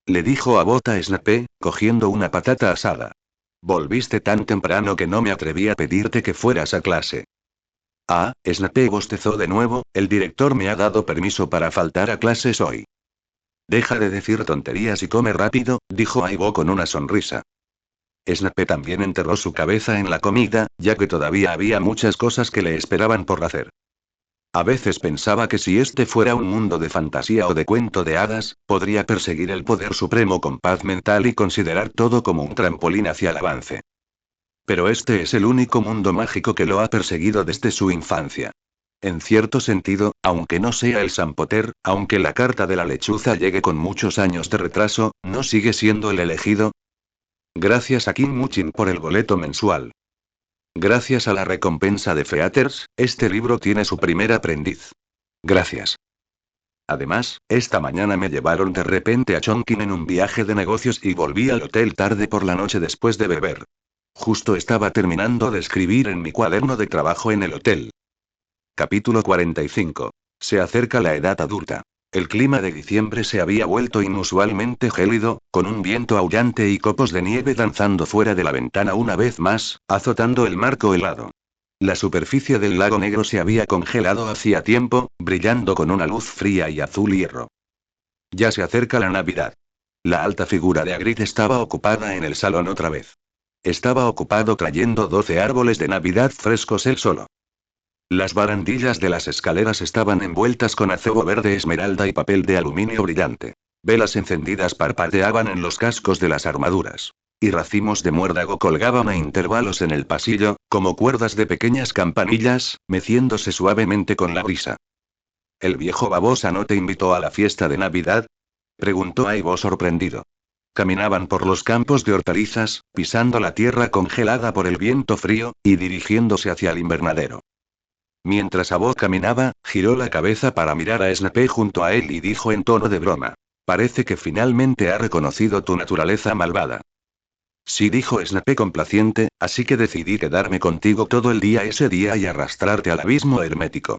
Speaker 1: Le dijo a voz a Snape, cogiendo una patata asada. Volviste tan temprano que no me atreví a pedirte que fueras a clase. Ah, Snape bostezó de nuevo, el director me ha dado permiso para faltar a clases hoy. Deja de decir tonterías y come rápido, dijo Aibo con una sonrisa. Snape también enterró su cabeza en la comida, ya que todavía había muchas cosas que le esperaban por hacer. A veces pensaba que si este fuera un mundo de fantasía o de cuento de hadas, podría perseguir el poder supremo con paz mental y considerar todo como un trampolín hacia el avance. Pero este es el único mundo mágico que lo ha perseguido desde su infancia. En cierto sentido, aunque no sea el San Potter, aunque la carta de la lechuza llegue con muchos años de retraso, ¿no sigue siendo el elegido? Gracias a Kim Muchin por el boleto mensual. Gracias a la recompensa de Feathers, este libro tiene su primer aprendiz. Gracias. Además, esta mañana me llevaron de repente a Chongqing en un viaje de negocios y volví al hotel tarde por la noche después de beber. Justo estaba terminando de escribir en mi cuaderno de trabajo en el hotel. Capítulo 45. Se acerca la edad adulta. El clima de diciembre se había vuelto inusualmente gélido, con un viento aullante y copos de nieve danzando fuera de la ventana una vez más, azotando el marco helado. La superficie del lago negro se había congelado hacía tiempo, brillando con una luz fría y azul hierro. Ya se acerca la Navidad. La alta figura de Hagrid estaba ocupada en el salón otra vez. Estaba ocupado trayendo 12 árboles de Navidad frescos él solo. Las barandillas de las escaleras estaban envueltas con acebo verde esmeralda y papel de aluminio brillante. Velas encendidas parpadeaban en los cascos de las armaduras. Y racimos de muérdago colgaban a intervalos en el pasillo, como cuerdas de pequeñas campanillas, meciéndose suavemente con la brisa. ¿El viejo babosa no te invitó a la fiesta de Navidad? Preguntó Aibo sorprendido. Caminaban por los campos de hortalizas, pisando la tierra congelada por el viento frío, y dirigiéndose hacia el invernadero. Mientras Abbott caminaba, giró la cabeza para mirar a Snape junto a él y dijo en tono de broma. Parece que finalmente ha reconocido tu naturaleza malvada. Sí, dijo Snape complaciente, así que decidí quedarme contigo todo el día ese día y arrastrarte al abismo hermético.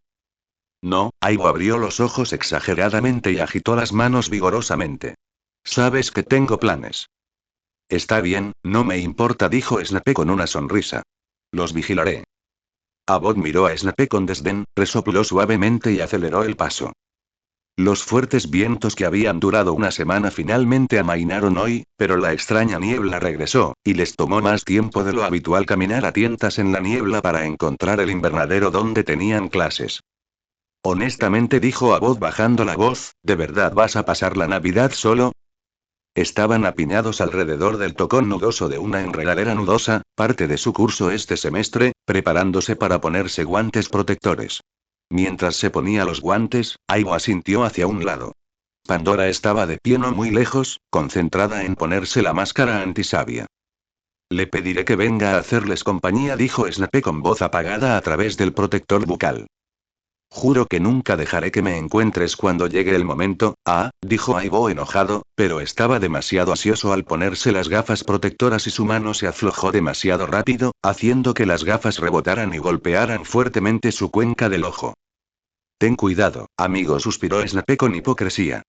Speaker 1: No, Aibo abrió los ojos exageradamente y agitó las manos vigorosamente. Sabes que tengo planes. Está bien, no me importa, dijo Snape con una sonrisa. Los vigilaré. Abbott miró a Snape con desdén, resopló suavemente y aceleró el paso. Los fuertes vientos que habían durado una semana finalmente amainaron hoy, pero la extraña niebla regresó, y les tomó más tiempo de lo habitual caminar a tientas en la niebla para encontrar el invernadero donde tenían clases. Honestamente, dijo Abbott bajando la voz, ¿de verdad vas a pasar la Navidad solo? Estaban apiñados alrededor del tocón nudoso de una enredadera nudosa, parte de su curso este semestre, preparándose para ponerse guantes protectores. Mientras se ponía los guantes, Aibo asintió hacia un lado. Pandora estaba de pie no muy lejos, concentrada en ponerse la máscara antisabia. Le pediré que venga a hacerles compañía, dijo Snape con voz apagada a través del protector bucal. Juro que nunca dejaré que me encuentres cuando llegue el momento, dijo Aibo enojado, pero estaba demasiado ansioso al ponerse las gafas protectoras y su mano se aflojó demasiado rápido, haciendo que las gafas rebotaran y golpearan fuertemente su cuenca del ojo. Ten cuidado, amigo, suspiró Snape con hipocresía.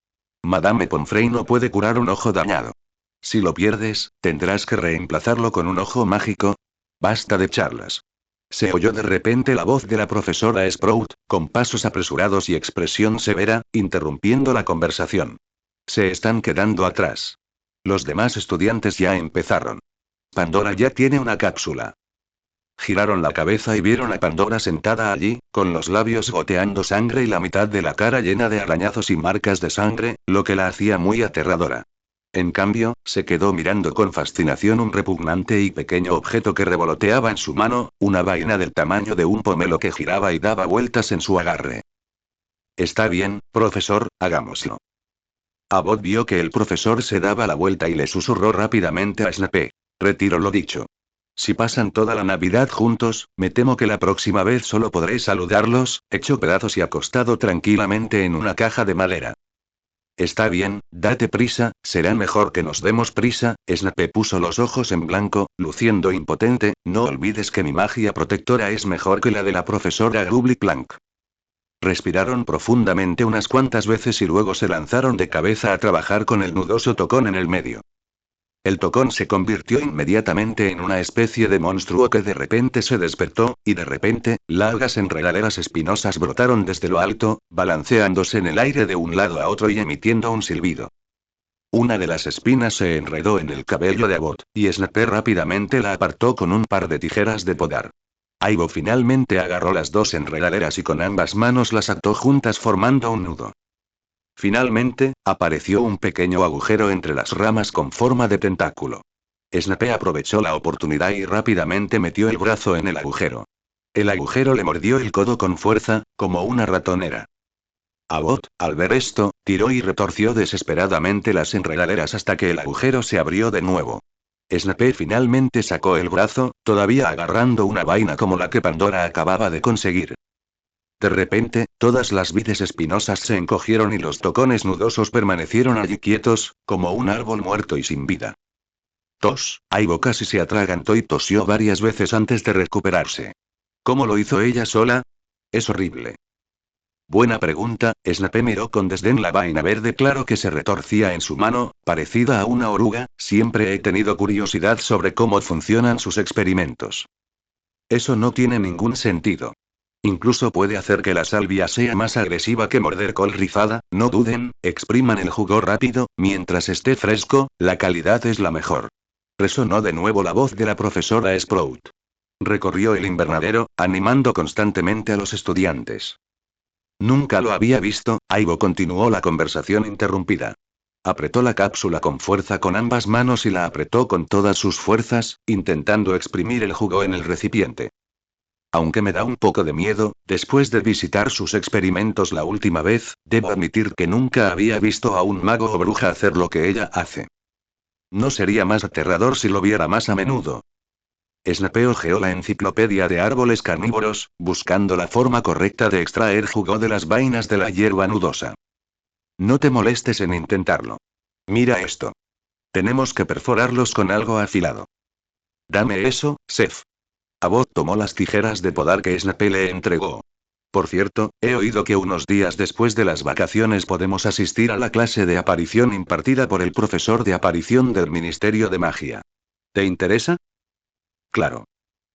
Speaker 1: Madame Pomfrey no puede curar un ojo dañado. Si lo pierdes, tendrás que reemplazarlo con un ojo mágico. Basta de charlas. Se oyó de repente la voz de la profesora Sprout, con pasos apresurados y expresión severa, interrumpiendo la conversación. Se están quedando atrás. Los demás estudiantes ya empezaron. Pandora ya tiene una cápsula. Giraron la cabeza y vieron a Pandora sentada allí, con los labios goteando sangre y la mitad de la cara llena de arañazos y marcas de sangre, lo que la hacía muy aterradora. En cambio, se quedó mirando con fascinación un repugnante y pequeño objeto que revoloteaba en su mano, una vaina del tamaño de un pomelo que giraba y daba vueltas en su agarre. Está bien, profesor, hagámoslo. Abbott vio que el profesor se daba la vuelta y le susurró rápidamente a Snape. Retiro lo dicho. Si pasan toda la Navidad juntos, me temo que la próxima vez solo podré saludarlos, hecho pedazos y acostado tranquilamente en una caja de madera. Está bien, date prisa, será mejor que nos demos prisa. Snape puso los ojos en blanco, luciendo impotente. No olvides que mi magia protectora es mejor que la de la profesora Grubbly Plank. Respiraron profundamente unas cuantas veces y luego se lanzaron de cabeza a trabajar con el nudoso tocón en el medio. El tocón se convirtió inmediatamente en una especie de monstruo que de repente se despertó, y de repente, largas enredaderas espinosas brotaron desde lo alto, balanceándose en el aire de un lado a otro y emitiendo un silbido. Una de las espinas se enredó en el cabello de Abbott, y Snape rápidamente la apartó con un par de tijeras de podar. Aibo finalmente agarró las dos enredaderas y con ambas manos las ató juntas formando un nudo. Finalmente, apareció un pequeño agujero entre las ramas con forma de tentáculo. Snape aprovechó la oportunidad y rápidamente metió el brazo en el agujero. El agujero le mordió el codo con fuerza, como una ratonera. Abbott, al ver esto, tiró y retorció desesperadamente las enredaderas hasta que el agujero se abrió de nuevo. Snape finalmente sacó el brazo, todavía agarrando una vaina como la que Pandora acababa de conseguir. De repente, todas las vides espinosas se encogieron y los tocones nudosos permanecieron allí quietos, como un árbol muerto y sin vida. Aibo casi se atragantó y tosió varias veces antes de recuperarse. ¿Cómo lo hizo ella sola? Es horrible. Buena pregunta. Snape miró con desdén la vaina verde claro que se retorcía en su mano, parecida a una oruga. Siempre he tenido curiosidad sobre cómo funcionan sus experimentos. Eso no tiene ningún sentido. Incluso puede hacer que la salvia sea más agresiva que morder col rizada. No duden, expriman el jugo rápido, mientras esté fresco, la calidad es la mejor. Resonó de nuevo la voz de la profesora Sprout. Recorrió el invernadero, animando constantemente a los estudiantes. Nunca lo había visto. Aibo continuó la conversación interrumpida. Apretó la cápsula con fuerza con ambas manos y la apretó con todas sus fuerzas, intentando exprimir el jugo en el recipiente. Aunque me da un poco de miedo, después de visitar sus experimentos la última vez, debo admitir que nunca había visto a un mago o bruja hacer lo que ella hace. ¿No sería más aterrador si lo viera más a menudo? Snape hojeó la enciclopedia de árboles carnívoros, buscando la forma correcta de extraer jugo de las vainas de la hierba nudosa. No te molestes en intentarlo. Mira esto. Tenemos que perforarlos con algo afilado. Dame eso, Seth. Abbott tomó las tijeras de podar que Snape le entregó. Por cierto, he oído que unos días después de las vacaciones podemos asistir a la clase de aparición impartida por el profesor de aparición del Ministerio de Magia. ¿Te interesa? Claro.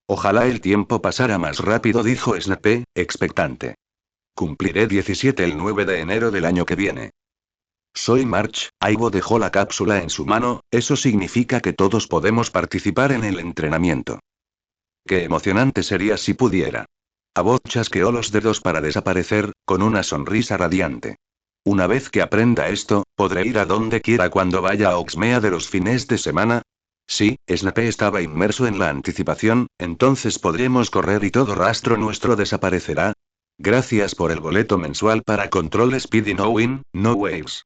Speaker 1: Ojalá el tiempo pasara más rápido, dijo Snape, expectante. Cumpliré 17 el 9 de enero del año que viene. Soy March. Aibo dejó la cápsula en su mano. Eso significa que todos podemos participar en el entrenamiento. Qué emocionante sería si pudiera. Abbott chasqueó los dedos para desaparecer, con una sonrisa radiante. Una vez que aprenda esto, podré ir a donde quiera cuando vaya a Oxmea de los fines de semana. Sí, Snape estaba inmerso en la anticipación. Entonces podremos correr y todo rastro nuestro desaparecerá. Gracias por el boleto mensual para Control Speedy No Win, No Waves.